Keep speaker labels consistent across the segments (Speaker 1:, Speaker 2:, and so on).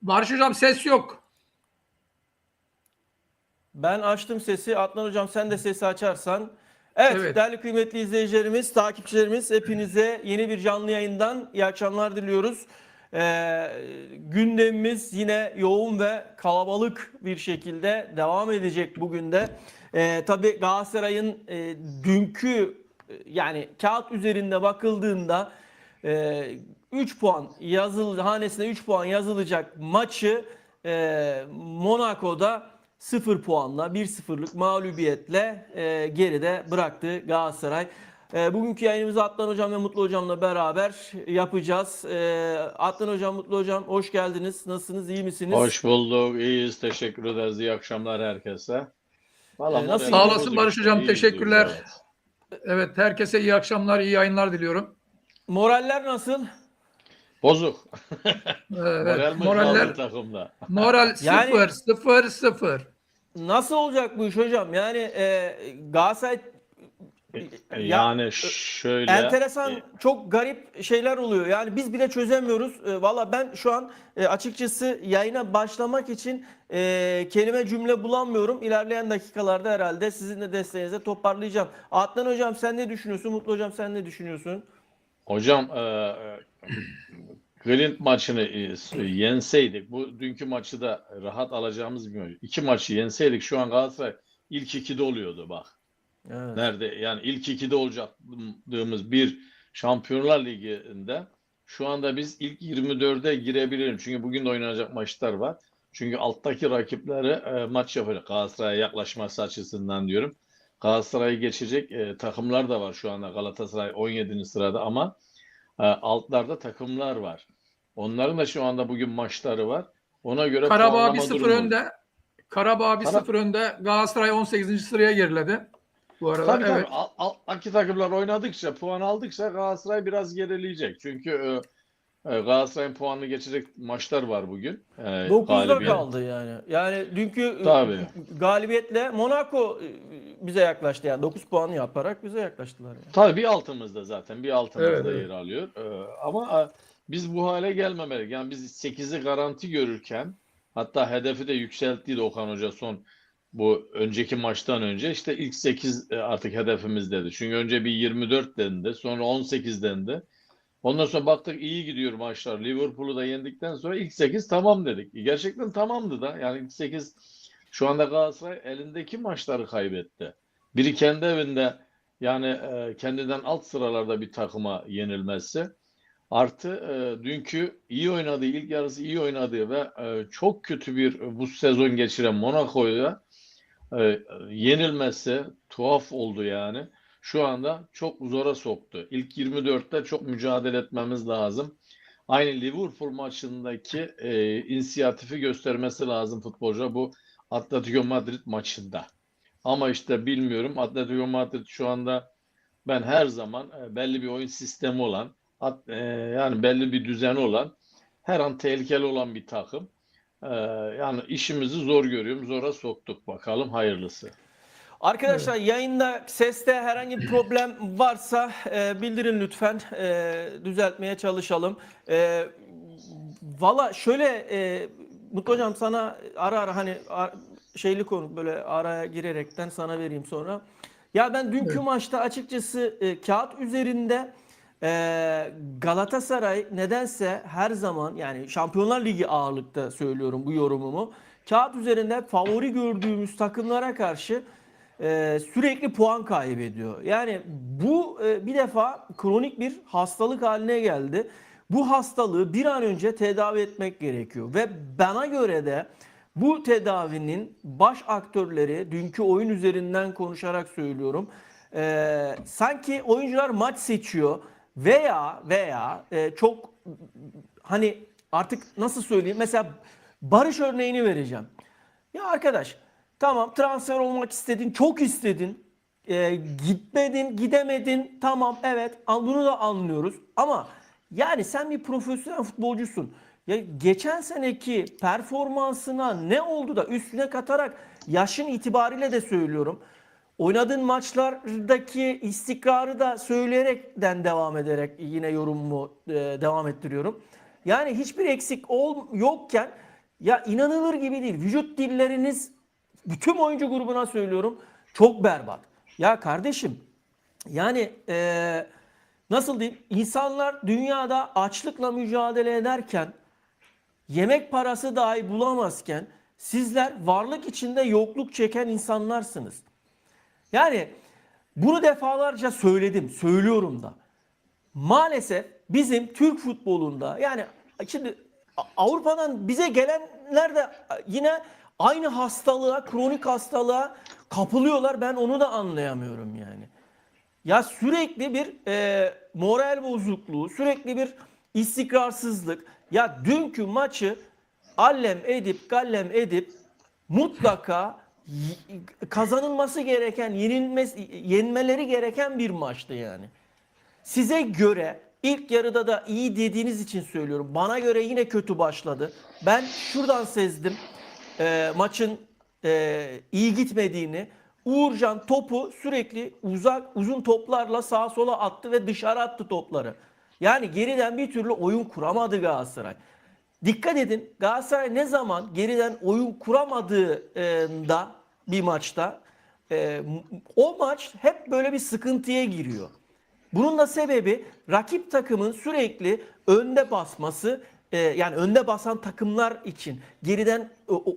Speaker 1: Barış Hocam ses yok.
Speaker 2: Ben açtım sesi. Adnan Hocam sen de sesi açarsan. Evet,
Speaker 1: Evet.
Speaker 2: değerli kıymetli izleyicilerimiz, takipçilerimiz, hepinize yeni bir canlı yayından iyi akşamlar diliyoruz. Gündemimiz yine yoğun ve kalabalık bir şekilde devam edecek bugün de. Tabii Galatasaray'ın dünkü yani kağıt üzerinde bakıldığında 3 puan hanesine 3 puan yazılacak maçı Monaco'da 0 puanla 1-0'lık mağlubiyetle geride bıraktı Galatasaray. Bugünkü yayınımızı Adnan Hocam ve Mutlu Hocam'la beraber yapacağız. Adnan Hocam, Mutlu Hocam hoş geldiniz. Nasılsınız? İyi misiniz?
Speaker 3: Hoş bulduk. İyiyiz. Teşekkür ederiz. İyi akşamlar herkese. Valla
Speaker 2: Nasıl
Speaker 1: Sağ
Speaker 3: moralimiz
Speaker 1: olasın
Speaker 3: bozuk
Speaker 1: Barış
Speaker 3: işte.
Speaker 1: Hocam.
Speaker 3: İyiyiz
Speaker 1: Teşekkürler.
Speaker 3: diyoruz, evet.
Speaker 1: Evet, herkese iyi akşamlar, iyi yayınlar diliyorum.
Speaker 2: Moraller nasıl?
Speaker 3: Bozuk.
Speaker 1: Evet,
Speaker 3: Moral mi kaldı
Speaker 1: moraller,
Speaker 3: takımda?
Speaker 1: moral
Speaker 2: Yani
Speaker 1: 0, 0, 0.
Speaker 2: nasıl olacak bu iş hocam? Yani Galatasaray ya
Speaker 3: Yani şöyle
Speaker 2: enteresan, çok garip şeyler oluyor. Yani biz bile çözemiyoruz. Valla ben şu an açıkçası yayına başlamak için kelime cümle bulamıyorum. İlerleyen dakikalarda herhalde sizin de desteğinizle toparlayacağım. Adnan Hocam sen ne düşünüyorsun? Mutlu Hocam sen ne düşünüyorsun?
Speaker 3: hocam Clint maçını yenseydik, bu dünkü maçı da rahat alacağımız bir maç. İki maçı yenseydik şu an Galatasaray ilk 2'de oluyordu bak.
Speaker 2: Evet.
Speaker 3: Nerede? Yani ilk 2'de olacağımız bir Şampiyonlar Ligi'nde şu anda biz ilk 24'e girebilirim. Çünkü bugün de oynanacak maçlar var. Çünkü alttaki rakipleri maç yapacak. Galatasaray'a yaklaşması açısından diyorum. Galatasaray'ı geçecek takımlar da var şu anda. Galatasaray 17. sırada ama altlarda takımlar var. Onların da şu anda bugün maçları var. Ona göre
Speaker 1: Karabağ
Speaker 3: puanlama
Speaker 1: 1-0
Speaker 3: durumu.
Speaker 1: önde. Karabağ 1-0 önde. Galatasaray 18. sıraya geriledi. Bu arada
Speaker 3: Tabii
Speaker 1: evet.
Speaker 3: alttaki takımlar oynadıkça, puan aldıkça Galatasaray biraz gerileyecek. Çünkü Galatasaray'ın puanını geçecek maçlar var bugün.
Speaker 2: 9'da
Speaker 3: Galibiyet.
Speaker 2: kaldı yani. Yani dünkü
Speaker 3: Tabii.
Speaker 2: galibiyetle Monaco bize yaklaştı. Yani 9 puan yaparak bize yaklaştılar. Yani.
Speaker 3: Tabii bir altımızda zaten. Bir altımızda
Speaker 1: Evet.
Speaker 3: yer alıyor. Ama biz bu hale gelmemelik. Yani biz 8'i garanti görürken hatta hedefi de yükselttiydi Okan Hoca bu önceki maçtan önce. İşte ilk 8 artık hedefimiz dedi. Çünkü önce bir 24 dendi. Sonra 18 dendi. Ondan sonra baktık iyi gidiyor maçlar. Liverpool'u da yendikten sonra ilk 8 tamam dedik. Gerçekten tamamdı da. Yani ilk 8 şu anda Galatasaray elindeki maçları kaybetti. Biri kendi evinde yani kendinden alt sıralarda bir takıma yenilmesi. Artı dünkü iyi oynadığı, ilk yarısı iyi oynadığı ve çok kötü bir bu sezon geçiren Monaco'ya yenilmesi tuhaf oldu yani. Şu anda çok zora soktu. İlk 24'te çok mücadele etmemiz lazım. Aynı Liverpool maçındaki inisiyatifi göstermesi lazım futbolcuya bu Atletico Madrid maçında. Ama işte bilmiyorum, Atletico Madrid şu anda ben her zaman belli bir oyun sistemi olan yani belli bir düzeni olan her an tehlikeli olan bir takım. Yani işimizi zor görüyorum. Zora soktuk. Bakalım hayırlısı.
Speaker 2: Arkadaşlar yayında seste herhangi bir problem varsa bildirin lütfen. Düzeltmeye çalışalım. Valla şöyle Mutlu Hocam sana ara ara hani şeyli konu böyle araya girerekten sana vereyim sonra. Ya ben dünkü
Speaker 1: Evet.
Speaker 2: maçta açıkçası kağıt üzerinde Galatasaray nedense her zaman yani Şampiyonlar Ligi ağırlıkta söylüyorum bu yorumumu. Kağıt üzerinde favori gördüğümüz takımlara karşı sürekli puan kaybediyor. Yani bu bir defa kronik bir hastalık haline geldi. Bu hastalığı bir an önce tedavi etmek gerekiyor ve bana göre de bu tedavinin baş aktörleri dünkü oyun üzerinden konuşarak söylüyorum. Sanki oyuncular maç seçiyor veya çok hani artık nasıl söyleyeyim mesela Barış örneğini vereceğim. Ya arkadaş tamam transfer olmak istedin, çok istedin. Gitmedin, gidemedin. Tamam evet bunu da anlıyoruz. Ama yani sen bir profesyonel futbolcusun. Ya geçen seneki performansına ne oldu da üstüne katarak yaşın itibariyle de söylüyorum. Oynadığın maçlardaki istikrarı da söyleyerekten devam ederek yine yorumumu devam ettiriyorum. Yani hiçbir eksik yokken ya inanılır gibi değil. Vücut dilleriniz, bütün oyuncu grubuna söylüyorum, çok berbat. Ya kardeşim, yani nasıl diyeyim? İnsanlar dünyada açlıkla mücadele ederken, yemek parası dahi bulamazken sizler varlık içinde yokluk çeken insanlarsınız. Yani bunu defalarca söyledim, söylüyorum da. Maalesef bizim Türk futbolunda, yani şimdi Avrupa'dan bize gelenler de yine aynı hastalığa, kronik hastalığa kapılıyorlar. Ben onu da anlayamıyorum yani. Ya sürekli bir moral bozukluğu, sürekli bir istikrarsızlık. Ya dünkü maçı allem edip gallem edip mutlaka kazanılması gereken, yenmeleri gereken bir maçtı yani. Size göre ilk yarıda da iyi dediğiniz için söylüyorum. Bana göre yine kötü başladı. Ben şuradan sezdim maçın iyi gitmediğini. Uğurcan topu sürekli uzun toplarla sağa sola attı ve dışarı attı topları. Yani geriden bir türlü oyun kuramadı Galatasaray. Dikkat edin, Galatasaray ne zaman geriden oyun kuramadığında bir maçta o maç hep böyle bir sıkıntıya giriyor. Bunun da sebebi rakip takımın sürekli önde basması, yani önde basan takımlar için, geriden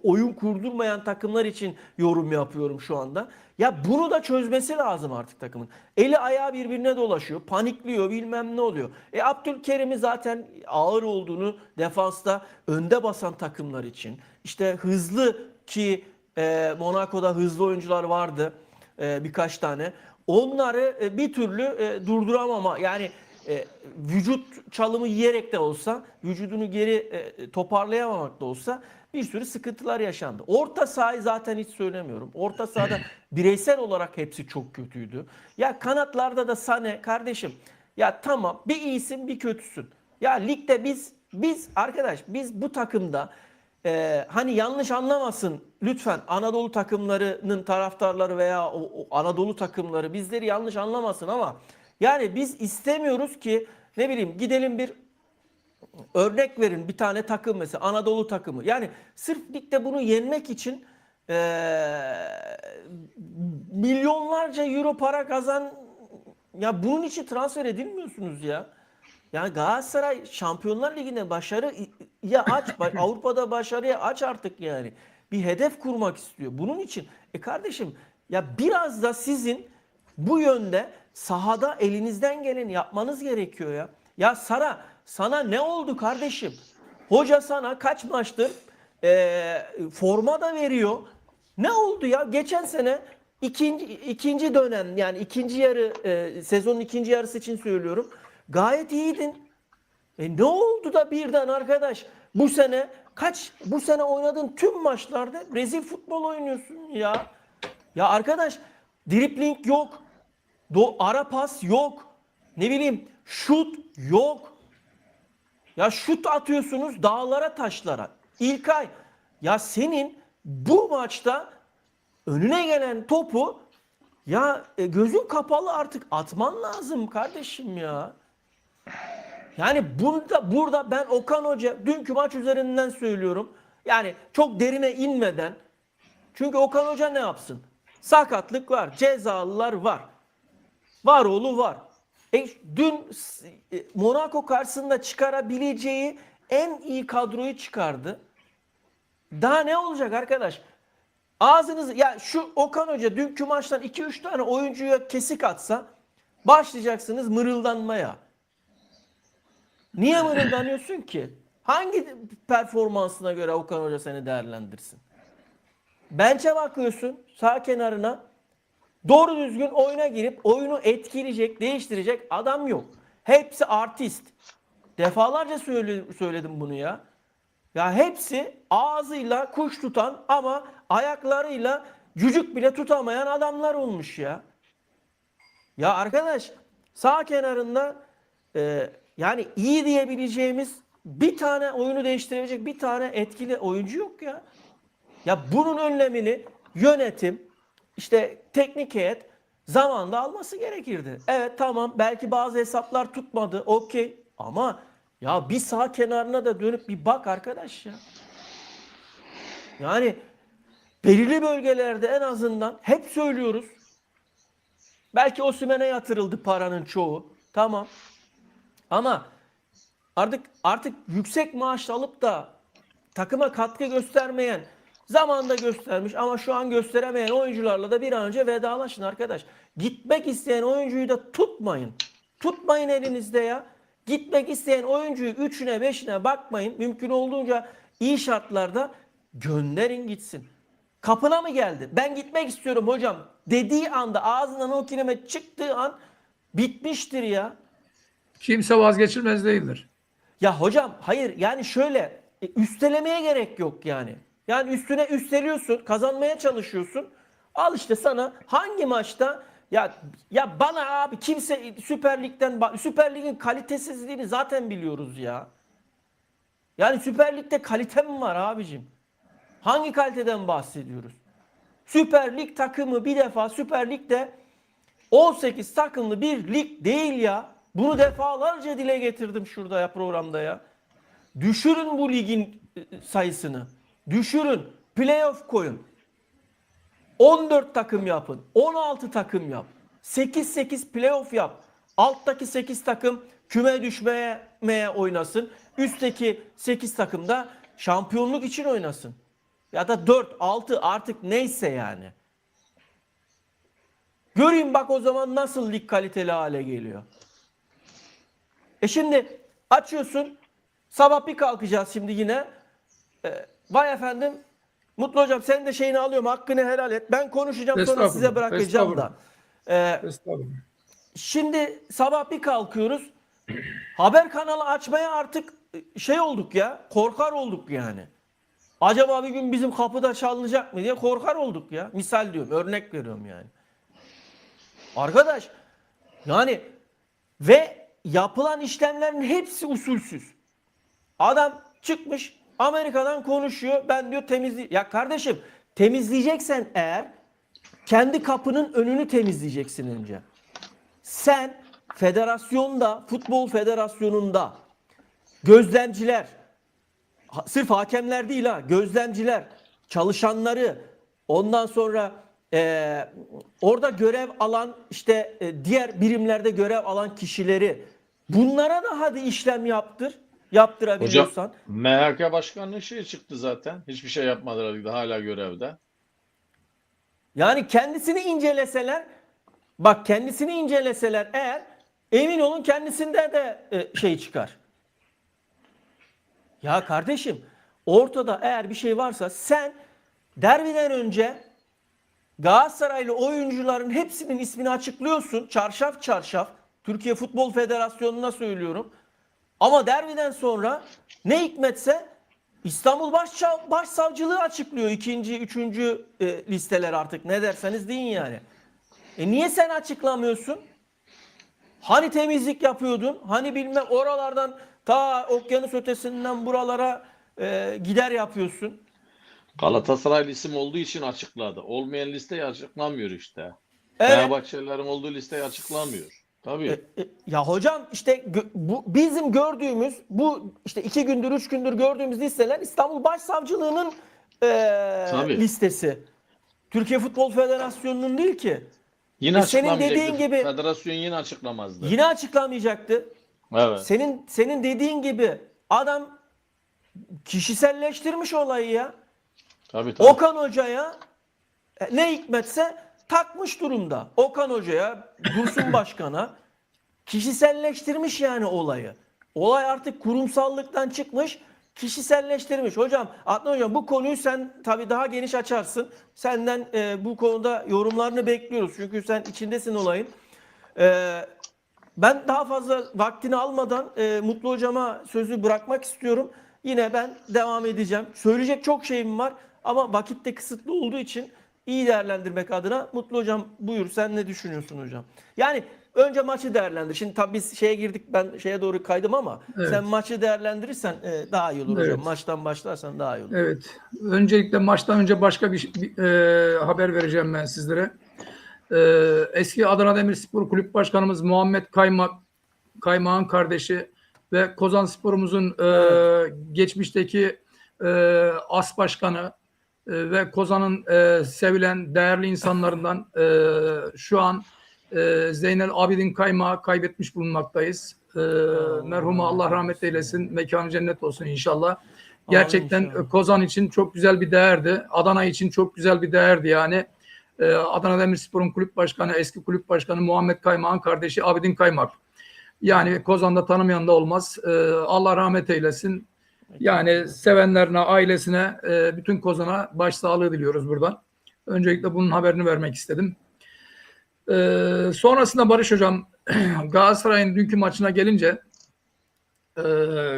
Speaker 2: oyun kurdurmayan takımlar için yorum yapıyorum şu anda. Ya bunu da çözmesi lazım artık takımın. Eli ayağı birbirine dolaşıyor, panikliyor, bilmem ne oluyor. Abdülkerim'i zaten ağır olduğunu defansta önde basan takımlar için. İşte hızlı ki Monaco'da hızlı oyuncular vardı birkaç tane. Onları bir türlü durduramama, yani vücut çalımı yiyerek de olsa, vücudunu geri toparlayamamak da olsa bir sürü sıkıntılar yaşandı. Orta sahayı zaten hiç söylemiyorum. Orta sahada bireysel olarak hepsi çok kötüydü. Ya kanatlarda da Sané kardeşim, ya tamam, bir iyisin bir kötüsün. Ya ligde biz arkadaş, biz bu takımda hani yanlış anlamasın lütfen, Anadolu takımlarının taraftarları veya o Anadolu takımları bizleri yanlış anlamasın ama yani biz istemiyoruz ki, ne bileyim, gidelim bir örnek verin, bir tane takım mesela Anadolu takımı. Yani sırf ligde bunu yenmek için milyonlarca euro para kazan, ya bunun için transfer edilmiyorsunuz ya. Yani Galatasaray Şampiyonlar Ligi'nde başarıya aç, Avrupa'da başarıya aç artık yani. Bir hedef kurmak istiyor. Bunun için kardeşim, ya biraz da sizin bu yönde sahada elinizden geleni yapmanız gerekiyor ya. Ya sana ne oldu kardeşim? Hoca sana kaç maçtır forma da veriyor. Ne oldu ya? Geçen sene ikinci dönem, yani ikinci yarı, sezonun ikinci yarısı için söylüyorum. Gayet iyiydin. Ne oldu da birden arkadaş bu sene oynadığın tüm maçlarda rezil futbol oynuyorsun ya. Ya arkadaş, dribling yok. Ara pas yok. Ne bileyim, şut yok. Ya şut atıyorsunuz dağlara taşlara. İlkay, ya senin bu maçta önüne gelen topu ya gözün kapalı artık atman lazım kardeşim ya. Yani burada ben Okan Hoca, dünkü maç üzerinden söylüyorum. Yani çok derine inmeden. Çünkü Okan Hoca ne yapsın? Sakatlık var, cezalılar var. Varoğlu var. Dün Monaco karşısında çıkarabileceği en iyi kadroyu çıkardı. Daha ne olacak arkadaş? Ağzınızı, ya şu Okan Hoca dünkü maçtan 2-3 tane oyuncuya kesik atsa başlayacaksınız mırıldanmaya. Niye mırıldanıyorsun ki? Hangi performansına göre Okan Hoca seni değerlendirsin? Bençe bakıyorsun sağ kenarına, doğru düzgün oyuna girip oyunu etkileyecek, değiştirecek adam yok. Hepsi artist. Defalarca söyledim bunu ya. Ya hepsi ağzıyla kuş tutan ama ayaklarıyla cücük bile tutamayan adamlar olmuş ya. Ya arkadaş, sağ kenarında yani iyi diyebileceğimiz bir tane oyunu değiştirebilecek bir tane etkili oyuncu yok ya. Ya bunun önlemini yönetim, işte teknik heyet zamanında alması gerekirdi. Evet tamam, belki bazı hesaplar tutmadı, okey, ama ya bir sağ kenarına da dönüp bir bak arkadaş ya. Yani belirli bölgelerde en azından hep söylüyoruz. Belki Osimhen'e yatırıldı paranın çoğu. Tamam. Ama artık yüksek maaş alıp da takıma katkı göstermeyen, zamanında göstermiş ama şu an gösteremeyen oyuncularla da bir an önce vedalaşın arkadaş. Gitmek isteyen oyuncuyu da tutmayın. Tutmayın elinizde ya. Gitmek isteyen oyuncuyu 3'üne 5'ine bakmayın. Mümkün olduğunca iyi şartlarda gönderin gitsin. Kapına mı geldi? Ben gitmek istiyorum hocam dediği anda, ağzından o kelime çıktığı an bitmiştir ya.
Speaker 1: Kimse vazgeçilmez değildir.
Speaker 2: Ya hocam hayır, yani şöyle üstelemeye gerek yok yani. Yani üstüne üsteliyorsun, kazanmaya çalışıyorsun. Al işte sana hangi maçta ya bana abi kimse Süper Lig'in kalitesizliğini zaten biliyoruz ya. Yani Süper Lig'de kalite mi var abicim? Hangi kaliteden bahsediyoruz? Süper Lig takımı bir defa Süper Lig'de 18 takımlı bir lig değil ya. Bunu defalarca dile getirdim şurada ya, programda ya. Düşürün bu ligin sayısını. Düşürün. Playoff koyun. 14 takım yapın. 16 takım yap. 8-8 playoff yap. Alttaki 8 takım küme düşmeye oynasın. Üstteki 8 takım da şampiyonluk için oynasın. Ya da 4, 6 artık neyse yani. Göreyim bak o zaman nasıl lig kaliteli hale geliyor. Şimdi açıyorsun. Sabah bir kalkacağız şimdi yine. Vay efendim. Mutlu hocam sen de şeyini alıyorum. Hakkını helal et. Ben konuşacağım sonra size bırakacağım da.
Speaker 1: Estağfurullah.
Speaker 2: Şimdi sabah bir kalkıyoruz. Haber kanalı açmaya artık şey olduk ya. Korkar olduk yani. Acaba bir gün bizim kapıda çalınacak mı diye korkar olduk ya. Misal diyorum. Örnek veriyorum yani. Arkadaş yani ve yapılan işlemlerin hepsi usulsüz. Adam çıkmış Amerika'dan konuşuyor. Ben diyor ya kardeşim temizleyeceksen eğer kendi kapının önünü temizleyeceksin önce. Sen federasyonda, futbol federasyonunda gözlemciler, sırf hakemler değil ha, gözlemciler, çalışanları, ondan sonra orada görev alan işte diğer birimlerde görev alan kişileri, bunlara da hadi işlem yaptırabiliyorsan.
Speaker 3: Hocam MHK Başkanı'nın şeyi çıktı zaten. Hiçbir şey yapmadılar. Hala görevde.
Speaker 2: Yani kendisini inceleseler eğer, emin olun kendisinde de şey çıkar. Ya kardeşim ortada eğer bir şey varsa sen derbiden önce Galatasaraylı oyuncuların hepsinin ismini açıklıyorsun. Çarşaf çarşaf. Türkiye Futbol Federasyonu'na söylüyorum. Ama derbiden sonra ne hikmetse İstanbul Başsavcılığı açıklıyor. 2. 3. listeler artık ne derseniz deyin yani. Niye sen açıklamıyorsun? Hani temizlik yapıyordun? Hani bilmem oralardan ta okyanus ötesinden buralara gider yapıyorsun?
Speaker 3: Galatasaraylı isim olduğu için açıkladı. Olmayan listeyi açıklamıyor işte.
Speaker 2: Evet.
Speaker 3: Fenerbahçelilerin olduğu listeyi açıklamıyor. Tabii.
Speaker 2: Ya hocam işte bu bizim gördüğümüz bu işte 2 gündür 3 gündür gördüğümüz listeler İstanbul Başsavcılığı'nın listesi. Türkiye Futbol Federasyonu'nun değil ki.
Speaker 3: Yine
Speaker 2: Senin dediğin gibi
Speaker 3: federasyon yine açıklamazdı.
Speaker 2: yine açıklamayacaktı.
Speaker 3: Evet.
Speaker 2: Senin dediğin gibi adam kişiselleştirmiş olayı ya.
Speaker 3: Tabii.
Speaker 2: Okan Hoca'ya ne hikmetse takmış durumda. Okan Hoca'ya, Dursun Başkan'a kişiselleştirmiş yani olayı. Olay artık kurumsallıktan çıkmış, kişiselleştirmiş. Hocam, Adnan Hocam bu konuyu sen tabii daha geniş açarsın. Senden bu konuda yorumlarını bekliyoruz. Çünkü sen içindesin olayın. Ben daha fazla vaktini almadan Mutlu Hocam'a sözü bırakmak istiyorum. Yine ben devam edeceğim. Söyleyecek çok şeyim var ama vakit de kısıtlı olduğu için iyi değerlendirmek adına Mutlu Hocam buyur, sen ne düşünüyorsun hocam? Yani önce maçı değerlendir. Şimdi tabii biz şeye girdik, ben şeye doğru kaydım ama
Speaker 1: Evet.
Speaker 2: sen maçı değerlendirirsen daha iyi olur hocam. Maçtan başlarsan daha iyi olur.
Speaker 1: Evet. Öncelikle maçtan önce başka bir haber vereceğim ben sizlere. Eski Adana Demirspor Kulüp Başkanımız Muhammed Kaymak'ın kardeşi ve Kozanspor'umuzun geçmişteki as başkanı ve Kozan'ın sevilen değerli insanlarından şu an Zeynel Abidin Kaymağı kaybetmiş bulunmaktayız. Merhuma Allah rahmet eylesin. Mekanı cennet olsun inşallah. Gerçekten
Speaker 2: inşallah.
Speaker 1: Kozan için çok güzel bir değerdi. Adana için çok güzel bir değerdi yani. Adana Demirspor'un kulüp başkanı, eski kulüp başkanı Muhammed Kaymak'ın kardeşi Abidin Kaymak. Yani Kozan'da tanımayan da olmaz. Allah rahmet eylesin. Yani sevenlerine, ailesine, bütün Kozan'a başsağlığı diliyoruz buradan. Öncelikle bunun haberini vermek istedim. Sonrasında Barış Hocam, Galatasaray'ın dünkü maçına gelince,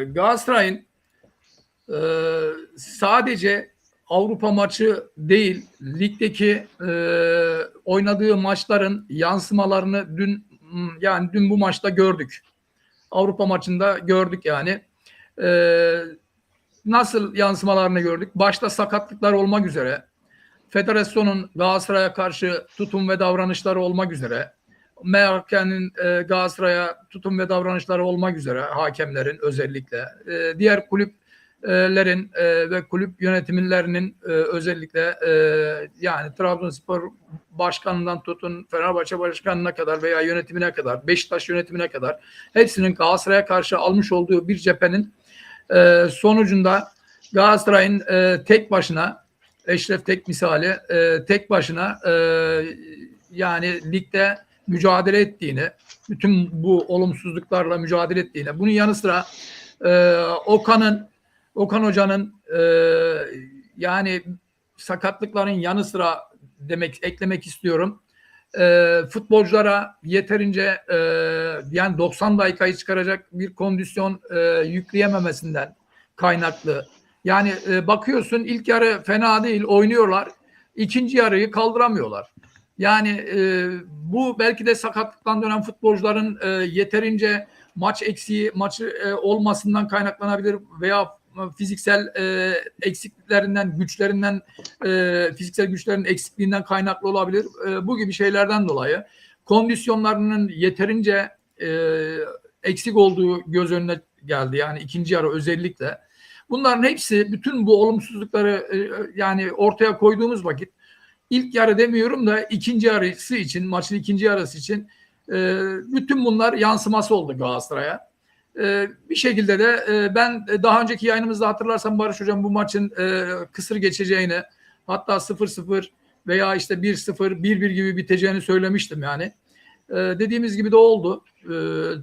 Speaker 1: Galatasaray'ın sadece Avrupa maçı değil, ligdeki oynadığı maçların yansımalarını dün bu maçta gördük. Avrupa maçında gördük yani. Nasıl yansımalarını gördük? Başta sakatlıklar olmak üzere, federasyonun Galatasaray'a karşı tutum ve davranışları olmak üzere, MHK'nin Galatasaray'a tutum ve davranışları olmak üzere, hakemlerin özellikle, diğer kulüplerin ve kulüp yönetimlerinin özellikle yani Trabzonspor başkanından tutun Fenerbahçe başkanına kadar veya yönetimine kadar, Beşiktaş yönetimine kadar hepsinin Galatasaray'a karşı almış olduğu bir cephenin sonucunda Galatasaray'ın tek başına, Eşref Tek misali tek başına yani ligde mücadele ettiğini, bütün bu olumsuzluklarla mücadele ettiğini, bunun yanı sıra Okan Hoca'nın yani sakatlıkların yanı sıra eklemek istiyorum. Futbolculara yeterince yani 90 dakikayı çıkaracak bir kondisyon yükleyememesinden kaynaklı. Yani bakıyorsun ilk yarı fena değil, oynuyorlar. İkinci yarıyı kaldıramıyorlar. Yani bu belki de sakatlıktan dönen futbolcuların yeterince maç eksiği, maçı olmasından kaynaklanabilir veya fiziksel eksikliklerinden, fiziksel güçlerin eksikliğinden kaynaklı olabilir. Bu gibi şeylerden dolayı kondisyonlarının yeterince eksik olduğu göz önüne geldi. Yani ikinci yarı özellikle. Bunların hepsi, bütün bu olumsuzlukları yani ortaya koyduğumuz vakit, ilk yarı demiyorum da ikinci yarısı için, maçın ikinci yarısı için bütün bunlar yansıması oldu Galatasaray'a. Bir şekilde de ben daha önceki yayınımızda hatırlarsan Barış Hocam bu maçın kısır geçeceğini, hatta 0-0 veya işte 1-0, 1-1 gibi biteceğini söylemiştim yani. Dediğimiz gibi de oldu.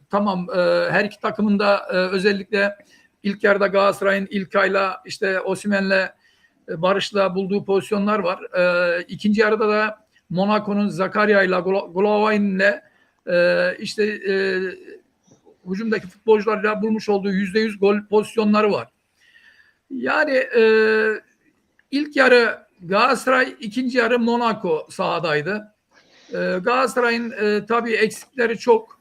Speaker 1: Tamam, her iki takımın da özellikle ilk yarıda Galatasaray'ın İlkay'la, işte Osimhen'le, Barış'la bulduğu pozisyonlar var. İkinci yarıda da Monaco'nun Zakaria'yla, Golovein'le işte hücumdaki futbolcularla bulmuş olduğu %100 gol pozisyonları var. Yani ilk yarı Galatasaray, ikinci yarı Monaco sahadaydı. Galatasaray'ın tabii eksikleri çok.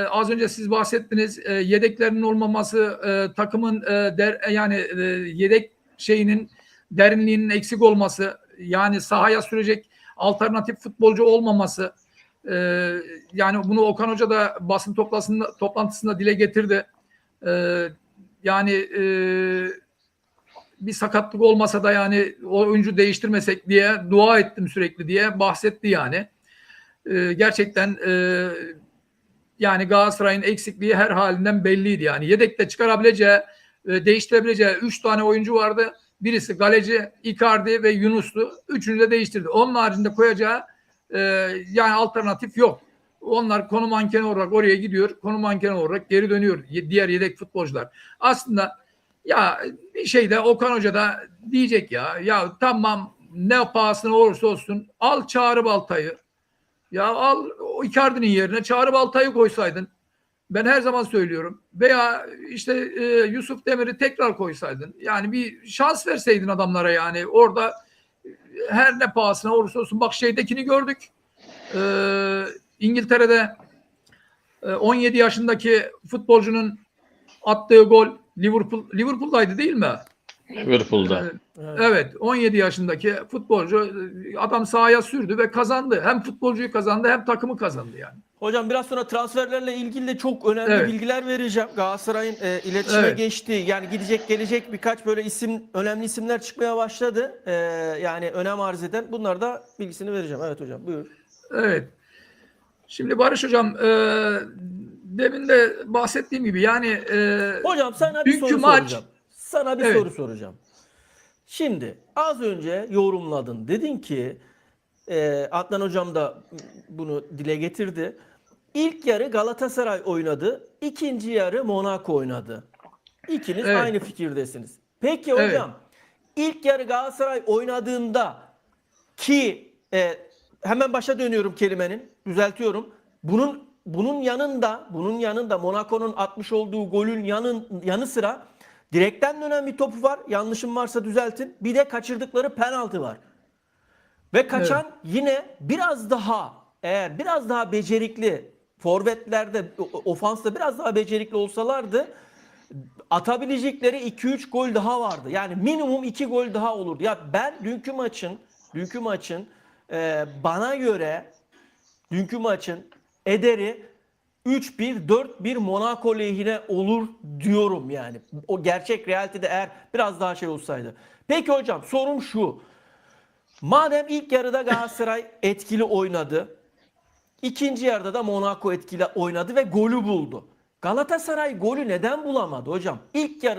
Speaker 1: Az önce siz bahsettiniz. Yedeklerinin olmaması, takımın yedek şeyinin derinliğinin eksik olması, yani sahaya sürecek alternatif futbolcu olmaması. Yani bunu Okan Hoca da basın toplantısında dile getirdi. Yani bir sakatlık olmasa da yani oyuncu değiştirmesek diye dua ettim sürekli diye bahsetti yani. Gerçekten yani Galatasaray'ın eksikliği her halinden belliydi yani. Yedekte çıkarabileceği, değiştirebileceği 3 tane oyuncu vardı. Birisi Galeci, Icardi ve Yunus'tu. Üçünü de değiştirdi. Onun haricinde koyacağı yani alternatif yok. Onlar konu mankeni olarak oraya gidiyor. Konu mankeni olarak geri dönüyor diğer yedek futbolcular. Aslında ya bir şey de Okan Hoca da diyecek ya tamam, ne pahasına olursa olsun al Çağrı Baltay'ı. Ya al Icardi'nin yerine Çağrı Baltay'ı koysaydın. Ben her zaman söylüyorum. Veya işte Yusuf Demir'i tekrar koysaydın. Yani bir şans verseydin adamlara yani. Orada her ne pahasına olursa olsun. Bak şeydekini gördük. İngiltere'de 17 yaşındaki futbolcunun attığı gol Liverpool'daydı değil mi?
Speaker 3: Liverpool'da.
Speaker 1: Evet, 17 yaşındaki futbolcu, adam sahaya sürdü ve kazandı. Hem futbolcuyu kazandı hem takımı kazandı yani.
Speaker 2: Hocam biraz sonra transferlerle ilgili de çok önemli
Speaker 1: Evet.
Speaker 2: bilgiler vereceğim. Galatasaray'ın iletişime
Speaker 1: Evet.
Speaker 2: geçtiği, yani gidecek gelecek birkaç böyle önemli isimler çıkmaya başladı. Yani önem arz eden. Bunlar da bilgisini vereceğim. Evet hocam, buyur.
Speaker 1: Evet. Şimdi Barış Hocam, demin de bahsettiğim gibi yani
Speaker 2: Hocam sana bir
Speaker 1: dünkü
Speaker 2: soru
Speaker 1: maç,
Speaker 2: soracağım. Sana bir
Speaker 1: evet,
Speaker 2: soru soracağım. Şimdi az önce yorumladın. Dedin ki Adnan hocam da bunu dile getirdi. İlk yarı Galatasaray oynadı. İkinci yarı Monaco oynadı. İkiniz
Speaker 1: evet,
Speaker 2: aynı fikirdesiniz. Peki
Speaker 1: evet,
Speaker 2: hocam, ilk yarı Galatasaray oynadığında ki hemen başa dönüyorum kelimenin, düzeltiyorum. Bunun yanında Monaco'nun atmış olduğu golün yanı sıra direkten dönen bir topu var. Yanlışım varsa düzeltin. Bir de kaçırdıkları penaltı var. Ve
Speaker 1: evet,
Speaker 2: kaçan yine biraz daha becerikli forvetlerde, ofansta biraz daha becerikli olsalardı atabilecekleri 2-3 gol daha vardı. Yani minimum 2 gol daha olurdu. Ya ben dünkü maçın bana göre dünkü maçın ederi 3-1, 4-1 Monaco lehine olur diyorum yani. O gerçek realitede eğer biraz daha şey olsaydı. Peki hocam, sorum şu. Madem ilk yarıda Galatasaray etkili oynadı, ikinci yarıda da Monaco etkili oynadı ve golü buldu. Galatasaray golü neden bulamadı hocam?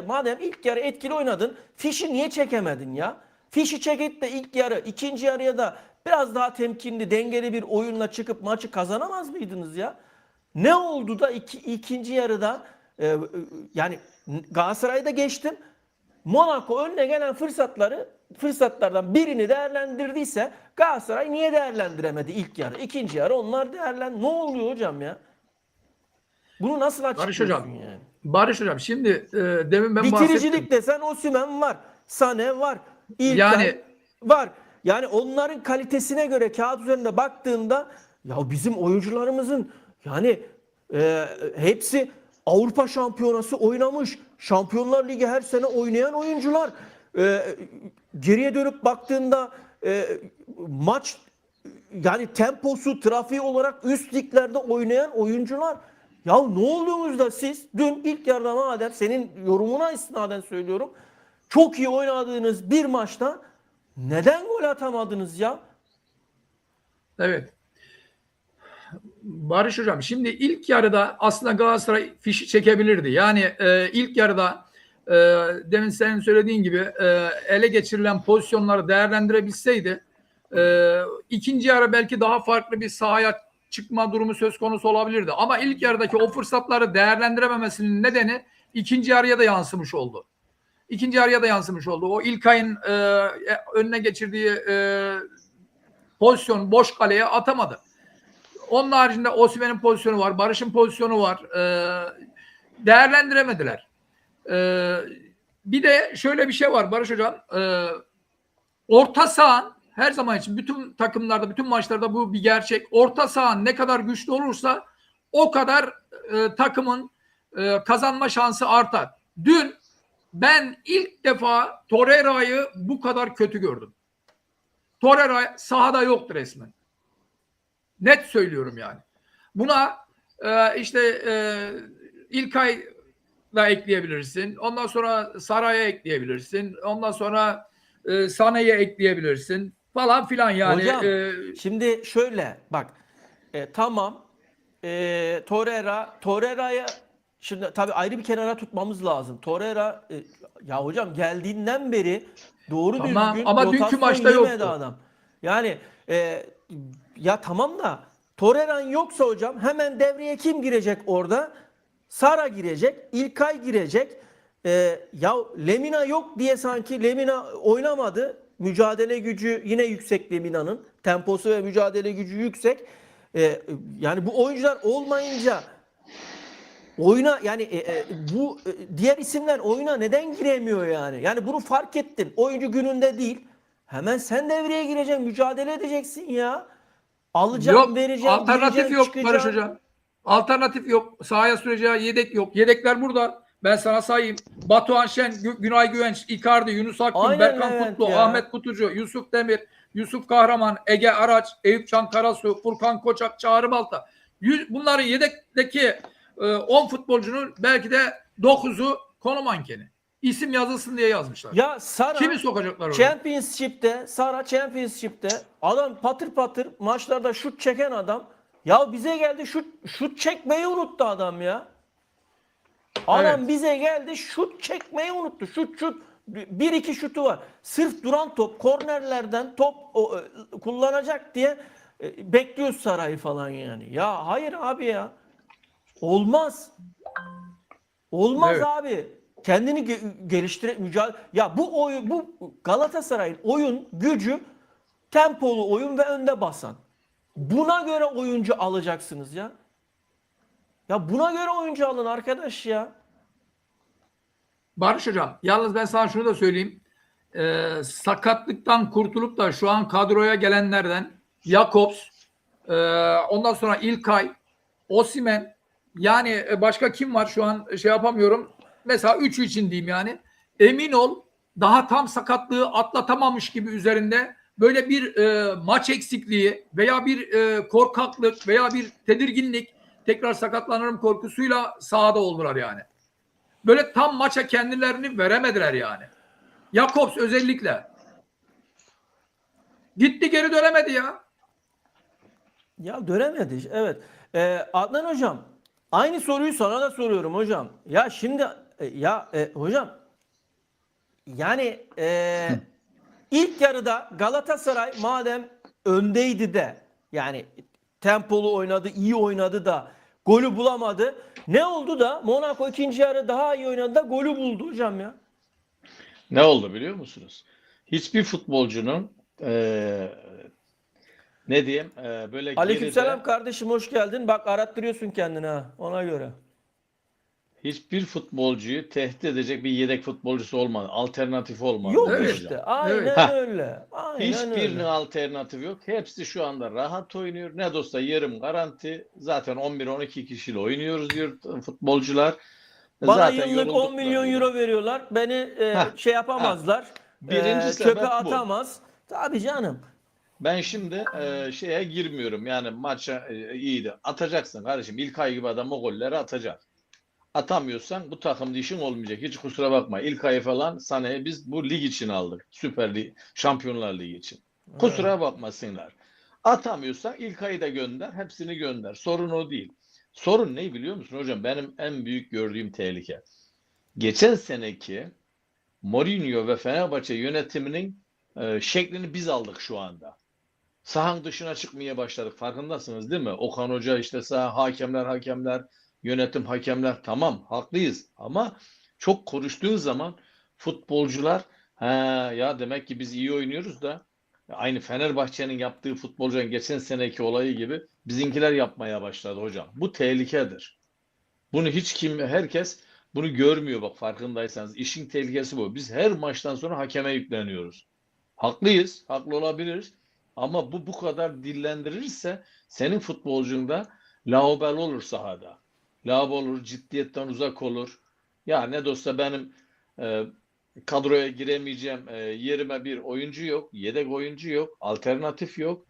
Speaker 2: Madem ilk yarı etkili oynadın, fişi niye çekemedin ya? Fişi çekip de ilk yarı, ikinci yarıya da biraz daha temkinli, dengeli bir oyunla çıkıp maçı kazanamaz mıydınız ya? Ne oldu da ikinci yarıda yani Galatasaray'da geçtim. Monaco önüne gelen fırsatlardan birini değerlendirdiyse Galatasaray niye değerlendiremedi ilk yarı? İkinci yarı onlar Ne oluyor hocam ya? Bunu nasıl
Speaker 1: Barış
Speaker 2: açıklıyorsun
Speaker 1: Hocam,
Speaker 2: yani?
Speaker 1: Barış Hocam, şimdi demin ben bahsettim.
Speaker 2: Bitiricilik desen Osimhen var. Sané var. İlkay
Speaker 1: Yani
Speaker 2: var. Yani onların kalitesine göre kağıt üzerinde baktığında ya bizim oyuncularımızın yani hepsi Avrupa Şampiyonası oynamış. Şampiyonlar Ligi her sene oynayan oyuncular. Geriye dönüp baktığında maç yani temposu, trafiği olarak üst liglerde oynayan oyuncular. Ya ne oluyorsunuz da siz dün ilk yarıda madem senin yorumuna istinaden söylüyorum. Çok iyi oynadığınız bir maçta neden gol atamadınız ya?
Speaker 1: evet, Barış Hocam, şimdi ilk yarıda aslında Galatasaray fişi çekebilirdi. Yani ilk yarıda e, demin senin söylediğin gibi ele geçirilen pozisyonları değerlendirebilseydi ikinci yarı belki daha farklı bir sahaya çıkma durumu söz konusu olabilirdi. Ama ilk yarıdaki o fırsatları değerlendirememesinin nedeni ikinci yarıya da yansımış oldu. İkinci yarıya da yansımış oldu. O İlkay'ın önüne geçirdiği pozisyon boş kaleye atamadı. Onun haricinde Osimhen'in pozisyonu var. Barış'ın pozisyonu var. Değerlendiremediler. Bir de şöyle bir şey var Barış Hocam. Orta sahan her zaman için bütün takımlarda, bütün maçlarda bu bir gerçek. Orta sahan ne kadar güçlü olursa o kadar takımın kazanma şansı artar. Dün ben ilk defa Torreira'yı bu kadar kötü gördüm. Torreira sahada yoktu resmen. Net söylüyorum yani. Buna işte İlkay da ekleyebilirsin. Ondan sonra Saray'a ekleyebilirsin. Ondan sonra Sané'ye ekleyebilirsin. Falan filan yani.
Speaker 2: Hocam şimdi şöyle bak tamam Torreira'ya şimdi tabii ayrı bir kenara tutmamız lazım. Torreira ya hocam geldiğinden beri doğru
Speaker 1: Tamam
Speaker 2: düzgün
Speaker 1: ama dünkü
Speaker 2: rotasyon
Speaker 1: maçta
Speaker 2: yemedi
Speaker 1: yoktu.
Speaker 2: adam. Yani ya tamam da Torreira'nın yoksa hocam hemen devreye kim girecek orada? Sara girecek, İlkay girecek. Ya Lemina yok diye sanki Lemina oynamadı. Mücadele gücü yine yüksek Lemina'nın. Temposu ve mücadele gücü yüksek. Yani bu oyuncular olmayınca oyuna yani bu diğer isimler oyuna neden giremiyor yani? Yani bunu fark ettin. Oyuncu gününde değil. Hemen sen devreye gireceksin, mücadele edeceksin ya. Alacaksın,
Speaker 1: Yok.
Speaker 2: vereceksin,
Speaker 1: Alternatif
Speaker 2: gireceksin,
Speaker 1: yok Barış
Speaker 2: çıkacaksın.
Speaker 1: Hocam. Alternatif yok. Sahaya süreceği yedek yok. Yedekler burada. Ben sana sayayım. Batuhan Şen, Günay Güvenç, Icardi, Yunus Akgün,
Speaker 2: Aynen
Speaker 1: Berkan
Speaker 2: Levent
Speaker 1: Kutlu,
Speaker 2: ya.
Speaker 1: Ahmet Kutucu, Yusuf Demir, Yusuf Kahraman, Ege Araç, Eyüp Can Karasu, Furkan Koçak, Çağrı Balta. Bunların yedekteki 10 futbolcunun belki de 9'u konu mankeni. İsim yazılsın diye yazmışlar.
Speaker 2: Ya Sara
Speaker 1: Kimi sokacaklar oraya?
Speaker 2: Championship'te adam patır patır maçlarda şut çeken adam. Ya bize geldi şut çekmeyi unuttu adam ya. Adam
Speaker 1: Evet.
Speaker 2: bize geldi şut çekmeyi unuttu. Şut. Bir iki şutu var. Sırf duran top, kornerlerden top kullanacak diye bekliyoruz Saray'ı falan yani. Ya hayır abi ya. Olmaz. Olmaz
Speaker 1: Evet.
Speaker 2: abi. Kendini mücadele. Ya bu Galatasaray'ın oyun gücü tempolu oyun ve önde basan. Buna göre oyuncu alacaksınız ya. Ya buna göre oyuncu alın arkadaş ya.
Speaker 1: Barış Hocam, yalnız ben sana şunu da söyleyeyim. Sakatlıktan kurtulup da şu an kadroya gelenlerden Jakobs, ondan sonra İlkay, Osimhen, yani başka kim var şu an şey yapamıyorum. Mesela üçü için diyeyim yani. Emin ol, daha tam sakatlığı atlatamamış gibi üzerinde böyle bir maç eksikliği veya bir korkaklık veya bir tedirginlik, tekrar sakatlanırım korkusuyla sahada oldular yani. Böyle tam maça kendilerini veremediler yani. Jakobs özellikle. Gitti geri dönemedi ya.
Speaker 2: Ya dönemedi. Evet. Adnan hocam, aynı soruyu sana da soruyorum hocam. Ya şimdi hocam yani ilk yarıda Galatasaray madem öndeydi de yani tempolu oynadı, iyi oynadı da golü bulamadı. Ne oldu da Monaco ikinci yarı daha iyi oynadı da golü buldu hocam ya.
Speaker 3: Ne oldu biliyor musunuz? Hiçbir futbolcunun ne diyeyim böyle
Speaker 2: Aleykümselam
Speaker 3: geride
Speaker 2: kardeşim, hoş geldin. Bak arattırıyorsun kendini ha, ona göre.
Speaker 3: hiçbir futbolcuyu tehdit edecek bir yedek futbolcusu olmadı. Alternatif olmadı
Speaker 2: Yok
Speaker 1: Evet.
Speaker 3: hocam.
Speaker 2: işte. Aynen
Speaker 1: Evet.
Speaker 2: öyle. Aynen
Speaker 3: Hiçbirinin
Speaker 2: öyle.
Speaker 3: alternatifi yok. Hepsi şu anda rahat oynuyor. Ne de olsa yarım garanti. Zaten 11-12 kişiyle oynuyoruz diyor futbolcular.
Speaker 2: Bana
Speaker 3: Zaten
Speaker 2: yıllık 10
Speaker 3: yorulduklarıyla.
Speaker 2: milyon euro veriyorlar. Beni
Speaker 3: Heh,
Speaker 2: şey yapamazlar.
Speaker 3: Birinci
Speaker 2: Çöpe
Speaker 3: sebep bu.
Speaker 2: atamaz. Tabii canım.
Speaker 3: Ben şimdi şeye girmiyorum. Yani maça iyiydi. Atacaksın kardeşim. İlkay gibi adam o golleri atacak. Atamıyorsan bu takımda işin olmayacak. Hiç kusura bakma. İlkay'ı falan Sané'yi biz bu lig için aldık. Süper Lig, Şampiyonlar Ligi için. Kusura bakmasınlar. Atamıyorsan İlkay'ı da gönder. Hepsini gönder. Sorun o değil. Sorun ne biliyor musun hocam? Benim en büyük gördüğüm tehlike. Geçen seneki Mourinho ve Fenerbahçe yönetiminin şeklini biz aldık şu anda. Sahanın dışına çıkmaya başladık. Farkındasınız değil mi? Okan Hoca işte hakemler, yönetim hakemler, tamam haklıyız ama çok konuştuğun zaman futbolcular ya demek ki biz iyi oynuyoruz da aynı Fenerbahçe'nin yaptığı futbolcuların geçen seneki olayı gibi bizimkiler yapmaya başladı hocam. Bu tehlikedir. Bunu herkes bunu görmüyor bak farkındaysanız. İşin tehlikesi bu. Biz her maçtan sonra hakeme yükleniyoruz. Haklıyız, haklı olabiliriz. Ama bu kadar dillendirirse senin futbolcun da laubal olur sahada. Laubal olur, ciddiyetten uzak olur. Ya ne de olsa benim kadroya giremeyeceğim, yerime bir oyuncu yok, yedek oyuncu yok, alternatif yok.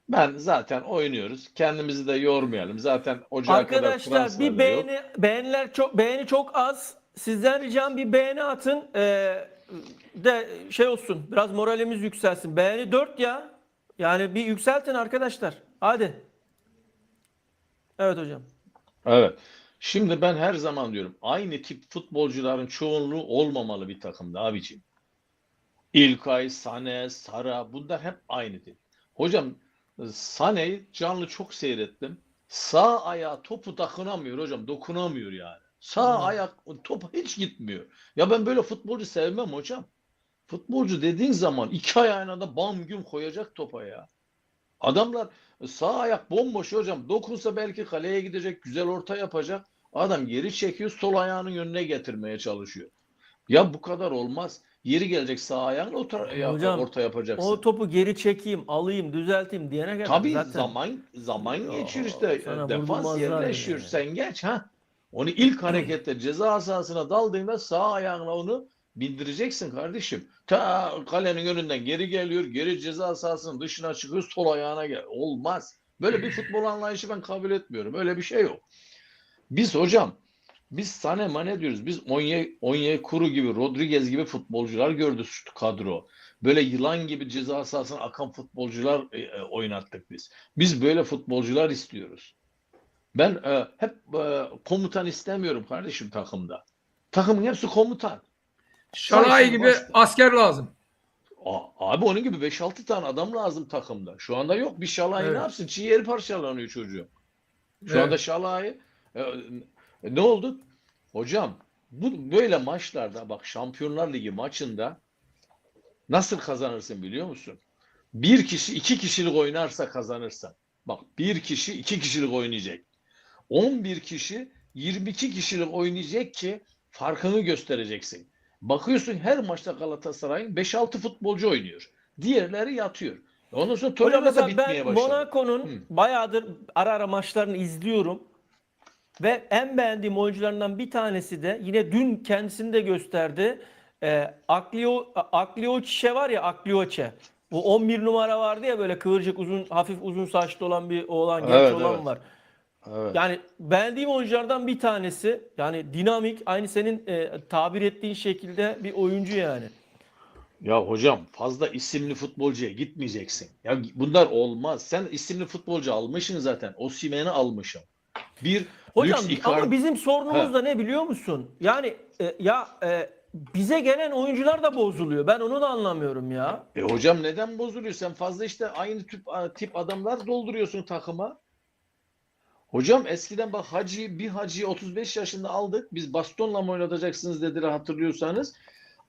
Speaker 3: Ben zaten oynuyoruz. Kendimizi de yormayalım. Zaten ocağa kadar
Speaker 2: Arkadaşlar
Speaker 3: transfer
Speaker 2: bir
Speaker 3: de yok.
Speaker 2: beğeni çok az. Sizden ricam bir beğeni atın. De şey olsun. Biraz moralimiz yükselsin. Beğeni 4 ya. Yani bir yükseltin arkadaşlar. Hadi. Evet hocam.
Speaker 3: Evet. Şimdi ben her zaman diyorum aynı tip futbolcuların çoğunluğu olmamalı bir takımda abiciğim. İlkay, Sané, Sara bunlar hep aynı tip. Hocam Sané'yi canlı çok seyrettim. Sağ ayağı topu dokunamıyor hocam. Dokunamıyor yani. Sağ ayak topa hiç gitmiyor. Ya ben böyle futbolcu sevmem hocam. Futbolcu dediğin zaman iki ayağına da bam güm koyacak topa ya. Adamlar sağ ayak bomboş hocam. Dokunsa belki kaleye gidecek, güzel orta yapacak. Adam geri çekiyor, sol ayağının yönüne getirmeye çalışıyor. Ya bu kadar olmaz. Yeri gelecek sağ ayağınla
Speaker 2: Hocam
Speaker 3: orta
Speaker 2: o
Speaker 3: yapacaksın.
Speaker 2: topu geri çekeyim, alayım, düzelteyim diyene kadar
Speaker 3: Tabii
Speaker 2: zaten
Speaker 3: zaman geçiyor
Speaker 2: Ya,
Speaker 3: işte.
Speaker 2: sana
Speaker 3: Defans
Speaker 2: vurdurmazlar
Speaker 3: yerleşiyor.
Speaker 2: bile.
Speaker 3: Sen geç ha. Onu ilk harekette ceza sahasına daldığında sağ ayağına onu bindireceksin kardeşim. Ta kalenin önünden geri geliyor. Geri ceza sahasının dışına çıkıyor. Sol ayağına gel. Olmaz. Böyle bir futbol anlayışı ben kabul etmiyorum. Öyle bir şey yok. Biz hocam, biz Sané Mané diyoruz. Biz Onyekuru gibi, Rodriguez gibi futbolcular gördük şu kadro. Böyle yılan gibi ceza sahasına akan futbolcular oynattık biz. Biz böyle futbolcular istiyoruz. Ben hep komutan istemiyorum kardeşim takımda. Takımın hepsi komutan.
Speaker 1: Şalay gibi asker lazım.
Speaker 3: Abi onun gibi 5-6 tane adam lazım takımda. Şu anda yok. Bir Şalay
Speaker 1: Evet.
Speaker 3: ne yapsın? Ciğeri parçalanıyor çocuğun. Şu
Speaker 1: Evet.
Speaker 3: anda Şalay ne oldu? Hocam bu böyle maçlarda bak Şampiyonlar Ligi maçında nasıl kazanırsın biliyor musun? Bir kişi 2 kişilik oynarsa kazanırsın. Bak bir kişi 2 kişilik oynayacak. 11 kişi 22 kişilik oynayacak ki farkını göstereceksin. Bakıyorsun her maçta Galatasaray'ın 5-6 futbolcu oynuyor. Diğerleri yatıyor. Ondan sonra
Speaker 2: Hocam
Speaker 3: Torreira da
Speaker 2: mesela
Speaker 3: bitmeye
Speaker 2: ben
Speaker 3: başladı.
Speaker 2: Monaco'nun bayağıdır ara ara maçlarını izliyorum. Ve en beğendiğim oyuncularından bir tanesi de yine dün kendisini de gösterdi. Aklioçe var ya, Aklioçe. Bu 11 numara vardı ya, böyle kıvırcık, uzun, hafif uzun saçlı olan bir oğlan, genç
Speaker 3: Evet,
Speaker 2: olan
Speaker 3: evet.
Speaker 2: var.
Speaker 3: Evet.
Speaker 2: Yani beğendiğim oyunculardan bir tanesi. Yani dinamik, aynı senin tabir ettiğin şekilde bir oyuncu yani.
Speaker 3: Ya hocam fazla isimli futbolcuya gitmeyeceksin. Ya bunlar olmaz. Sen isimli futbolcu almışsın zaten. Osimhen'i almışsın. Bir
Speaker 2: Hocam
Speaker 3: lüks
Speaker 2: ama
Speaker 3: Icardi.
Speaker 2: bizim sorunumuz
Speaker 3: He.
Speaker 2: da ne biliyor musun? Yani bize gelen oyuncular da bozuluyor. Ben onu da anlamıyorum ya.
Speaker 3: Hocam neden bozuluyor? Sen fazla işte aynı tip adamlar dolduruyorsun takıma. Hocam eskiden bak bir Hacı'yı 35 yaşında aldık. Biz bastonla mı oynatacaksınız dediler hatırlıyorsanız.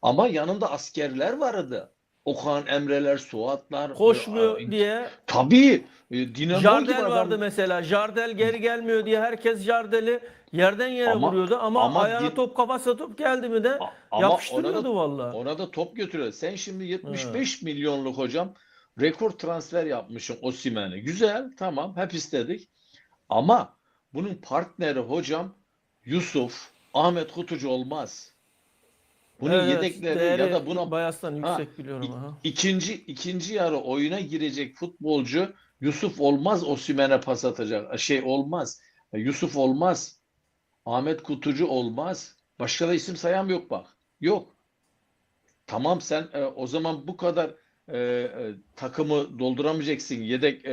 Speaker 3: Ama yanında askerler vardı. Okan Emreler, Suatlar.
Speaker 2: Koşmuyor diye.
Speaker 3: Tabii dinamo gibi
Speaker 2: Jardel
Speaker 3: adam.
Speaker 2: vardı mesela. Jardel geri gelmiyor diye herkes Jardel'i yerden yere
Speaker 3: Ama
Speaker 2: vuruyordu. Ama
Speaker 3: ama
Speaker 2: ayağına top, kafasına top geldi mi de
Speaker 3: ama
Speaker 2: yapıştırıyordu valla.
Speaker 3: ona da top götürüyor. Sen şimdi
Speaker 2: Ha.
Speaker 3: 75 milyonluk hocam rekor transfer yapmışsın Osimhen'e. Güzel, tamam, hep istedik. Ama bunun partneri hocam Yusuf, Ahmet Kutucu olmaz. Bunun
Speaker 2: Evet,
Speaker 3: yedekleri ya da
Speaker 2: değeri
Speaker 3: buna
Speaker 2: bayastan
Speaker 3: ha,
Speaker 2: yüksek biliyorum. Aha.
Speaker 3: ikinci yarı oyuna girecek futbolcu Yusuf olmaz, Osimhen'e pas atacak. Olmaz. Yusuf olmaz. Ahmet Kutucu olmaz. Başka da isim sayan yok bak. Yok. Tamam sen o zaman bu kadar takımı dolduramayacaksın. Yedek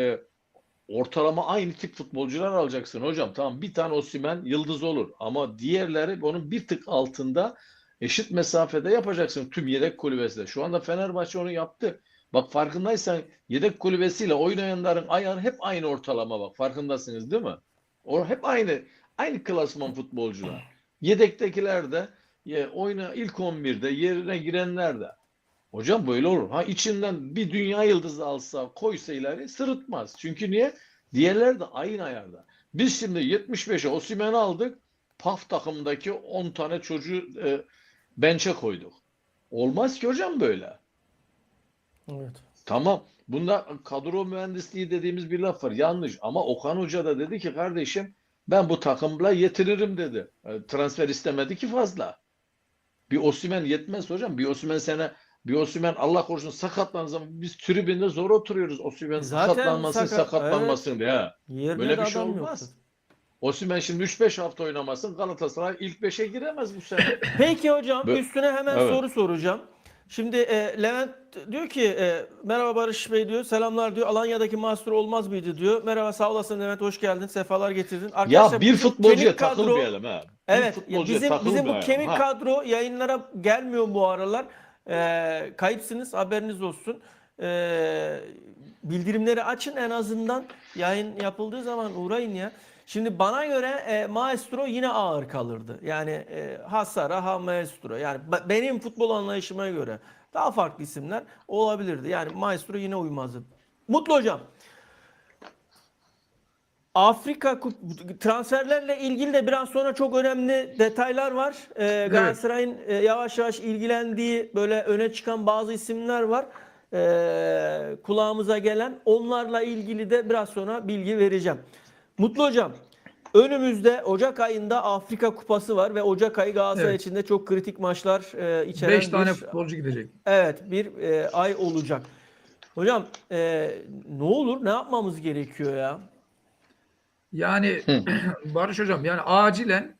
Speaker 3: ortalama aynı tip futbolcular alacaksın hocam. Tamam bir tane Osimhen yıldız olur ama diğerleri onun bir tık altında eşit mesafede yapacaksın tüm yedek kulübesinde. Şu anda Fenerbahçe onu yaptı. Bak farkındaysan yedek kulübesiyle oynayanların ayarı hep aynı ortalama bak. Farkındasınız değil mi? O hep aynı klasman futbolcular. Yedektekiler de ilk 11'de yerine girenler de. Hocam böyle olur. Ha içinden bir dünya yıldızı alsa koysa ileri sırıtmaz. Çünkü niye? Diğerleri de aynı ayarda. Biz şimdi 75'e Osimhen'i aldık. PAF takımındaki 10 tane çocuğu bench'e koyduk. Olmaz ki hocam böyle.
Speaker 2: Evet.
Speaker 3: Tamam. Bunda kadro mühendisliği dediğimiz bir laf var. Yanlış. Ama Okan Hoca da dedi ki kardeşim ben bu takımla yetiririm dedi. Transfer istemedi ki fazla. Bir Osimhen yetmez hocam. Bir Osimhen Allah korusun sakatlandığı zaman biz tribünde zor oturuyoruz. Osimhen
Speaker 2: Zaten
Speaker 3: sakatlanmasın, sakatlanmasın diye. Ha.
Speaker 2: Yerine
Speaker 3: Böyle
Speaker 2: de
Speaker 3: bir şey
Speaker 2: adam
Speaker 3: olmaz.
Speaker 2: yoktu.
Speaker 3: Osimhen şimdi 3-5 hafta oynamasın. Galatasaray ilk 5'e giremez bu sene.
Speaker 2: Peki hocam,
Speaker 3: Bö-
Speaker 2: üstüne hemen
Speaker 3: Evet.
Speaker 2: soru soracağım. Şimdi Levent diyor ki merhaba Barış Bey diyor, selamlar diyor, Alanya'daki Maestro olmaz mıydı diyor. Merhaba, sağ olasın Levent, hoş geldin, sefalar getirdin.
Speaker 3: Ya bir
Speaker 2: bizim
Speaker 3: futbolcuya
Speaker 2: kemik
Speaker 3: takılmayalım ha. Bir
Speaker 2: Evet, ya
Speaker 3: futbolcuya
Speaker 2: bizim bu
Speaker 3: takılmayalım.
Speaker 2: kemik
Speaker 3: Ha.
Speaker 2: kadro yayınlara gelmiyor bu aralar. Kayıpsınız, haberiniz olsun. Bildirimleri açın, en azından yayın yapıldığı zaman uğrayın ya. Şimdi bana göre Maestro yine ağır kalırdı. Yani ha Sara ha Maestro. Yani benim futbol anlayışıma göre daha farklı isimler olabilirdi. Yani Maestro yine uymazdı. Mutlu hocam. Afrika transferlerle ilgili de biraz sonra çok önemli detaylar var. Galatasaray'ın yavaş yavaş ilgilendiği böyle öne çıkan bazı isimler var. Kulağımıza gelen. Onlarla ilgili de biraz sonra bilgi vereceğim. Mutlu hocam, önümüzde Ocak ayında Afrika Kupası var ve Ocak ayı Galatasaray
Speaker 1: Evet.
Speaker 2: için de çok kritik maçlar içeren
Speaker 1: 5 tane
Speaker 2: bir
Speaker 1: futbolcu gidecek.
Speaker 2: bir ay olacak. Hocam ne olur, ne yapmamız gerekiyor ya?
Speaker 1: Yani
Speaker 3: Hı.
Speaker 1: Barış Hocam, yani acilen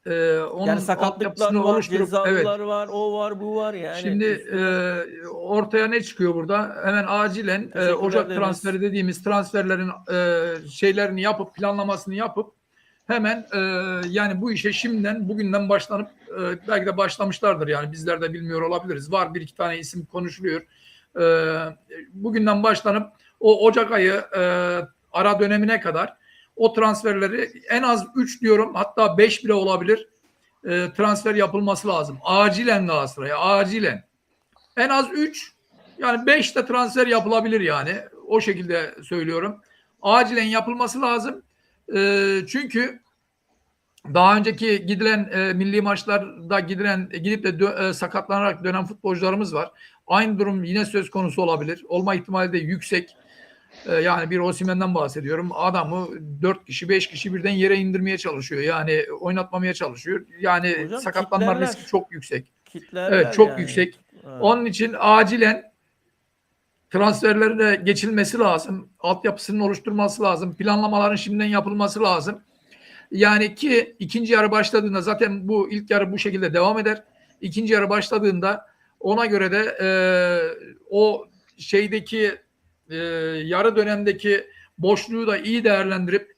Speaker 1: onun
Speaker 2: Yani sakatlıklar
Speaker 1: altyapısını
Speaker 2: var,
Speaker 1: oluşturup, evet.
Speaker 2: cezalılar var, o var, bu var yani
Speaker 1: Şimdi
Speaker 2: üstüne.
Speaker 1: ortaya ne çıkıyor burada? Hemen acilen
Speaker 2: Teşekkürler
Speaker 1: Ocak
Speaker 2: Deniz.
Speaker 1: transferi dediğimiz transferlerin şeylerini yapıp, planlamasını yapıp hemen yani bu işe şimdiden, bugünden başlanıp, belki de başlamışlardır, yani bizler de bilmiyor olabiliriz. Var bir iki tane isim konuşuluyor. E, Bugünden başlanıp o Ocak ayı ara dönemine kadar o transferleri en az 3 diyorum, hatta 5 bile olabilir, transfer yapılması lazım. Acilen Galatasaray'a, acilen. En az 3, yani 5 de transfer yapılabilir yani. O şekilde söylüyorum. Acilen yapılması lazım. Çünkü daha önceki gidilen milli maçlarda gidip de sakatlanarak dönen futbolcularımız var. Aynı durum yine söz konusu olabilir. Olma ihtimali de yüksek. Yani bir Osimhen'den bahsediyorum. Adamı 4 kişi 5 kişi birden yere indirmeye çalışıyor. Yani oynatmamaya çalışıyor. Yani
Speaker 2: Hocam
Speaker 1: sakatlanma riski
Speaker 2: kitlerler.
Speaker 1: çok yüksek. Evet,
Speaker 2: Kitlerler
Speaker 1: çok
Speaker 2: yani.
Speaker 1: yüksek.
Speaker 2: Ha.
Speaker 1: Onun için acilen transferlerine geçilmesi lazım. Altyapısının oluşturması lazım. Planlamaların şimdiden yapılması lazım. Yani ki ikinci yarı başladığında, zaten bu ilk yarı bu şekilde devam eder. İkinci yarı başladığında ona göre de o şeydeki yarı dönemdeki boşluğu da iyi değerlendirip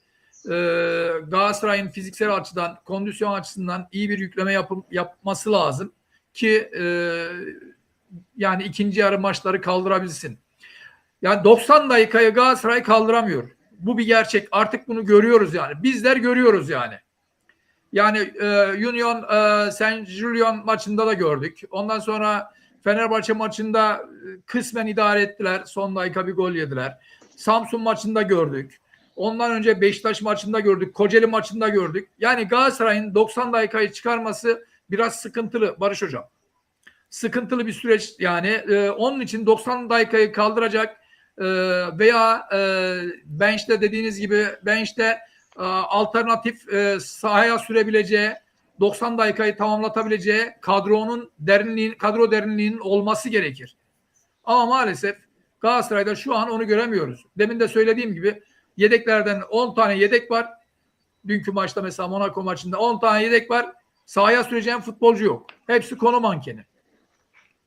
Speaker 1: Galatasaray'ın fiziksel açıdan, kondisyon açısından iyi bir yükleme yapması lazım ki yani ikinci yarı maçları kaldırabilsin. Yani 90 dakikayı Galatasaray kaldıramıyor. Bu bir gerçek. Artık bunu görüyoruz yani. Bizler görüyoruz yani. Yani Union Saint Julian maçında da gördük. Ondan sonra Fenerbahçe maçında kısmen idare ettiler. Son dakika bir gol yediler. Samsun maçında gördük. Ondan önce Beşiktaş maçında gördük. Kocaeli maçında gördük. Yani Galatasaray'ın 90 dakikayı çıkarması biraz sıkıntılı Barış Hocam. Sıkıntılı bir süreç yani. Onun için 90 dakikayı kaldıracak veya bench'te, dediğiniz gibi bench'te alternatif sahaya sürebileceği, 90 dakikayı tamamlatabileceği kadro derinliğinin olması gerekir. Ama maalesef Galatasaray'da şu an onu göremiyoruz. Demin de söylediğim gibi yedeklerden 10 tane yedek var. Dünkü maçta mesela Monaco maçında 10 tane yedek var. Sahaya süreceğim futbolcu yok. Hepsi konu mankeni.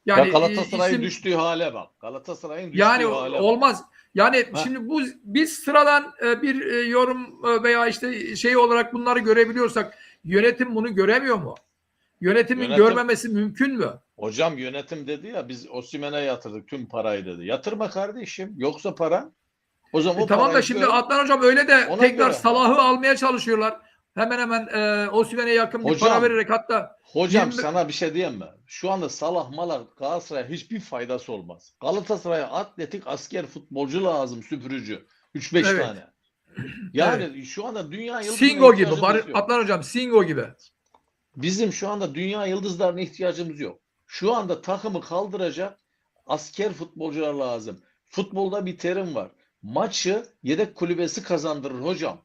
Speaker 3: Ya
Speaker 1: Yani
Speaker 3: Galatasaray'ın
Speaker 1: isim,
Speaker 3: düştüğü hale bak. Galatasaray'ın
Speaker 1: yani
Speaker 3: düştüğü hale bak.
Speaker 1: olmaz. Yani
Speaker 3: Ha,
Speaker 1: şimdi biz sıradan bir yorum veya işte şey olarak bunları görebiliyorsak, yönetim bunu göremiyor mu? Yönetimin
Speaker 3: yönetim
Speaker 1: görmemesi mümkün mü?
Speaker 3: hocam yönetim dedi ya biz Osimhen'e yatırdık tüm parayı dedi. Yatırma kardeşim. Yoksa para. O zaman o
Speaker 1: Tamam da
Speaker 3: parayı
Speaker 1: şimdi
Speaker 3: böl
Speaker 1: Adnan Hocam öyle de
Speaker 3: ona
Speaker 1: tekrar
Speaker 3: göre harca.
Speaker 1: Salah'ı almaya çalışıyorlar. Hemen hemen Osimhen'e yakın bir para
Speaker 3: Hocam
Speaker 1: vererek, hatta
Speaker 3: Hocam
Speaker 1: 20,
Speaker 3: sana bir şey diyeyim mi? Şu anda Salah Malak Galatasaray'a hiçbir faydası olmaz. Galatasaray'a atletik asker futbolcu lazım, süpürücü. 3-5
Speaker 1: evet,
Speaker 3: tane.
Speaker 1: evet.
Speaker 3: Yani şu anda dünya yıldızına
Speaker 1: Singo gibi,
Speaker 3: ihtiyacımız yok.
Speaker 1: Adnan Hocam, Singo gibi.
Speaker 3: Bizim şu anda dünya yıldızlarına ihtiyacımız yok. Şu anda takımı kaldıracak asker futbolcular lazım. Futbolda bir terim var. Maçı yedek kulübesi kazandırır hocam.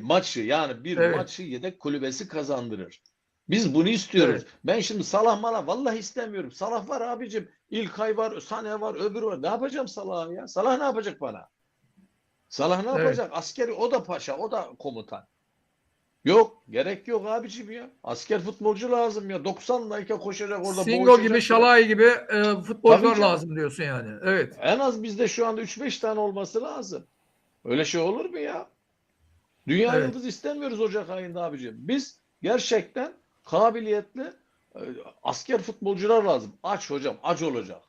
Speaker 3: Maçı yani bir
Speaker 1: Evet,
Speaker 3: maçı yedek kulübesi kazandırır. Biz bunu istiyoruz.
Speaker 1: evet.
Speaker 3: Ben şimdi Salah mala vallahi istemiyorum. Salah var abicim. İlkay var, Sané var, öbürü var. Ne yapacağım Salah'a ya? Salah ne yapacak bana? Salah ne
Speaker 1: Evet.
Speaker 3: yapacak? Askeri o da paşa, o da komutan. Yok, gerek yok abiciğim ya. Asker futbolcu lazım ya. 90 dakika koşacak orada
Speaker 1: Singo gibi,
Speaker 3: boğuşacak ya.
Speaker 1: Şalay gibi
Speaker 3: Tabii
Speaker 1: futbolcular
Speaker 3: canım.
Speaker 1: lazım diyorsun yani. Evet.
Speaker 3: En az bizde şu anda 3-5 tane olması lazım. Öyle şey olur mu ya? Dünya
Speaker 1: Evet.
Speaker 3: yıldız istemiyoruz Ocak ayında abiciğim. Biz gerçekten kabiliyetli e, asker futbolcular lazım. Aç hocam, aç olacak.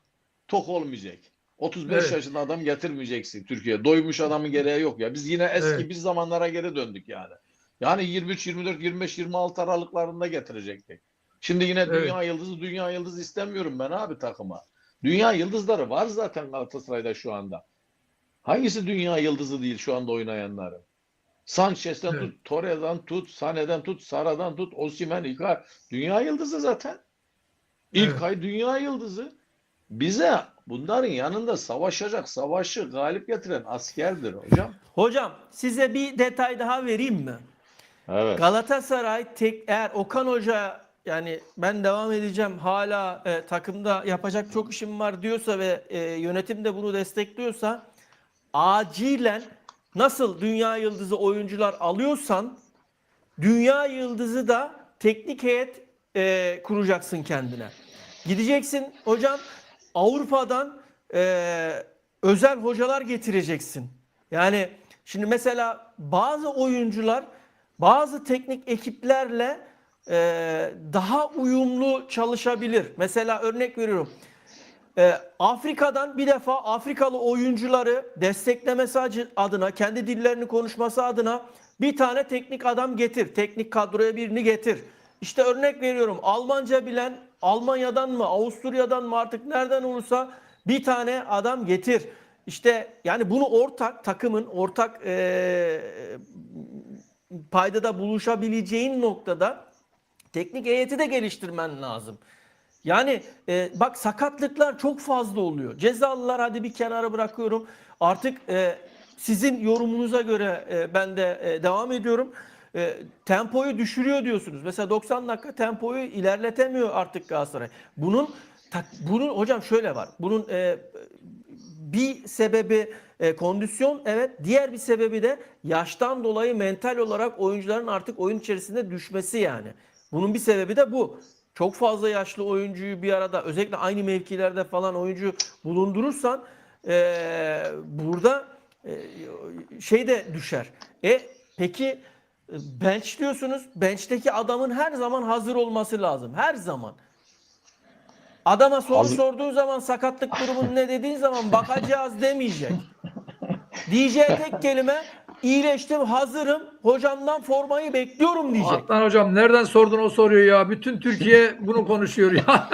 Speaker 3: Tok olmayacak. 35
Speaker 1: Evet.
Speaker 3: yaşında adam getirmeyeceksin Türkiye'ye. Doymuş adamın gereği yok ya. Biz yine eski
Speaker 1: Evet.
Speaker 3: bir zamanlara geri döndük yani. Yani 23, 24, 25, 26 aralıklarında getirecektik. Şimdi yine
Speaker 1: Evet.
Speaker 3: dünya yıldızı istemiyorum ben abi takıma. Dünya yıldızları var zaten Galatasaray'da şu anda. Hangisi dünya yıldızı değil şu anda oynayanların? Sanchez'den
Speaker 1: Evet.
Speaker 3: tut, Torreira'dan tut, Sané'den tut, Sara'dan tut, Osimhen, Icardi. Dünya yıldızı zaten.
Speaker 1: Evet.
Speaker 3: İlkay dünya yıldızı. Bize bunların yanında savaşacak, savaşı galip getiren askerdir hocam.
Speaker 2: Hocam size bir detay daha vereyim mi?
Speaker 3: Evet.
Speaker 2: Galatasaray eğer Okan Hoca yani ben devam edeceğim hala takımda yapacak çok işim var diyorsa ve yönetim de bunu destekliyorsa acilen nasıl dünya yıldızı oyuncular alıyorsan dünya yıldızı da teknik heyet kuracaksın kendine. Gideceksin hocam Avrupa'dan özel hocalar getireceksin. Yani şimdi mesela bazı oyuncular bazı teknik ekiplerle daha uyumlu çalışabilir. Mesela örnek veriyorum. Afrika'dan bir defa Afrikalı oyuncuları desteklemesi adına, kendi dillerini konuşması adına bir tane teknik adam getir. Teknik kadroya birini getir. İşte örnek veriyorum, Almanca bilen Almanya'dan mı, Avusturya'dan mı artık nereden olursa bir tane adam getir. İşte yani bunu ortak takımın ortak paydada buluşabileceğin noktada teknik heyeti de geliştirmen lazım. Yani bak sakatlıklar çok fazla oluyor. Cezalılar hadi bir kenara bırakıyorum. Artık sizin yorumunuza göre ben de devam ediyorum. Tempoyu düşürüyor diyorsunuz. Mesela 90 dakika tempoyu ilerletemiyor artık Galatasaray. Bunun hocam şöyle var. Bunun bir sebebi kondisyon, evet. Diğer bir sebebi de yaştan dolayı mental olarak oyuncuların artık oyun içerisinde düşmesi yani. Bunun bir sebebi de bu. Çok fazla yaşlı oyuncuyu bir arada özellikle aynı mevkilerde falan oyuncu bulundurursan burada şey de düşer. Peki bench diyorsunuz. Bench'teki adamın her zaman hazır olması lazım. Her zaman. Adama soru sorduğun zaman sakatlık durumun ne dediğin zaman bakacağız demeyecek. Diyeceği tek kelime iyileştim, hazırım, hocamdan formayı bekliyorum diyecek.
Speaker 1: Adnan hocam nereden sordun o soruyu ya? Bütün Türkiye bunu konuşuyor ya.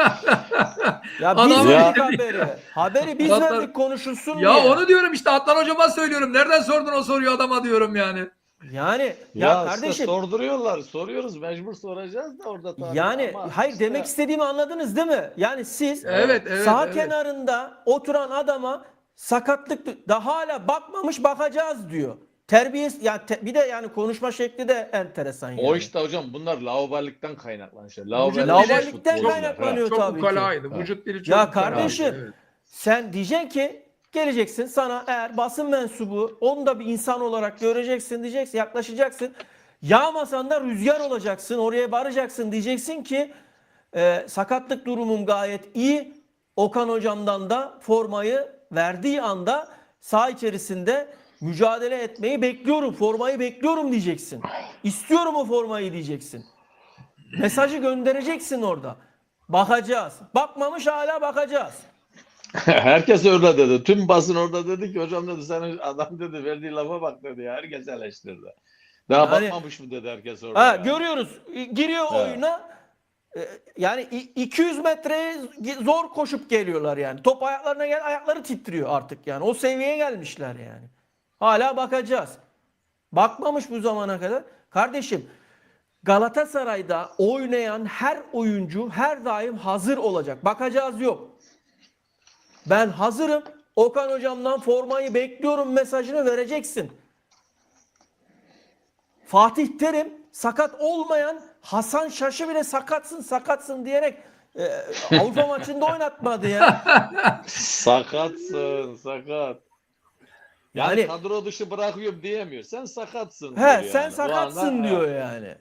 Speaker 2: Ya biz
Speaker 1: Adam-
Speaker 2: verdik haberi. Haberi biz
Speaker 1: Adnan-
Speaker 2: verdik konuşulsun
Speaker 1: Ya
Speaker 2: diye.
Speaker 1: onu diyorum işte Adnan hocama söylüyorum. Nereden sordun o soruyu adama diyorum yani.
Speaker 2: Yani
Speaker 3: Ya
Speaker 2: ya
Speaker 3: işte
Speaker 2: kardeşim
Speaker 3: sorduruyorlar. Soruyoruz. Mecbur soracağız da orada tabii.
Speaker 2: yani
Speaker 3: Ama
Speaker 2: hayır
Speaker 3: işte
Speaker 2: demek istediğimi anladınız değil mi? Yani siz
Speaker 1: Evet,
Speaker 2: sağ
Speaker 1: evet.
Speaker 2: kenarında oturan adama sakatlık da hala bakmamış bakacağız diyor. Terbiyesiz yani bir de yani konuşma şekli de enteresan yani.
Speaker 3: o işte hocam bunlar lauballikten kaynaklanıyor. İşte.
Speaker 2: Lauballikten kaynaklanıyor
Speaker 1: Çok
Speaker 2: tabii ki.
Speaker 1: ukalaydı.
Speaker 3: Ha.
Speaker 1: Vücut dili çok
Speaker 2: Ya
Speaker 1: ukalaydı.
Speaker 2: kardeşim
Speaker 1: Evet.
Speaker 2: sen diyeceksin ki geleceksin sana eğer basın mensubu onu da bir insan olarak göreceksin diyeceksin yaklaşacaksın. Yağmasan da rüzgar olacaksın oraya varacaksın diyeceksin ki sakatlık durumum gayet iyi. Okan hocamdan da formayı verdiği anda saha içerisinde mücadele etmeyi bekliyorum. Formayı bekliyorum diyeceksin. İstiyorum o formayı diyeceksin. Mesajı göndereceksin orada. Bakacağız. Bakmamış hala bakacağız.
Speaker 3: Herkes orada dedi. Tüm basın orada dedi ki hocam dedi senin adam dedi verdiği lafa bak dedi ya. Herkes eleştirdi. Daha
Speaker 2: Yani-
Speaker 3: bakmamış mı dedi herkes orada. yani.
Speaker 2: Görüyoruz. Giriyor
Speaker 3: Evet.
Speaker 2: oyuna. Yani 200 metreye zor koşup geliyorlar yani. Top ayaklarına gel ayakları titriyor artık yani. O seviyeye gelmişler yani. Hala bakacağız. Bakmamış bu zamana kadar. Kardeşim Galatasaray'da oynayan her oyuncu her daim hazır olacak. Bakacağız yok. Ben hazırım. Okan hocamdan formayı bekliyorum mesajını vereceksin. Fatih Terim sakat olmayan Hasan Şaş'ı bile sakatsın diyerek Avrupa maçında oynatmadı ya.
Speaker 3: Sakatsın sakat. Yani,
Speaker 2: Yani-
Speaker 3: kadro dışı bırakıyorum diyemiyor. Sen sakatsın
Speaker 2: He
Speaker 3: diyor
Speaker 2: sen
Speaker 3: yani. Bu
Speaker 2: sakatsın
Speaker 3: anda-
Speaker 2: diyor yani.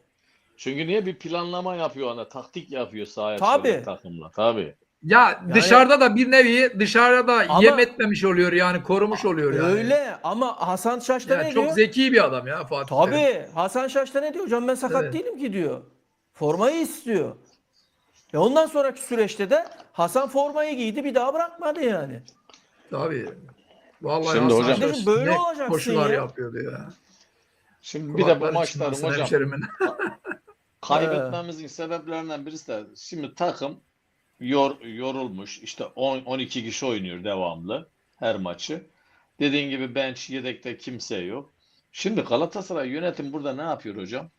Speaker 3: Çünkü niye bir planlama yapıyor ona, taktik yapıyor sahaya
Speaker 2: Tabii.
Speaker 3: çıkan takımla. Tabii.
Speaker 1: Ya dışarıda da bir nevi dışarıda
Speaker 2: Ama-
Speaker 1: yem etmemiş oluyor yani korumuş oluyor yani.
Speaker 2: Öyle ama Hasan Şaş da
Speaker 1: Ya
Speaker 2: ne
Speaker 1: çok
Speaker 2: diyor?
Speaker 1: zeki bir adam ya Fatih Terim.
Speaker 2: Tabii Hasan Şaş da ne diyor? Hocam ben sakat
Speaker 1: Evet.
Speaker 2: değilim ki diyor. Formayı istiyor. Ondan sonraki süreçte de Hasan formayı giydi bir daha bırakmadı yani.
Speaker 1: Tabii. Vallahi
Speaker 3: Şimdi
Speaker 1: Hasan
Speaker 3: hocam-
Speaker 1: Şaş
Speaker 2: Kardeşim böyle
Speaker 1: ne
Speaker 2: olacaksın
Speaker 1: koşular
Speaker 2: ya.
Speaker 1: yapıyordu ya.
Speaker 3: Şimdi bir de bu
Speaker 1: Kulakları
Speaker 3: maçların
Speaker 1: çınlasın
Speaker 3: hocam
Speaker 1: hemşerimin.
Speaker 3: kaybetmemizin sebeplerinden birisi de şimdi takım yorulmuş. İşte 12 kişi oynuyor devamlı her maçı. Dediğin gibi bench yedekte kimse yok. Şimdi Galatasaray yönetim burada ne yapıyor hocam?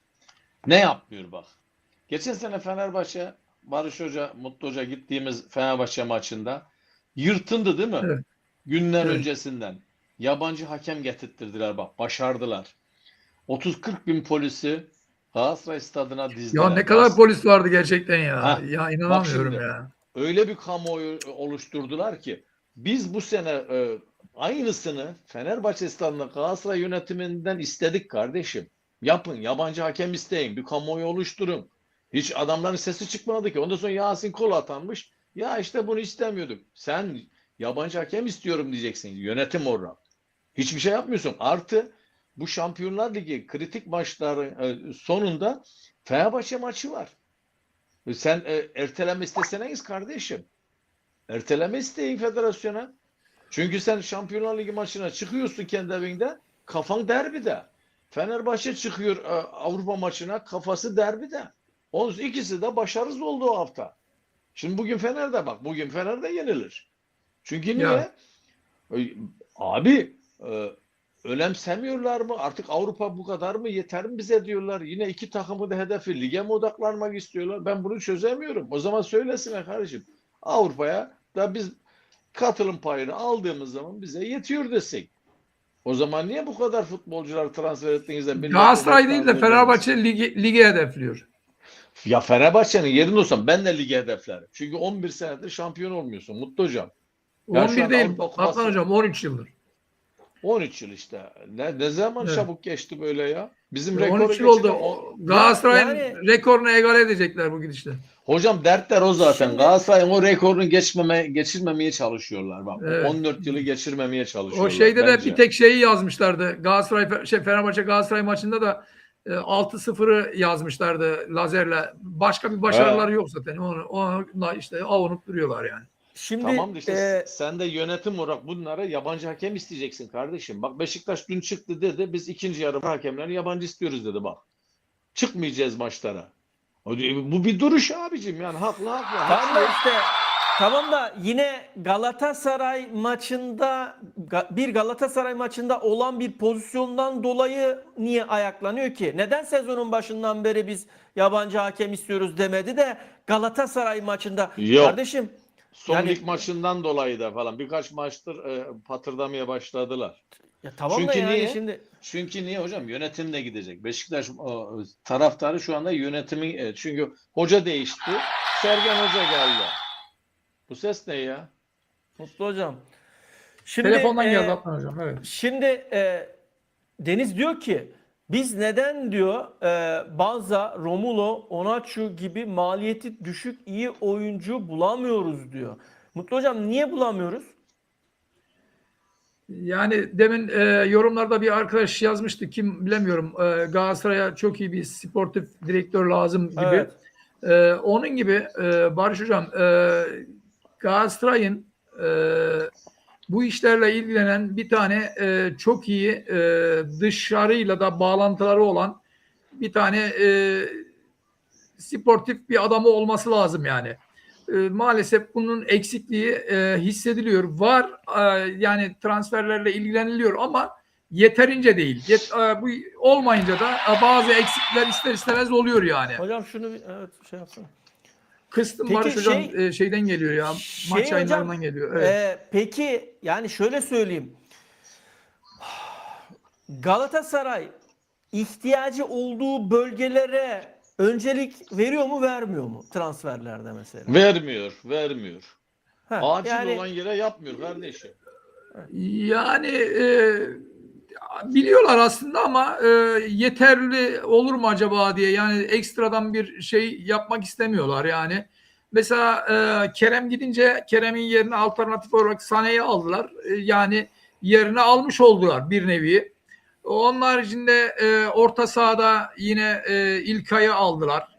Speaker 3: Ne yapmıyor bak. Geçen sene Fenerbahçe, Barış Hoca, Mutlu Hoca gittiğimiz Fenerbahçe maçında yırtındı değil mi?
Speaker 1: Evet.
Speaker 3: Günler
Speaker 1: Evet.
Speaker 3: öncesinden. Yabancı hakem getirttirdiler bak. Başardılar. 30-40 bin polisi Galatasaray stadına dizdiler.
Speaker 1: Ya ne kadar polis vardı gerçekten ya.
Speaker 3: Ha,
Speaker 1: Ya inanamıyorum
Speaker 3: şimdi.
Speaker 1: ya.
Speaker 3: Öyle bir kamuoyu oluşturdular ki biz bu sene aynısını Fenerbahçe stadında Galatasaray yönetiminden istedik kardeşim. Yapın, yabancı hakem isteyin, bir kamuoyu oluşturun. Hiç adamların sesi çıkmadı ki. Ondan sonra Yasin Kol atanmış. Ya işte bunu istemiyorduk. Sen yabancı hakem istiyorum diyeceksin. Yönetim orada. Hiçbir şey yapmıyorsun. Artı bu Şampiyonlar Ligi kritik maçları sonunda Fenerbahçe maçı var. Sen erteleme isteseniz kardeşim. Erteleme isteyin federasyona. Çünkü sen Şampiyonlar Ligi maçına çıkıyorsun kendi evinde. Kafan derbide. Fenerbahçe çıkıyor Avrupa maçına. Kafası derbide. Onun ikisi de başarısız oldu o hafta. Şimdi bugün Fener'de bak. Bugün Fener'de yenilir. Çünkü niye?
Speaker 1: Ya.
Speaker 3: Abi önemsemiyorlar mı? Artık Avrupa bu kadar mı? Yeter mi bize diyorlar. Yine iki takımı da hedefi lige mi odaklanmak istiyorlar? Ben bunu çözemiyorum. O zaman söylesinler kardeşim. Avrupa'ya da biz katılım payını aldığımız zaman bize yetiyor desek. O zaman niye bu kadar futbolcular transfer ettiğinizde
Speaker 1: Galatasaray değil de Fenerbahçe ligi hedefliyor.
Speaker 3: Ya Fenerbahçe'nin yerinde olsam ben de ligi hedeflerim. Çünkü 11 senedir şampiyon olmuyorsun Mutlu Hocam. Ya şu
Speaker 1: 11
Speaker 3: an
Speaker 1: değil
Speaker 3: Avrupa Kupası-
Speaker 1: Adnan Hocam, 13 yıldır.
Speaker 3: 13 yıl işte. Ne zaman
Speaker 1: Evet.
Speaker 3: çabuk geçti böyle ya? Bizim rekoru
Speaker 1: 13 yıl oldu.
Speaker 3: geçirme-
Speaker 1: Galatasaray'ın
Speaker 2: Yani-
Speaker 1: rekorunu egale edecekler bu gidişle.
Speaker 3: Hocam dertler o zaten.
Speaker 2: Şimdi-
Speaker 3: Galatasaray'ın o rekorunu geçirmemeye çalışıyorlar. Bak,
Speaker 1: Evet.
Speaker 3: 14 yılı geçirmemeye çalışıyorlar.
Speaker 1: O şeyde de
Speaker 3: bence.
Speaker 1: bir tek şeyi yazmışlardı. Fenerbahçe Galatasaray maçında da 6-0'ı yazmışlardı lazerle. Başka bir başarıları yok zaten. Onu işte avunup duruyorlar yani.
Speaker 2: Şimdi
Speaker 3: Tamam da işte sen de yönetim olarak bunlara yabancı hakem isteyeceksin kardeşim. Bak Beşiktaş dün çıktı dedi. Biz ikinci yarı hakemlerini yabancı istiyoruz dedi bak. Çıkmayacağız maçlara. Bu bir duruş abicim yani haklı.
Speaker 2: Tamam da işte tamam da yine Galatasaray maçında bir Galatasaray maçında olan bir pozisyondan dolayı niye ayaklanıyor ki? Neden sezonun başından beri biz yabancı hakem istiyoruz demedi de Galatasaray maçında
Speaker 3: Yok.
Speaker 2: kardeşim
Speaker 3: Son
Speaker 2: yani-
Speaker 3: lig maçından dolayı da falan birkaç maçtır patırdamaya başladılar.
Speaker 2: ya tamam da
Speaker 3: Çünkü
Speaker 2: yani
Speaker 3: niye?
Speaker 2: şimdi
Speaker 3: Çünkü niye hocam? Yönetim de gidecek. Beşiktaş taraftarı şu anda yönetimi çünkü hoca değişti. Sergen Hoca geldi. Bu ses ne ya?
Speaker 2: Mutlu hocam. Şimdi
Speaker 1: Telefondan geldi Adnan Hocam. Evet.
Speaker 2: Şimdi Deniz diyor ki biz neden diyor Banza, Romulo, Onaçu gibi maliyeti düşük iyi oyuncu bulamıyoruz diyor. Mutlu hocam niye bulamıyoruz?
Speaker 1: Yani demin yorumlarda bir arkadaş yazmıştı, kim bilemiyorum. Galatasaray'a çok iyi bir sportif direktör lazım gibi.
Speaker 2: Evet.
Speaker 1: Onun gibi Barış Hocam, Galatasaray'ın bu işlerle ilgilenen bir tane çok iyi dışarıyla da bağlantıları olan bir tane sportif bir adamı olması lazım yani. Maalesef bunun eksikliği hissediliyor. Var yani transferlerle ilgileniliyor ama yeterince değil. Bu olmayınca da bazı eksiklikler ister istemez oluyor yani.
Speaker 2: Hocam şunu evet şey yapsana.
Speaker 1: Kıstım
Speaker 2: Peki
Speaker 1: Barış Hocam şeyden geliyor ya. Maç
Speaker 2: hocam,
Speaker 1: yayınlarından geliyor. Evet.
Speaker 2: Peki yani şöyle söyleyeyim. Galatasaray ihtiyacı olduğu bölgelere öncelik veriyor mu vermiyor mu transferlerde mesela?
Speaker 3: Vermiyor.
Speaker 2: Ha,
Speaker 3: Acil
Speaker 2: yani
Speaker 3: olan yere yapmıyor kardeşim.
Speaker 1: Yani biliyorlar aslında ama yeterli olur mu acaba diye, yani ekstradan bir şey yapmak istemiyorlar yani. Mesela Kerem gidince Kerem'in yerine alternatif olarak Sané'yi aldılar. Yani yerine almış oldular bir nevi. Onun haricinde orta sahada yine İlkay'ı aldılar.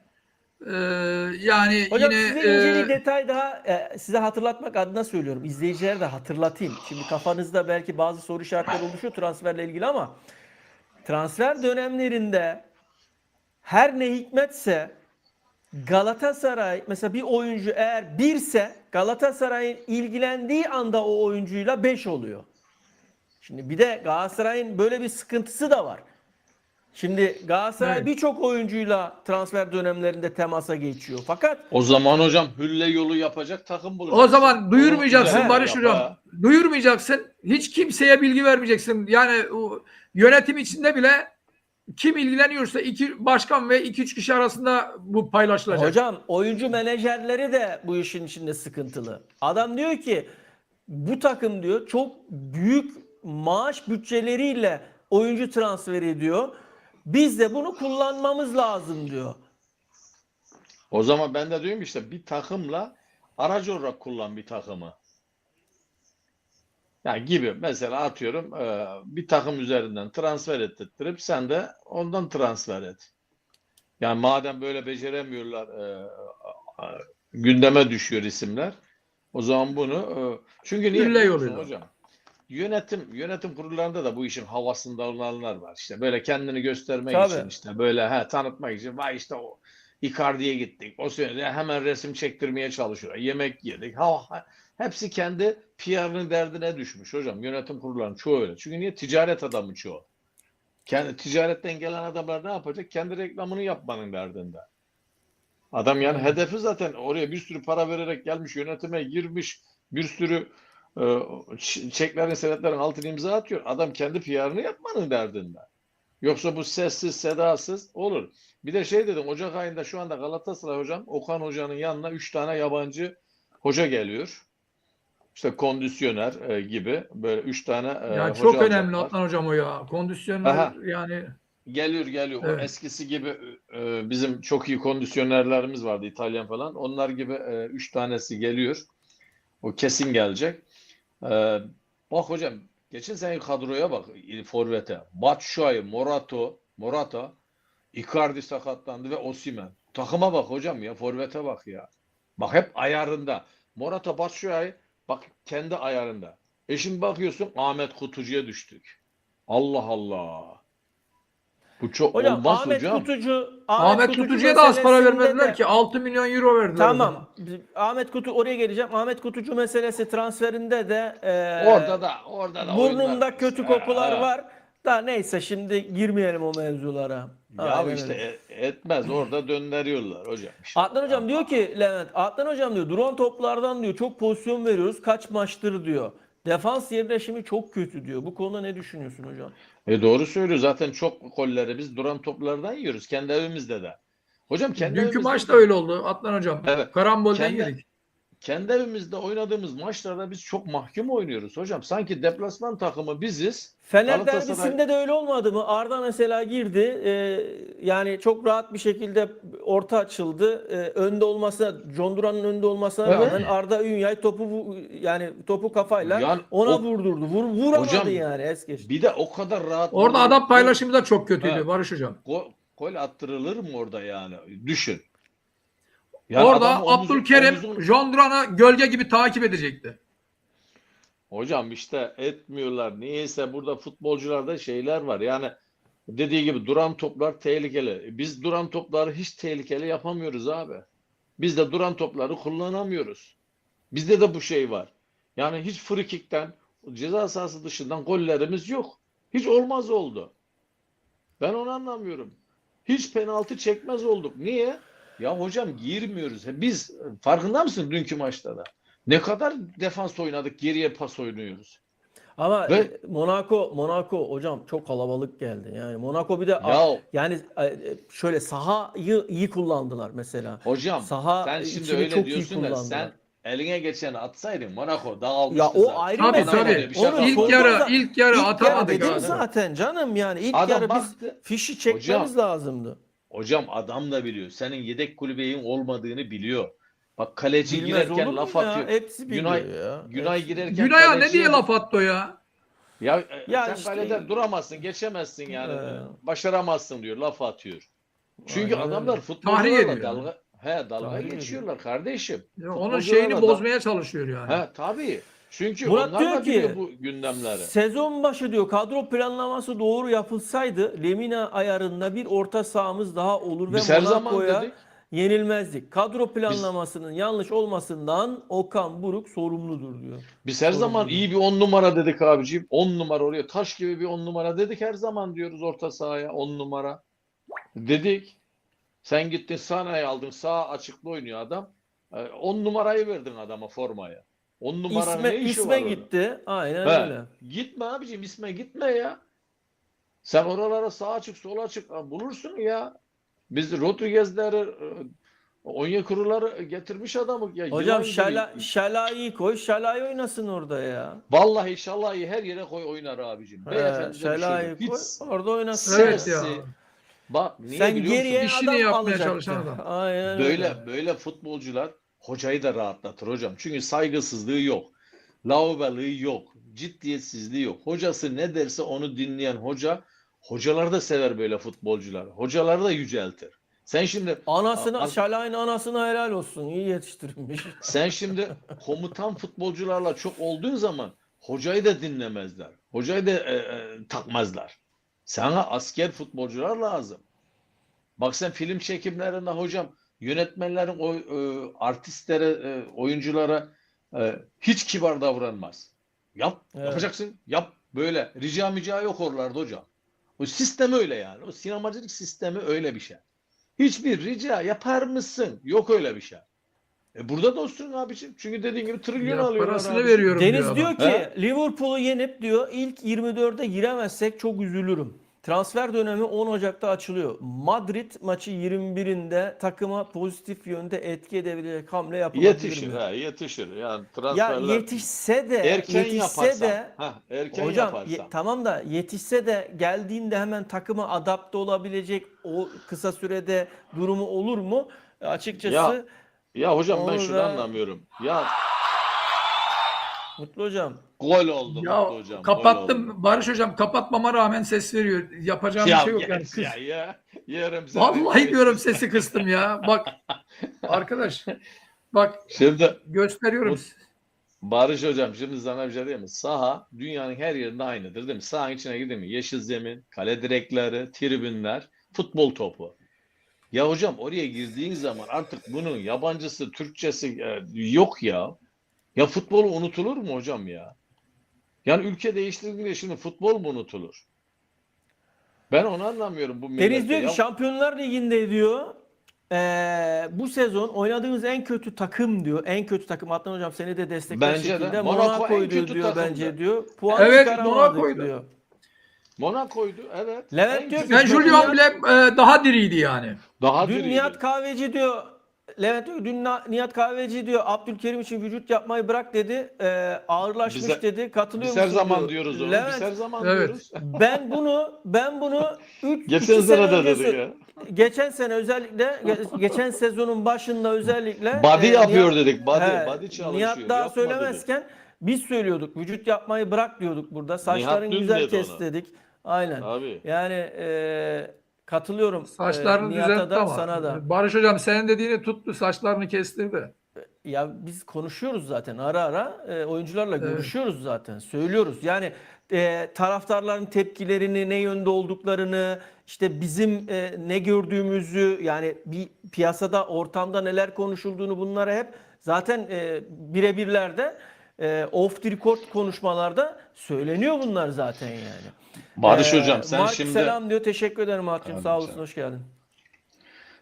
Speaker 1: Yani
Speaker 2: hocam
Speaker 1: yine
Speaker 2: size ince bir detay daha size hatırlatmak adına söylüyorum. İzleyicilere de hatırlatayım. Şimdi kafanızda belki bazı soru işaretleri oluşuyor transferle ilgili ama transfer dönemlerinde her ne hikmetse Galatasaray mesela bir oyuncu eğer birse Galatasaray'ın ilgilendiği anda o oyuncuyla 5 oluyor. Şimdi bir de Galatasaray'ın böyle bir sıkıntısı da var. Şimdi Galatasaray
Speaker 1: Evet.
Speaker 2: birçok oyuncuyla transfer dönemlerinde temasa geçiyor. Fakat
Speaker 3: O zaman hocam hülle yolu yapacak takım bulacaksın.
Speaker 1: o zaman duyurmayacaksın
Speaker 2: He,
Speaker 1: Barış Hocam. Duyurmayacaksın. Hiç kimseye bilgi vermeyeceksin. Yani yönetim içinde bile kim ilgileniyorsa iki başkan ve 2-3 kişi arasında bu paylaşılacak.
Speaker 2: hocam oyuncu menajerleri de bu işin içinde sıkıntılı. Adam diyor ki bu takım diyor çok büyük maaş bütçeleriyle oyuncu transfer ediyor. Biz de bunu kullanmamız lazım diyor.
Speaker 3: O zaman ben de diyorum işte bir takımla aracı olarak kullan bir takımı. Yani gibi mesela atıyorum bir takım üzerinden transfer ettirip sen de ondan transfer et. Yani madem böyle beceremiyorlar gündeme düşüyor isimler. O zaman bunu çünkü niye
Speaker 1: Gülle
Speaker 3: biliyor musun
Speaker 1: yoluyla.
Speaker 3: hocam? Yönetim kurullarında da bu işin havasında olanlar var. İşte böyle kendini göstermek
Speaker 2: Tabii.
Speaker 3: için işte böyle tanıtmak için vay işte o Icardi'ye gittik. O sırada hemen resim çektirmeye çalışıyor. Yemek yedik. Hepsi kendi PR'ının derdine düşmüş hocam. Yönetim kurullarının çoğu öyle. Çünkü niye? Ticaret adamı çoğu. Kendi ticaretten gelen adamlar ne yapacak? Kendi reklamını yapmanın derdinde. Adam yani
Speaker 2: Aynen.
Speaker 3: hedefi zaten oraya bir sürü para vererek gelmiş, yönetime girmiş, bir sürü çeklerin, senetlerin altına imza atıyor. Adam kendi PR'ını yapmanın derdinde. Yoksa bu sessiz, sedasız olur. Bir de şey dedim, Ocak ayında şu anda Galatasaray hocam, Okan Hoca'nın yanına 3 tane yabancı hoca geliyor. İşte kondisyoner gibi böyle 3 tane
Speaker 1: Ya
Speaker 3: hoca
Speaker 1: çok önemli
Speaker 3: alacaklar.
Speaker 1: Adnan hocam o ya. Kondisyoner
Speaker 3: Aha.
Speaker 1: yani
Speaker 3: Geliyor. O
Speaker 1: evet.
Speaker 3: eskisi gibi bizim çok iyi kondisyonerlerimiz vardı İtalyan falan. Onlar gibi 3 tanesi geliyor. O kesin gelecek. E, bak hocam geçen sene kadroya bak forvete. Batshuayi, Morata, Icardi sakatlandı ve Osimhen. Takıma bak hocam ya forvete bak ya. Bak hep ayarında. Morata, Batshuayi bak kendi ayarında. Şimdi bakıyorsun Ahmet Kutucu'ya düştük. Allah Allah. Bu çok
Speaker 2: Hocam
Speaker 3: olmaz hocam.
Speaker 2: Ahmet
Speaker 1: Ahmet
Speaker 2: Kutucu
Speaker 1: Tutucu'ya da az para
Speaker 2: meselesinde
Speaker 1: vermediler
Speaker 2: de
Speaker 1: ki. 6 milyon euro verdiler adama.
Speaker 2: tamam. Oraya geleceğim. Ahmet Kutucu meselesi transferinde de
Speaker 3: Orada da oyunlar
Speaker 2: burnumda
Speaker 3: işte.
Speaker 2: kötü kokular var. Da neyse şimdi girmeyelim o mevzulara.
Speaker 3: Ya
Speaker 2: Aynen
Speaker 3: işte
Speaker 2: öyle.
Speaker 3: etmez orada döndürüyorlar hocam işte.
Speaker 2: Adnan Hocam diyor ki Levent, Adnan Hocam diyor duran toplardan diyor çok pozisyon veriyoruz. Kaç maçtır diyor. Defans yerleşimi çok kötü diyor. Bu konuda ne düşünüyorsun hocam?
Speaker 3: Doğru söylüyor. Zaten çok golleri biz duran toplardan yiyoruz. Kendi evimizde de. Hocam kendi
Speaker 1: Dünkü
Speaker 3: evimizde
Speaker 1: maçta
Speaker 3: hocam.
Speaker 1: öyle oldu Adnan hocam.
Speaker 3: Evet.
Speaker 1: Karambolden
Speaker 3: Kendi
Speaker 1: yedik.
Speaker 3: kendi evimizde oynadığımız maçlarda biz çok mahkum oynuyoruz hocam. Sanki deplasman takımı biziz.
Speaker 2: Fener
Speaker 3: Galatasaray
Speaker 2: derbisinde de öyle olmadı mı? Arda mesela girdi. Yani çok rahat bir şekilde orta açıldı. Önde olmasına, John Duran'ın önde olmasına
Speaker 3: evet.
Speaker 2: rağmen Arda Ünyay yani topu kafayla
Speaker 3: Yani
Speaker 2: ona
Speaker 3: o
Speaker 2: vurdurdu. Vuramadı
Speaker 3: hocam
Speaker 2: yani es geçti.
Speaker 3: bir de o kadar rahat
Speaker 1: Orada
Speaker 3: vurdurup
Speaker 1: adam paylaşımı da çok
Speaker 3: he,
Speaker 1: kötüydü Barış hocam.
Speaker 3: gol attırılır mı orada yani? Düşün. Yani adam
Speaker 1: Orada Abdülkerim John Duran'ı gölge gibi takip edecekti.
Speaker 3: hocam işte etmiyorlar. Niyeyse burada futbolcularda şeyler var. Yani dediği gibi duran toplar tehlikeli. Biz duran topları hiç tehlikeli yapamıyoruz abi. Biz de duran topları kullanamıyoruz. Bizde de bu şey var. Yani hiç free kick'ten ceza sahası dışından gollerimiz yok. Hiç olmaz oldu. Ben onu anlamıyorum. Hiç penaltı çekmez olduk. Niye? Ya hocam girmiyoruz. Biz farkında mısın dünkü maçta da? Ne kadar defans oynadık, geriye pas oynuyoruz.
Speaker 2: Ama
Speaker 3: Ve
Speaker 2: Monaco hocam çok kalabalık geldi. Yani Monaco bir de
Speaker 3: ya
Speaker 2: yani şöyle sahayı iyi kullandılar mesela.
Speaker 3: hocam
Speaker 2: Saha
Speaker 3: sen şimdi
Speaker 2: içini
Speaker 3: öyle
Speaker 2: çok iyi
Speaker 3: diyorsun da
Speaker 2: kullandılar.
Speaker 3: sen eline geçeni atsaydın Monaco
Speaker 2: Ya
Speaker 3: dağılmıştı
Speaker 2: o
Speaker 3: zaten.
Speaker 2: ayrı
Speaker 1: Tabii
Speaker 2: mesele.
Speaker 3: Atanamadı,
Speaker 1: tabii.
Speaker 3: bir şey
Speaker 2: Onu
Speaker 1: İlk
Speaker 3: kalmadı.
Speaker 2: sordum
Speaker 1: yarı
Speaker 2: da
Speaker 1: ilk yarı
Speaker 2: ilk yarı
Speaker 1: atamadık
Speaker 2: dedim
Speaker 1: abi.
Speaker 2: zaten canım yani ilk
Speaker 3: Adam
Speaker 2: yarı biz
Speaker 3: baktı.
Speaker 2: fişi
Speaker 3: Hocam
Speaker 2: çekmemiz lazımdı.
Speaker 3: Hocam adam da biliyor. Senin yedek kulübeyin olmadığını biliyor. Bak kaleci
Speaker 2: Bilmez olur
Speaker 3: girerken
Speaker 2: mu
Speaker 3: laf
Speaker 2: ya?
Speaker 3: atıyor.
Speaker 2: Hepsi
Speaker 3: Günay
Speaker 2: biliyor ya.
Speaker 3: Günay
Speaker 2: Hepsi biliyor.
Speaker 3: girerken
Speaker 1: Günay'a ne diye
Speaker 3: kaleciye
Speaker 1: laf attı o ya?
Speaker 3: ya
Speaker 2: Ya
Speaker 3: sen
Speaker 2: işte
Speaker 3: kalede duramazsın, geçemezsin yani.
Speaker 2: e,
Speaker 3: Başaramazsın diyor, laf atıyor. Çünkü
Speaker 2: aynen öyle.
Speaker 3: adamlar
Speaker 1: Tahrik
Speaker 3: futbolcularla
Speaker 1: ediyor yani.
Speaker 3: dalga
Speaker 2: Tahrik ediyor.
Speaker 3: geçiyorlar kardeşim.
Speaker 1: Ya onun şeyini
Speaker 3: Futbolcularla
Speaker 1: bozmaya çalışıyor yani.
Speaker 3: tabii. Çünkü
Speaker 2: Murat
Speaker 3: onlar
Speaker 2: diyor
Speaker 3: da biliyor
Speaker 2: ki
Speaker 3: bu gündemleri.
Speaker 2: sezon başı diyor kadro planlaması doğru yapılsaydı Lemina ayarında bir orta sahamız daha olur ve
Speaker 3: Biz her zaman
Speaker 2: Monaco'ya
Speaker 3: dedik.
Speaker 2: yenilmezdik. Kadro
Speaker 3: Biz
Speaker 2: planlamasının yanlış olmasından Okan Buruk sorumludur diyor.
Speaker 3: Biz her zaman
Speaker 2: Sorumludur.
Speaker 3: iyi bir 10 numara dedik abiciğim. 10 numara oraya taş gibi bir 10 numara dedik her zaman diyoruz orta sahaya 10 numara. Dedik. Sen gittin Sana'yı aldın sağ açıkta oynuyor adam. 10 numarayı verdin adama formaya. 10 numaranın ne işi
Speaker 2: İsme
Speaker 3: var orada?
Speaker 2: gitti. Aynen
Speaker 3: He,
Speaker 2: öyle.
Speaker 3: gitme abiciğim isme gitme ya. Sen oralara sağ açık sol açık bulursun ya. Biz Rodriguez'leri Onyekuruları getirmiş adamı. Ya,
Speaker 2: Hocam
Speaker 3: yılan gibi.
Speaker 2: Şalai'yi koy. Şalai oynasın orada ya.
Speaker 3: Vallahi Şalai'yi her yere koy oynar abicim. Beyefendi de bir şey yok.
Speaker 2: Şalai'yi
Speaker 3: Hiç
Speaker 2: koy. Orada oynasın.
Speaker 1: Evet ya.
Speaker 3: sensi. Bak niye
Speaker 2: Sen
Speaker 3: biliyor musun?
Speaker 2: geriye
Speaker 1: İşini
Speaker 2: adam
Speaker 1: yapmaya
Speaker 2: alacaktın.
Speaker 1: çalışan adam.
Speaker 2: Aynen öyle.
Speaker 3: Böyle futbolcular hocayı da rahatlatır hocam. Çünkü saygısızlığı yok. Lavabalığı yok. Ciddiyetsizliği yok. Hocası ne derse onu dinleyen hocalar da sever böyle futbolcular. Hocaları da yüceltir. Sen şimdi
Speaker 2: Şalai'nin anasına helal olsun. İyi yetiştirilmiş.
Speaker 3: sen şimdi komutan futbolcularla çok olduğun zaman hocayı da dinlemezler. Hocayı da takmazlar. Sana asker futbolcular lazım. Bak sen film çekimlerinde hocam yönetmenlerin artistlere, oyunculara hiç kibar davranmaz.
Speaker 2: Evet.
Speaker 3: Yapacaksın, yap. Böyle rica yok oralarda hocam. O sistem öyle yani. O sinemacılık sistemi öyle bir şey. Hiçbir rica yapar mısın? Yok öyle bir şey. Burada da olsun abiciğim. Çünkü dediğin gibi trilyon
Speaker 1: Ya
Speaker 3: alıyorlar
Speaker 1: parasını
Speaker 3: abiciğim.
Speaker 1: veriyorum
Speaker 2: Deniz
Speaker 1: diyor
Speaker 2: diyor
Speaker 1: adam.
Speaker 2: ki
Speaker 3: He?
Speaker 2: Liverpool'u yenip diyor ilk 24'e giremezsek çok üzülürüm. Transfer dönemi 10 Ocak'ta açılıyor. Madrid maçı 21'inde takıma pozitif yönde etki edebilecek hamle yapılabilir
Speaker 3: Yetişir.
Speaker 2: mi?
Speaker 3: Yetişir. Yani
Speaker 2: Ya
Speaker 3: transferler
Speaker 2: yetişse de
Speaker 3: erken
Speaker 2: hocam
Speaker 3: yaparsan.
Speaker 2: tamam da yetişse de geldiğinde hemen takıma adapte olabilecek o kısa sürede durumu olur mu? Açıkçası
Speaker 3: Ya hocam ben
Speaker 2: onu
Speaker 3: şunu
Speaker 2: da
Speaker 3: anlamıyorum. Ya
Speaker 2: Mutlu hocam.
Speaker 3: gol oldu
Speaker 1: Ya
Speaker 3: Mutlu hocam. Gol oldu.
Speaker 1: kapattım. Barış hocam kapatmama rağmen ses veriyor. Yapacağım bir
Speaker 3: Ya
Speaker 1: şey yok yani.
Speaker 3: geç ya. Yerim seni.
Speaker 1: Vallahi diyorum sesi kıstım ya. Bak arkadaş. Bak
Speaker 3: Şimdi
Speaker 1: gösteriyorum.
Speaker 3: Barış hocam şimdi sana bir şey diyeyim mi? Saha dünyanın her yerinde aynıdır değil mi? Sahanın içine girdin mi? Yeşil zemin, kale direkleri, tribünler, futbol topu. Ya hocam oraya girdiğin zaman artık bunun yabancısı, Türkçesi yok ya. Ya futbol unutulur mu hocam ya? Yani ülke değiştirdiğinde şimdi futbol mu unutulur? Ben onu anlamıyorum bu millette.
Speaker 2: Deniz diyor ki
Speaker 3: Ya
Speaker 2: Şampiyonlar Ligi'nde diyor bu sezon oynadığımız en kötü takım diyor. En kötü takım. Adnan hocam seni de destekler
Speaker 3: Bence de.
Speaker 2: şekilde
Speaker 3: Monaco en
Speaker 2: Monaco'ydu
Speaker 3: kötü
Speaker 2: diyor
Speaker 3: takımdı.
Speaker 2: bence diyor. Puan
Speaker 1: Evet,
Speaker 2: çıkaramadık
Speaker 1: Monaco'ydu.
Speaker 2: diyor.
Speaker 3: Monaco'ydu evet.
Speaker 2: Levent
Speaker 3: En
Speaker 2: diyor ki,
Speaker 3: kötü
Speaker 1: Ben
Speaker 2: Dün
Speaker 1: Julian
Speaker 2: Nihat-
Speaker 1: bile daha diriydi yani.
Speaker 3: daha
Speaker 2: Dün
Speaker 3: diriydi.
Speaker 2: Nihat Kahveci diyor. Levent diyor ki, dün Nihat Kahveci diyor Abdülkerim için vücut yapmayı bırak dedi. Ağırlaşmış
Speaker 3: Bize-
Speaker 2: dedi. Katılıyor
Speaker 3: Biz her
Speaker 2: musun
Speaker 3: zaman
Speaker 2: diyor.
Speaker 3: diyoruz onu.
Speaker 2: Levent,
Speaker 3: Biz her zaman
Speaker 1: Evet.
Speaker 3: diyoruz.
Speaker 2: ben bunu 2
Speaker 3: Geçen
Speaker 2: sene
Speaker 3: sene de
Speaker 2: önce
Speaker 3: dedik ya.
Speaker 2: geçen sene özellikle geçen sezonun başında özellikle
Speaker 3: Body yapıyor
Speaker 2: Nihat-
Speaker 3: dedik. Body
Speaker 2: He,
Speaker 3: çalışıyor.
Speaker 2: Nihat daha
Speaker 3: Yapma dedik.
Speaker 2: söylemezken biz söylüyorduk. Vücut yapmayı bırak diyorduk burada. Saçların
Speaker 3: dün
Speaker 2: güzel
Speaker 3: dedi
Speaker 2: kes
Speaker 3: onu.
Speaker 2: dedik. Aynen.
Speaker 3: Abi.
Speaker 2: Yani katılıyorum
Speaker 1: Saçlarını
Speaker 2: Nihat'a
Speaker 1: düzeltti
Speaker 2: da
Speaker 1: ama.
Speaker 2: sana da.
Speaker 1: Barış hocam senin dediğini tuttu. Saçlarını kestirdi.
Speaker 2: Ya biz konuşuyoruz zaten ara ara oyuncularla görüşüyoruz zaten söylüyoruz yani taraftarların tepkilerini ne yönde olduklarını işte bizim ne gördüğümüzü yani bir piyasada ortamda neler konuşulduğunu bunları hep zaten birebirlerde off the record konuşmalarda söyleniyor bunlar zaten yani.
Speaker 3: Barış hocam sen
Speaker 2: Mark
Speaker 3: şimdi
Speaker 2: selam diyor teşekkür ederim Mark'cığım
Speaker 3: Abi,
Speaker 2: sağ olasın
Speaker 3: selam.
Speaker 2: hoş geldin.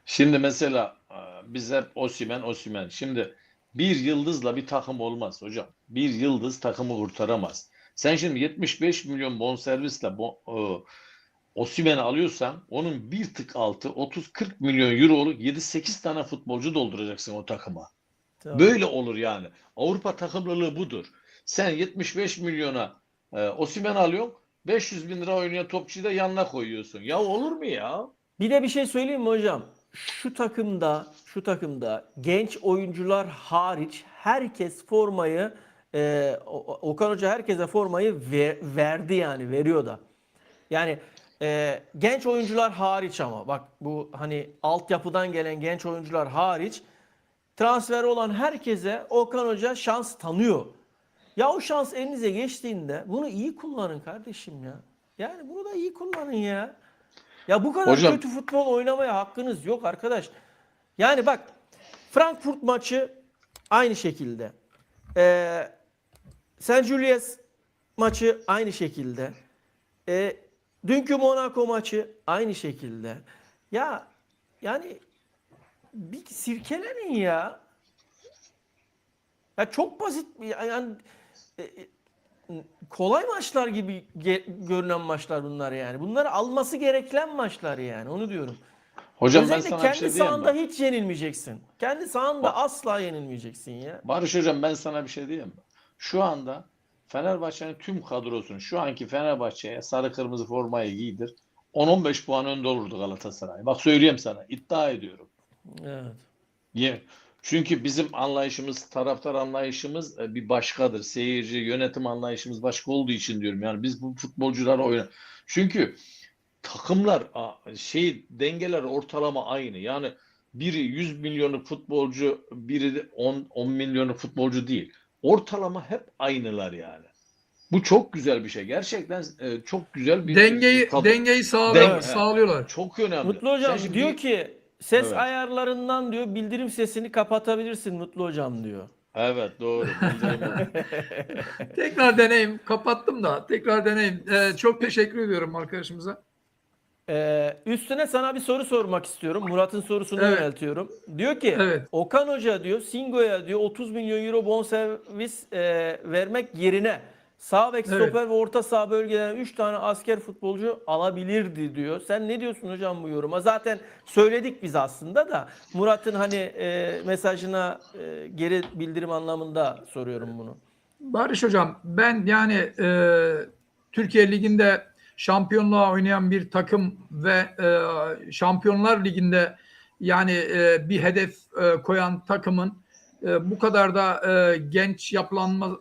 Speaker 3: Şimdi mesela biz hep Osimhen. Şimdi bir yıldızla bir takım olmaz hocam. Bir yıldız takımı kurtaramaz. Sen şimdi 75 milyon bonservisle Osimhen'i alıyorsan onun bir tık altı 30-40 milyon euroluk 7-8 tane futbolcu dolduracaksın o takıma.
Speaker 2: Tamam.
Speaker 3: Böyle olur yani. Avrupa takımlılığı budur. Sen 75 milyona Osimhen alıyorsun. 500 bin lira oynayan topçuyu da yanına koyuyorsun. Ya olur mu ya?
Speaker 2: Bir de bir şey söyleyeyim mi hocam? Şu takımda genç oyuncular hariç herkes formayı Okan Hoca herkese formayı verdi yani veriyor da. Yani genç oyuncular hariç ama bak bu hani altyapıdan gelen genç oyuncular hariç transfer olan herkese Okan Hoca şans tanıyor. Ya o şans elinize geçtiğinde bunu iyi kullanın kardeşim ya. Yani bunu da iyi kullanın ya. Ya bu kadar
Speaker 3: Hocam-
Speaker 2: kötü futbol oynamaya hakkınız yok arkadaş. Yani bak Frankfurt maçı aynı şekilde. St. Julius maçı aynı şekilde. Dünkü Monaco maçı aynı şekilde. Ya yani bir sirkelenin ya. Ya çok basit yani kolay maçlar gibi görünen maçlar bunlar yani. Bunları alması gereken maçlar yani. Onu diyorum.
Speaker 3: Hocam ben
Speaker 2: Özellikle
Speaker 3: sana bir
Speaker 2: kendi
Speaker 3: şey diyeyim
Speaker 2: sahanda
Speaker 3: mi?
Speaker 2: hiç yenilmeyeceksin. Kendi sahanda asla yenilmeyeceksin ya.
Speaker 3: Barış hocam ben sana bir şey diyeyim mi? Şu anda Fenerbahçe'nin tüm kadrosunu şu anki Fenerbahçe'ye sarı kırmızı formayı giydir. 10-15 puan önde olurdu Galatasaray. Bak söyleyeyim sana. İddia ediyorum.
Speaker 2: Evet.
Speaker 3: Ye- Çünkü bizim anlayışımız, taraftar anlayışımız bir başkadır. Seyirci, yönetim anlayışımız başka olduğu için diyorum. Yani biz bu futbolculara oyna. Çünkü takımlar dengeler ortalama aynı. Yani biri 100 milyonluk futbolcu, biri de 10 milyonluk futbolcu değil. Ortalama hep aynılar yani. Bu çok güzel bir şey. Gerçekten çok güzel bir kadro.
Speaker 1: Dengeyi
Speaker 3: Den- he,
Speaker 1: sağlıyorlar.
Speaker 3: Çok önemli.
Speaker 2: Mutlu
Speaker 3: Sen
Speaker 2: hocam
Speaker 3: şimdi
Speaker 2: diyor ki ses
Speaker 3: evet.
Speaker 2: ayarlarından diyor bildirim sesini kapatabilirsin Mutlu hocam diyor.
Speaker 3: Evet doğru. Bildirim
Speaker 1: Tekrar deneyim. Kapattım da. Tekrar deneyim. Çok teşekkür ediyorum arkadaşımıza.
Speaker 2: Üstüne sana bir soru sormak istiyorum. Murat'ın sorusunu
Speaker 1: Evet.
Speaker 2: yöneltiyorum. Diyor ki
Speaker 1: Evet.
Speaker 2: Okan Hoca diyor Singo'ya diyor 30 milyon euro bonservis vermek yerine sağ bek,
Speaker 1: Evet.
Speaker 2: stoper ve orta saha bölgeden 3 tane asker futbolcu alabilirdi diyor. Sen ne diyorsun hocam bu yoruma? Zaten söyledik biz aslında da Murat'ın hani mesajına geri bildirim anlamında soruyorum bunu.
Speaker 1: Barış Hocam, ben yani Türkiye Ligi'nde şampiyonluğa oynayan bir takım ve Şampiyonlar Ligi'nde yani bir hedef koyan takımın bu kadar da genç yapılanma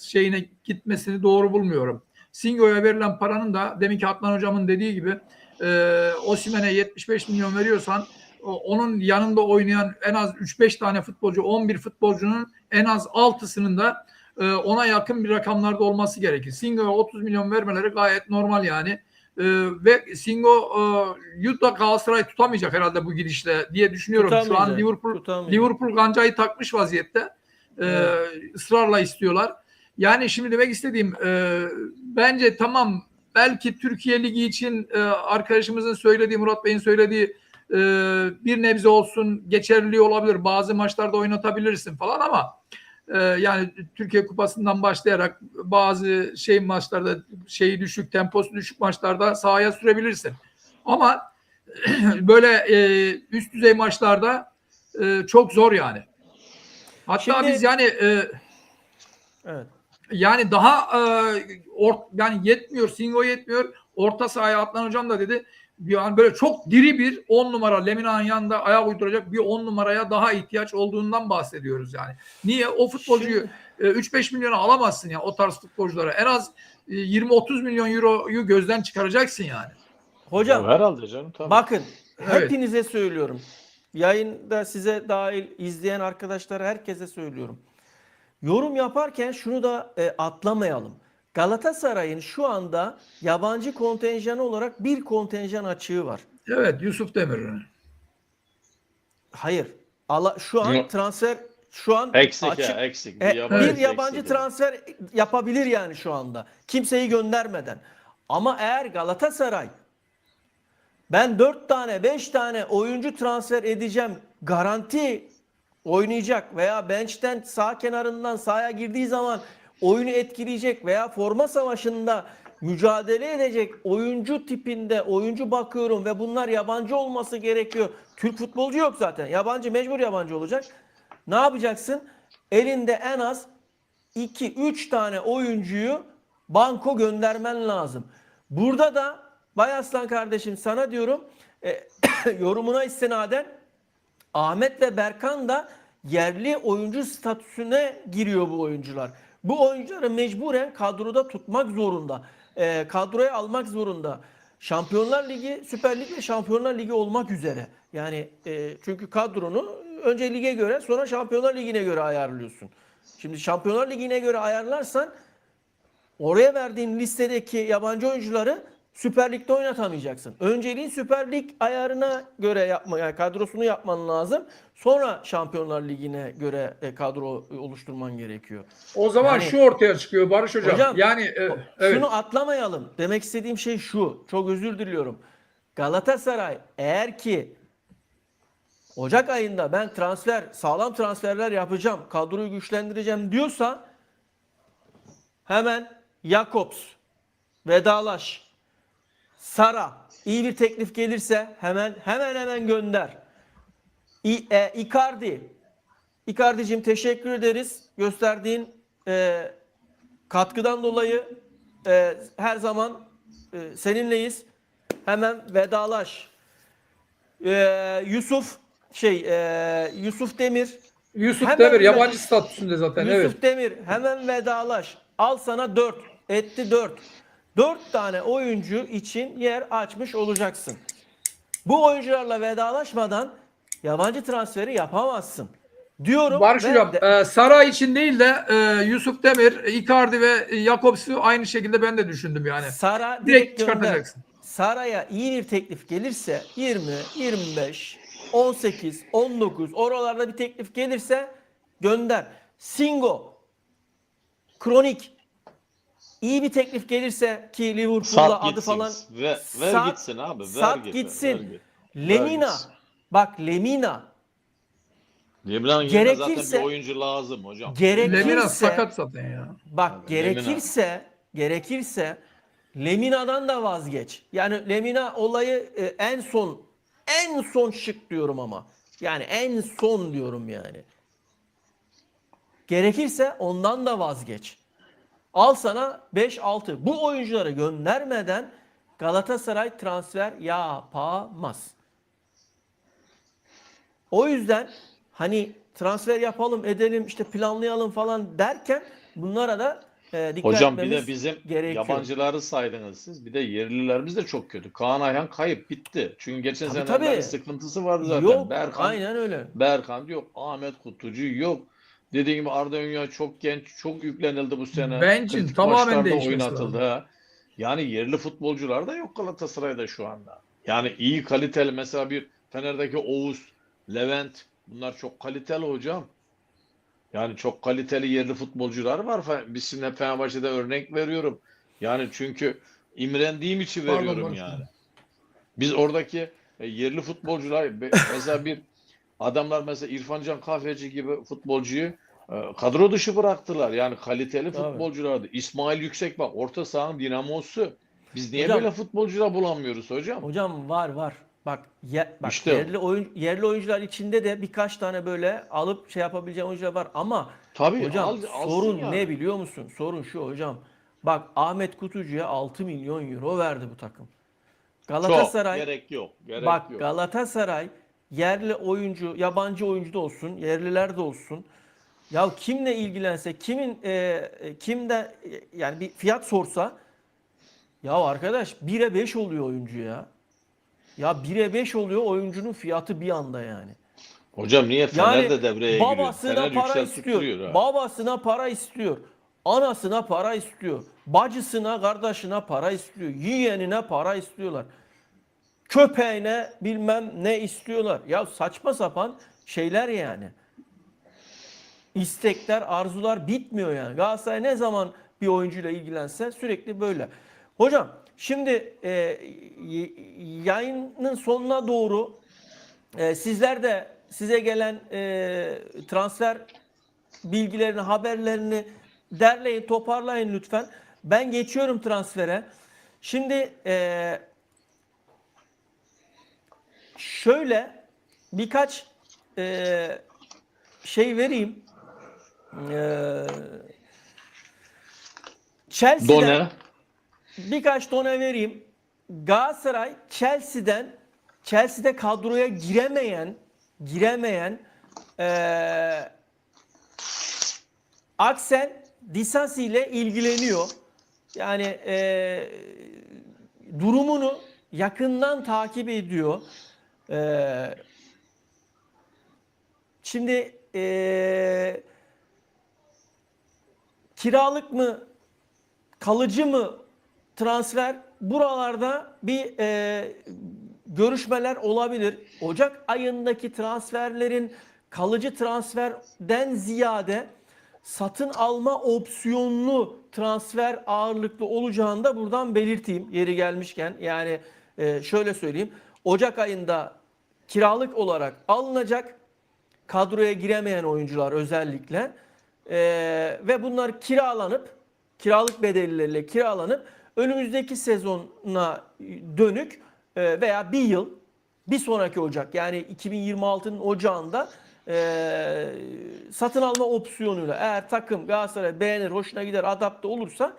Speaker 1: şeyine gitmesini doğru bulmuyorum. Singo'ya verilen paranın da deminki Adnan Hocam'ın dediği gibi Osimhen'e 75 milyon veriyorsan onun yanında oynayan en az 3-5 tane futbolcu, 11 futbolcunun en az 6'sının da ona yakın bir rakamlarda olması gerekir. Singo'ya 30 milyon vermeleri gayet normal yani. Ve Singo'yu da Galatasaray tutamayacak herhalde bu gidişle diye düşünüyorum. Şu an Liverpool gancayı takmış vaziyette.
Speaker 2: Evet.
Speaker 1: Israrla istiyorlar. Yani şimdi demek istediğim bence tamam belki Türkiye Ligi için arkadaşımızın söylediği, Murat Bey'in söylediği bir nebze olsun geçerli olabilir. Bazı maçlarda oynatabilirsin falan ama yani Türkiye Kupası'ndan başlayarak bazı maçlarda düşük, temposu düşük maçlarda sahaya sürebilirsin. Ama böyle üst düzey maçlarda çok zor yani. Hatta
Speaker 2: Şimdi,
Speaker 1: biz yani
Speaker 2: evet.
Speaker 1: yani daha yani yetmiyor, Singo yetmiyor. Orta sahaya Adnan Hocam da dedi. Yani böyle çok diri bir 10 numara Lemina'nın yanında ayak uyduracak bir 10 numaraya daha ihtiyaç olduğundan bahsediyoruz yani. Niye? O futbolcuyu 3-5 milyona alamazsın ya o tarz futbolculara. En az 20-30 milyon euroyu gözden çıkaracaksın yani.
Speaker 2: Hocam
Speaker 3: Ya herhalde canım tabii.
Speaker 2: bakın
Speaker 1: Evet.
Speaker 2: hepinize söylüyorum. Yayında size dahil izleyen arkadaşlara herkese söylüyorum. Yorum yaparken şunu da atlamayalım. Galatasaray'ın şu anda yabancı kontenjanı olarak bir kontenjan açığı var.
Speaker 1: Evet, Yusuf Demir.
Speaker 2: Hayır. Şu an transfer
Speaker 3: Eksik
Speaker 2: açık.
Speaker 3: ya eksik.
Speaker 2: Bir yabancı transfer yapabilir yani şu anda. Kimseyi göndermeden. Ama eğer Galatasaray ben 4 tane 5 tane oyuncu transfer edeceğim garanti oynayacak veya bench'ten sağ kenarından sahaya girdiği zaman oyunu etkileyecek veya forma savaşında mücadele edecek oyuncu tipinde oyuncu bakıyorum ve bunlar yabancı olması gerekiyor. Türk futbolcu yok zaten. Yabancı mecbur yabancı olacak. Ne yapacaksın? Elinde en az 2-3 tane oyuncuyu banko göndermen lazım. Burada da Bayaslan kardeşim sana diyorum yorumuna istinaden Ahmet ve Berkan da yerli oyuncu statüsüne giriyor bu oyuncular. Bu oyuncuları mecburen kadroda tutmak zorunda. Kadroya almak zorunda. Şampiyonlar Ligi, Süper Lig ve Şampiyonlar Ligi olmak üzere. Yani çünkü kadronu önce lige göre sonra Şampiyonlar Ligi'ne göre ayarlıyorsun. Şimdi Şampiyonlar Ligi'ne göre ayarlarsan oraya verdiğin listedeki yabancı oyuncuları Süper Lig'de oynatamayacaksın. Önceliğin Süper Lig ayarına göre yani kadrosunu yapman lazım. Sonra Şampiyonlar Ligi'ne göre kadro oluşturman gerekiyor.
Speaker 1: O zaman
Speaker 2: Yani,
Speaker 1: şu ortaya çıkıyor Barış Hocam. Yani evet.
Speaker 2: Şunu atlamayalım. Demek istediğim şey şu. Çok özür diliyorum. Galatasaray eğer ki Ocak ayında ben sağlam transferler yapacağım, kadroyu güçlendireceğim diyorsa hemen Jakobs, vedalaş. Sara iyi bir teklif gelirse hemen gönder. Icardi'cim teşekkür ederiz. Gösterdiğin katkıdan dolayı her zaman seninleyiz. Hemen vedalaş. Yusuf Demir.
Speaker 1: Yusuf
Speaker 2: Hemen
Speaker 1: Demir
Speaker 2: ve-
Speaker 1: yabancı statüsünde zaten. Evet.
Speaker 2: Yusuf Demir hemen vedalaş. Al sana 4. Etti 4. 4 tane oyuncu için yer açmış olacaksın. Bu oyuncularla vedalaşmadan yabancı transferi yapamazsın. Diyorum
Speaker 1: Barış
Speaker 2: ve
Speaker 1: Hocam, Saray için değil de Yusuf Demir, Icardi ve Jakobs'u aynı şekilde ben de düşündüm yani.
Speaker 2: Sara
Speaker 1: Direkt
Speaker 2: direkt gönder.
Speaker 1: çıkartacaksın.
Speaker 2: Sara'ya iyi bir teklif gelirse 20, 25, 18, 19 oralarda bir teklif gelirse gönder. Singo, Kronik iyi bir teklif gelirse ki Liverpool'da
Speaker 3: Sat
Speaker 2: adı
Speaker 3: gitsin.
Speaker 2: falan
Speaker 3: Ver
Speaker 2: sat-
Speaker 3: gitsin abi. Ver
Speaker 2: sat
Speaker 3: git,
Speaker 2: gitsin.
Speaker 3: ver git.
Speaker 2: Lemina.
Speaker 3: gitsin.
Speaker 2: Bak Lemina.
Speaker 3: Lemina'nın yerine zaten
Speaker 2: Gerekirse-
Speaker 3: bir oyuncu lazım hocam.
Speaker 2: Gerekirse
Speaker 1: Lemina sakat zaten ya.
Speaker 2: bak
Speaker 3: Abi,
Speaker 2: gerekirse Lemina'dan da vazgeç. Yani Lemina olayı en son şık diyorum ama. Yani en son diyorum yani. Gerekirse ondan da vazgeç. Al sana 5-6. Bu oyuncuları göndermeden Galatasaray transfer yapamaz. O yüzden hani transfer yapalım, edelim, işte planlayalım falan derken bunlara da dikkat
Speaker 3: Hocam bir
Speaker 2: etmemiz
Speaker 3: de bizim
Speaker 2: gerekiyor.
Speaker 3: yabancıları saydınız siz. Bir de yerlilerimiz de çok kötü. Kaan Ayhan kayıp bitti. Çünkü geçen
Speaker 2: Tabii,
Speaker 3: senelerde
Speaker 2: tabii.
Speaker 3: sıkıntısı vardı zaten.
Speaker 2: Yok,
Speaker 3: Berkan
Speaker 2: aynen öyle.
Speaker 3: yok. Ahmet Kutucu yok. Dediğim gibi Arda Ünya çok genç. Çok yüklenildi bu sene.
Speaker 1: Bencin
Speaker 3: Kritik
Speaker 1: tamamen
Speaker 3: maçlarda
Speaker 1: değişmesi
Speaker 3: oynatıldı.
Speaker 1: lazım.
Speaker 3: Ha. Yani yerli futbolcular da yok Galatasaray'da şu anda. Yani iyi kaliteli mesela bir Fener'deki Oğuz, Levent bunlar çok kaliteli hocam. Yani çok kaliteli yerli futbolcular var. Biz şimdi Fenerbahçe'de örnek veriyorum. Yani çünkü imrendiğim için
Speaker 1: Pardon
Speaker 3: veriyorum
Speaker 1: Barış
Speaker 3: yani.
Speaker 1: Hocam.
Speaker 3: Biz oradaki yerli futbolcular mesela bir adamlar mesela İrfan Can Kahveci gibi futbolcuyu kadro dışı bıraktılar. Yani kaliteli
Speaker 2: Tabii.
Speaker 3: futbolculardı. İsmail Yüksek bak orta sahanın dinamosu. Biz niye
Speaker 2: Hocam-
Speaker 3: böyle futbolcular bulamıyoruz hocam?
Speaker 2: Hocam var. Bak
Speaker 3: İşte
Speaker 2: yerli oyuncular içinde de birkaç tane böyle alıp şey yapabileceğim oyuncular var ama
Speaker 3: tabii
Speaker 2: hocam
Speaker 3: alsın
Speaker 2: sorun
Speaker 3: yani.
Speaker 2: ne biliyor musun? Sorun şu hocam. Bak Ahmet Kutucu'ya 6 milyon euro verdi bu takım.
Speaker 3: Çok
Speaker 2: Galatasaray
Speaker 3: gerek yok. Gerek
Speaker 2: bak
Speaker 3: yok.
Speaker 2: Galatasaray yerli oyuncu, yabancı oyuncu da olsun, yerliler de olsun. Ya kimle ilgilense, kimde yani bir fiyat sorsa ya arkadaş 1'e 5 oluyor oyuncu ya. Ya 1'e 5 oluyor oyuncunun fiyatı bir anda yani.
Speaker 3: Hocam niye Fener
Speaker 2: Yani
Speaker 3: de devreye giriyor?
Speaker 2: babasına
Speaker 3: Fener
Speaker 2: para
Speaker 3: yükseltip
Speaker 2: istiyor.
Speaker 3: duruyor ha.
Speaker 2: Babasına para istiyor. Anasına para istiyor. Bacısına, kardeşine para istiyor. Yeğenine para istiyorlar. Köpeğine bilmem ne istiyorlar. Ya saçma sapan şeyler yani. İstekler, arzular bitmiyor yani. Galatasaray ne zaman bir oyuncuyla ilgilense sürekli böyle. Hocam şimdi yayının sonuna doğru sizler de size gelen transfer bilgilerini, haberlerini derleyin, toparlayın lütfen. Ben geçiyorum transfere. Şimdi şöyle birkaç şey vereyim. Chelsea'den
Speaker 3: Done.
Speaker 2: birkaç tane vereyim. Galatasaray Chelsea'de kadroya giremeyen Axel Disasi ile ilgileniyor. Yani durumunu yakından takip ediyor. Şimdi kiralık mı, kalıcı mı transfer buralarda bir görüşmeler olabilir. Ocak ayındaki transferlerin kalıcı transferden ziyade satın alma opsiyonlu transfer ağırlıklı olacağını da buradan belirteyim yeri gelmişken. Yani şöyle söyleyeyim. Ocak ayında kiralık olarak alınacak kadroya giremeyen oyuncular özellikle ve bunlar kiralık bedelleriyle kiralanıp önümüzdeki sezona dönük veya bir yıl, bir sonraki Ocak yani 2026'nın Ocağında satın alma opsiyonuyla eğer takım Galatasaray beğenir, hoşuna gider, adapte olursa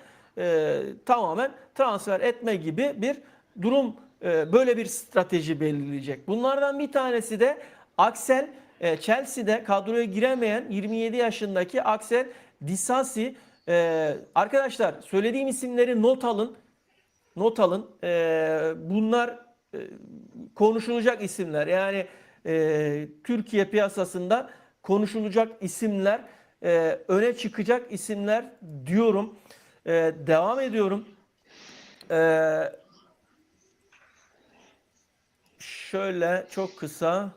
Speaker 2: tamamen transfer etme gibi bir durum, böyle bir strateji belirleyecek. Bunlardan bir tanesi de Axel, Chelsea'de kadroya giremeyen 27 yaşındaki Axel Disasi. Arkadaşlar söylediğim isimleri not alın. Not alın. Bunlar konuşulacak isimler. Yani Türkiye piyasasında konuşulacak isimler, öne çıkacak isimler diyorum. Devam ediyorum. Şöyle çok kısa.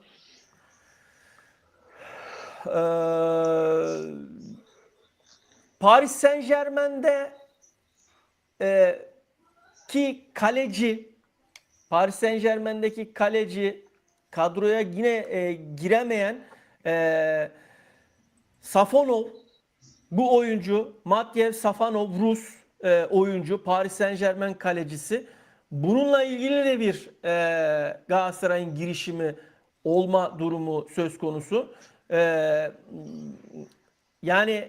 Speaker 2: Paris Saint-Germain'de ki kaleci, Paris Saint-Germain'deki kaleci, kadroya yine giremeyen Safonov, bu oyuncu Matyev Safonov, Rus oyuncu, Paris Saint-Germain kalecisi. Bununla ilgili de bir Galatasaray'ın girişimi olma durumu söz konusu. Yani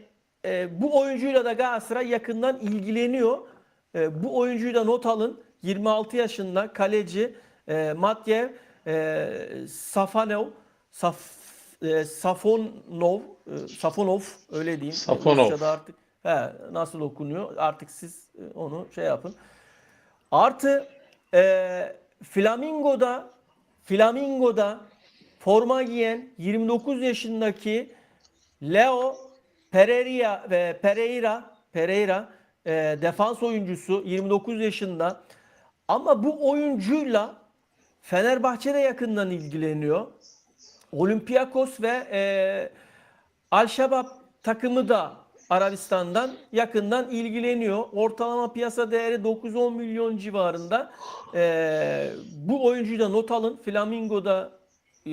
Speaker 2: bu oyuncuyla da Galatasaray yakından ilgileniyor. Bu oyuncuyu da not alın. 26 yaşında kaleci Matyev Safonov, Safonov öyle diyeyim.
Speaker 3: Safonov.
Speaker 2: Rusya'da artık nasıl okunuyor? Artık siz onu şey yapın. Artı Flamingo'da forma giyen 29 yaşındaki Leo Pereira defans oyuncusu, 29 yaşında. Ama bu oyuncuyla Fenerbahçe'de yakından ilgileniyor. Olympiakos ve Al-Şabab takımı da Arabistan'dan yakından ilgileniyor. Ortalama piyasa değeri 9-10 milyon civarında. Bu oyuncuyu da not alın. Flamingo'da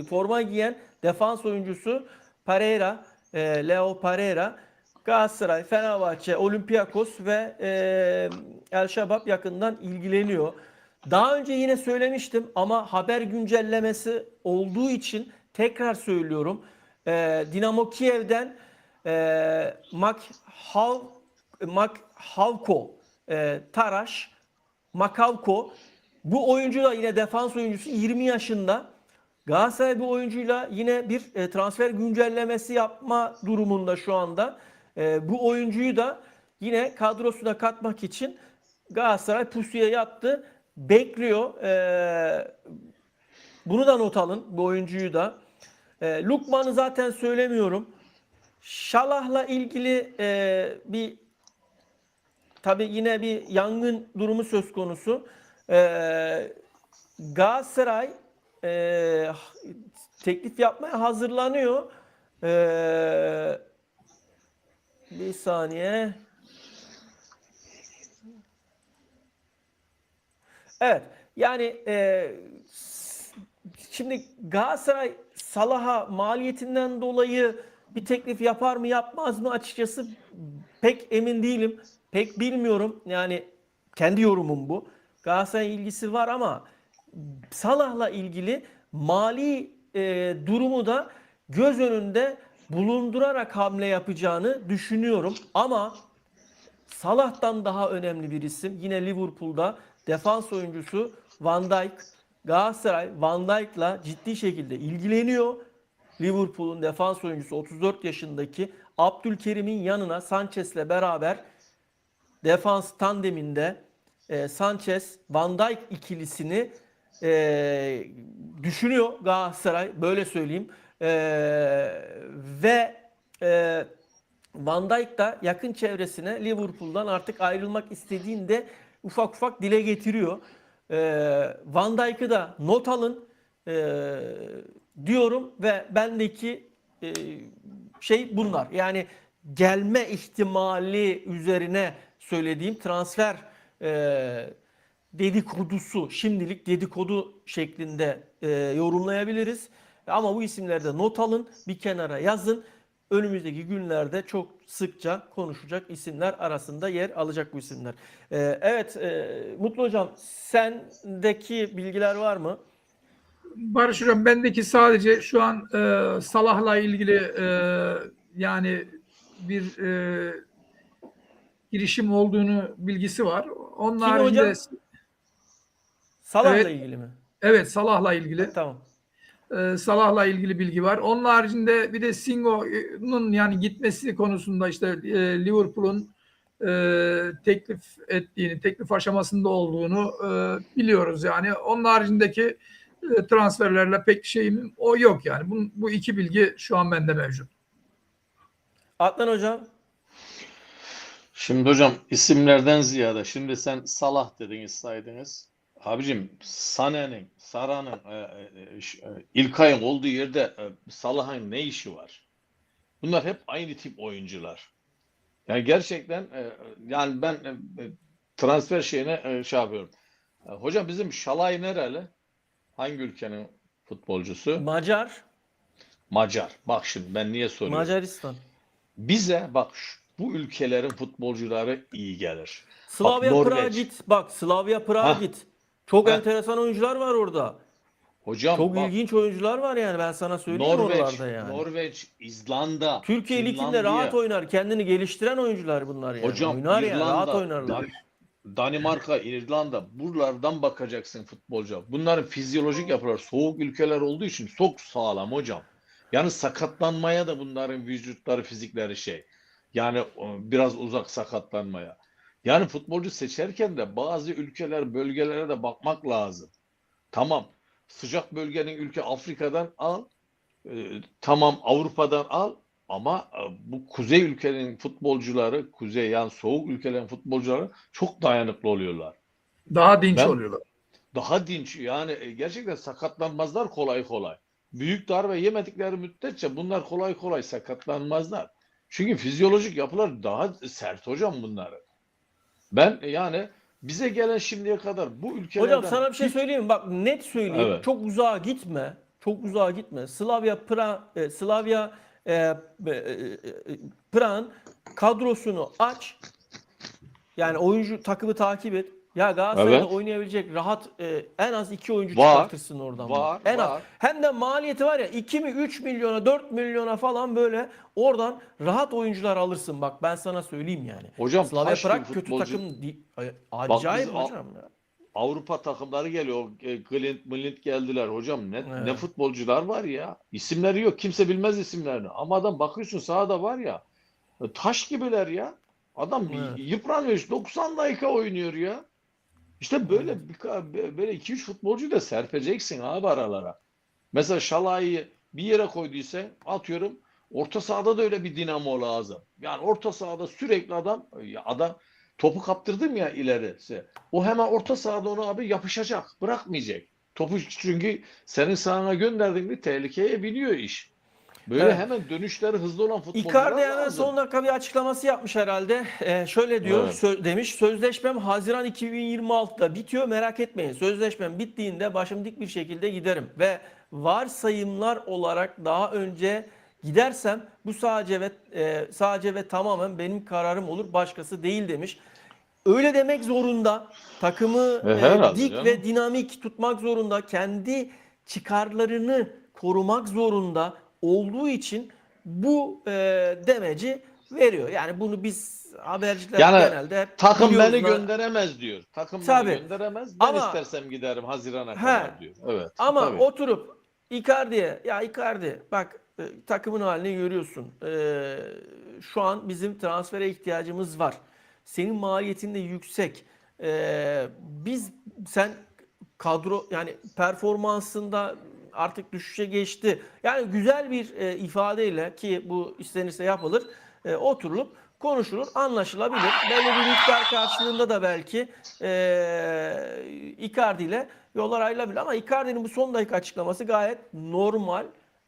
Speaker 2: forma giyen defans oyuncusu Pereira, Leo Pereira. Galatasaray, Fenerbahçe, Olympiakos ve El-Şabab yakından ilgileniyor. Daha önce yine söylemiştim ama haber güncellemesi olduğu için tekrar söylüyorum. Dinamo Kiev'den Makhavko Taraş Makavko, bu oyuncu da yine defans oyuncusu, 20 yaşında. Galatasaray bu oyuncuyla yine bir transfer güncellemesi yapma durumunda şu anda. Bu oyuncuyu da yine kadrosuna katmak için Galatasaray pusuya yattı. Bekliyor. Bunu da not alın. Bu oyuncuyu da. Lukman'ı zaten söylemiyorum. Şalah'la ilgili tabii yine bir yangın durumu söz konusu. Galatasaray teklif yapmaya hazırlanıyor. Bir saniye. Evet. Yani şimdi Galatasaray Salah'a maliyetinden dolayı bir teklif yapar mı yapmaz mı, açıkçası pek emin değilim. Pek bilmiyorum. Yani kendi yorumum bu. Galatasaray ilgisi var ama Salah'la ilgili mali durumu da göz önünde bulundurarak hamle yapacağını düşünüyorum. Ama Salah'tan daha önemli bir isim yine Liverpool'da defans oyuncusu Van Dijk. Galatasaray Van Dijk'la ciddi şekilde ilgileniyor. Liverpool'un defans oyuncusu 34 yaşındaki Abdülkerim'in yanına Sanchez'le beraber defans tandeminde Sanchez Van Dijk ikilisini düşünüyor Galatasaray, böyle söyleyeyim. Ve Van Dijk da yakın çevresine Liverpool'dan artık ayrılmak istediğini de ufak ufak dile getiriyor. Van Dijk'ı da not alın diyorum ve bendeki şey bunlar. Yani gelme ihtimali üzerine söylediğim transfer dedikodusu, şimdilik dedikodu şeklinde yorumlayabiliriz. Ama bu isimleri de not alın, bir kenara yazın. önümüzdeki günlerde çok sıkça konuşacak isimler arasında yer alacak bu isimler. Evet, Mutlu Hocam, sendeki bilgiler var mı?
Speaker 1: Barış Hocam, bendeki sadece şu an Salah'la ilgili yani bir girişim olduğunu bilgisi var. Onun
Speaker 2: Kim
Speaker 1: haricinde
Speaker 2: hocam? Salah'la
Speaker 1: evet,
Speaker 2: ilgili mi?
Speaker 1: evet, Salah'la ilgili.
Speaker 2: Tamam.
Speaker 1: Salah'la ilgili bilgi var. Onun haricinde bir de Singo'nun yani gitmesi konusunda işte Liverpool'un teklif ettiğini, teklif aşamasında olduğunu biliyoruz yani. Onun haricindeki transferlerle pek şeyim o yok yani. Bu iki bilgi şu an bende mevcut.
Speaker 2: Adnan Hocam.
Speaker 3: Şimdi hocam isimlerden ziyade şimdi sen Salah dediniz saydınız. Abicim Sané'nin, Sara'nın, İlkay'ın olduğu yerde Salah'ın ne işi var? Bunlar hep aynı tip oyuncular. Yani gerçekten yani ben transfer şeyine şey yapıyorum. Hocam bizim Şalay nereli? Hangi ülkenin futbolcusu?
Speaker 2: Macar.
Speaker 3: Macar. Bak şimdi ben niye soruyorum?
Speaker 2: Macaristan.
Speaker 3: Bize bak bu ülkelerin futbolcuları iyi gelir. Bak
Speaker 2: Slavia Prag'a
Speaker 3: Norveç.
Speaker 2: git. Bak, Slavia Prag'a
Speaker 3: Hah,
Speaker 2: git. Çok
Speaker 3: heh.
Speaker 2: enteresan oyuncular var orada.
Speaker 3: Hocam
Speaker 2: Çok
Speaker 3: bak
Speaker 2: ilginç oyuncular var yani, ben sana söyleyeyim
Speaker 3: Norveç,
Speaker 2: oralarda yani.
Speaker 3: Norveç, İzlanda,
Speaker 2: Türkiye Ligi'nde rahat
Speaker 3: Finlandiya,
Speaker 2: oynar. Kendini geliştiren oyuncular bunlar yani.
Speaker 3: hocam
Speaker 2: Oynar yani, rahat
Speaker 3: İrlanda,
Speaker 2: oynarlar.
Speaker 3: Danimarka, İrlanda buralardan bakacaksın futbolcu. Bunların fizyolojik yapıları soğuk ülkeler olduğu için çok sağlam hocam. Yani sakatlanmaya da bunların vücutları, fizikleri şey. Yani biraz uzak sakatlanmaya. Yani futbolcu seçerken de bazı ülkeler, bölgelere de bakmak lazım. Tamam. Sıcak bölgenin ülke Afrika'dan al. Tamam Avrupa'dan al. Ama bu kuzey ülkenin futbolcuları, kuzey yani soğuk ülkelerin futbolcuları çok dayanıklı oluyorlar.
Speaker 1: Daha dinç
Speaker 3: Ben
Speaker 1: oluyorlar.
Speaker 3: daha dinç yani gerçekten sakatlanmazlar kolay kolay. Büyük darbe yemedikleri müddetçe bunlar kolay kolay sakatlanmazlar. Çünkü fizyolojik yapılar daha sert hocam bunların. Ben yani bize gelen şimdiye kadar bu
Speaker 2: Hocam
Speaker 3: ülkelerden
Speaker 2: sana bir şey
Speaker 3: hiç
Speaker 2: söyleyeyim mi? Bak, net söyleyeyim.
Speaker 3: evet.
Speaker 2: Çok uzağa gitme. Çok uzağa gitme. Slavia Prag'ın kadrosunu aç. Yani oyuncu takımı takip et. Ya Galatasaray'da
Speaker 3: Evet.
Speaker 2: oynayabilecek rahat en az 2 oyuncu
Speaker 3: Var.
Speaker 2: çıkartırsın oradan.
Speaker 3: Var.
Speaker 2: En az.
Speaker 3: Var.
Speaker 2: Hem de maliyeti var ya, 2 mi 3 milyona 4 milyona falan böyle oradan rahat oyuncular alırsın. Bak ben sana söyleyeyim yani.
Speaker 3: Hocam
Speaker 2: Slavia
Speaker 3: taş gibi
Speaker 2: Prag kötü
Speaker 3: futbolcu.
Speaker 2: takım değil.
Speaker 3: Bak biz
Speaker 2: Acayip hocam ya.
Speaker 3: Avrupa takımları geliyor. Clint geldiler hocam. Ne
Speaker 2: Evet.
Speaker 3: futbolcular var ya. İsimleri yok. Kimse bilmez isimlerini. Ama adam bakıyorsun sahada var ya. Taş gibiler ya. Adam
Speaker 2: Evet.
Speaker 3: yıpranıyor. 90 dakika oynuyor ya. İşte böyle böyle 2-3 futbolcu da serpeceksin abi aralara. Mesela Şalay'ı bir yere koyduysa atıyorum orta sahada da öyle bir dinamo lazım. Yani orta sahada sürekli adam topu kaptırdım ya ilerisi. O hemen orta sahada onu abi yapışacak. Bırakmayacak. Topu çünkü senin sahana gönderdiğinde tehlikeye biniyor iş. Böyle
Speaker 2: Evet.
Speaker 3: hemen dönüşleri hızlı olan futbolcular
Speaker 2: Icardi hemen
Speaker 3: lazım.
Speaker 2: son dakika bir açıklaması yapmış herhalde. Şöyle diyor,
Speaker 3: Evet.
Speaker 2: demiş, sözleşmem Haziran 2026'da bitiyor, merak etmeyin. Sözleşmem bittiğinde başım dik bir şekilde giderim. Ve varsayımlar olarak daha önce gidersem bu sadece ve tamamen benim kararım olur, başkası değil demiş. Öyle demek zorunda. Takımı
Speaker 3: Herhalde
Speaker 2: dik
Speaker 3: canım.
Speaker 2: ve dinamik tutmak zorunda. Kendi çıkarlarını korumak zorunda olduğu için bu demeci veriyor. Yani bunu biz haberciler
Speaker 3: Yani
Speaker 2: genelde hep
Speaker 3: takım
Speaker 2: biliyoruz
Speaker 3: beni
Speaker 2: da.
Speaker 3: gönderemez diyor. Takım beni
Speaker 2: Tabii.
Speaker 3: gönderemez. Ben
Speaker 2: Ama
Speaker 3: istersem giderim Haziran'a
Speaker 2: he,
Speaker 3: kadar diyor. Evet.
Speaker 2: ama
Speaker 3: Tabii.
Speaker 2: oturup Icardi'ye, ya Icardi bak, takımın halini görüyorsun. Şu an bizim transfere ihtiyacımız var. Senin maliyetin de yüksek. Sen kadro yani performansında artık düşüşe geçti. Yani güzel bir ifadeyle, ki bu istenirse yapılır, oturulup konuşulur, anlaşılabilir. Belli bir miktar karşılığında da belki Icardi ile yollar ayrılabilir. Ama Icardi'nin bu son dakika açıklaması gayet normal,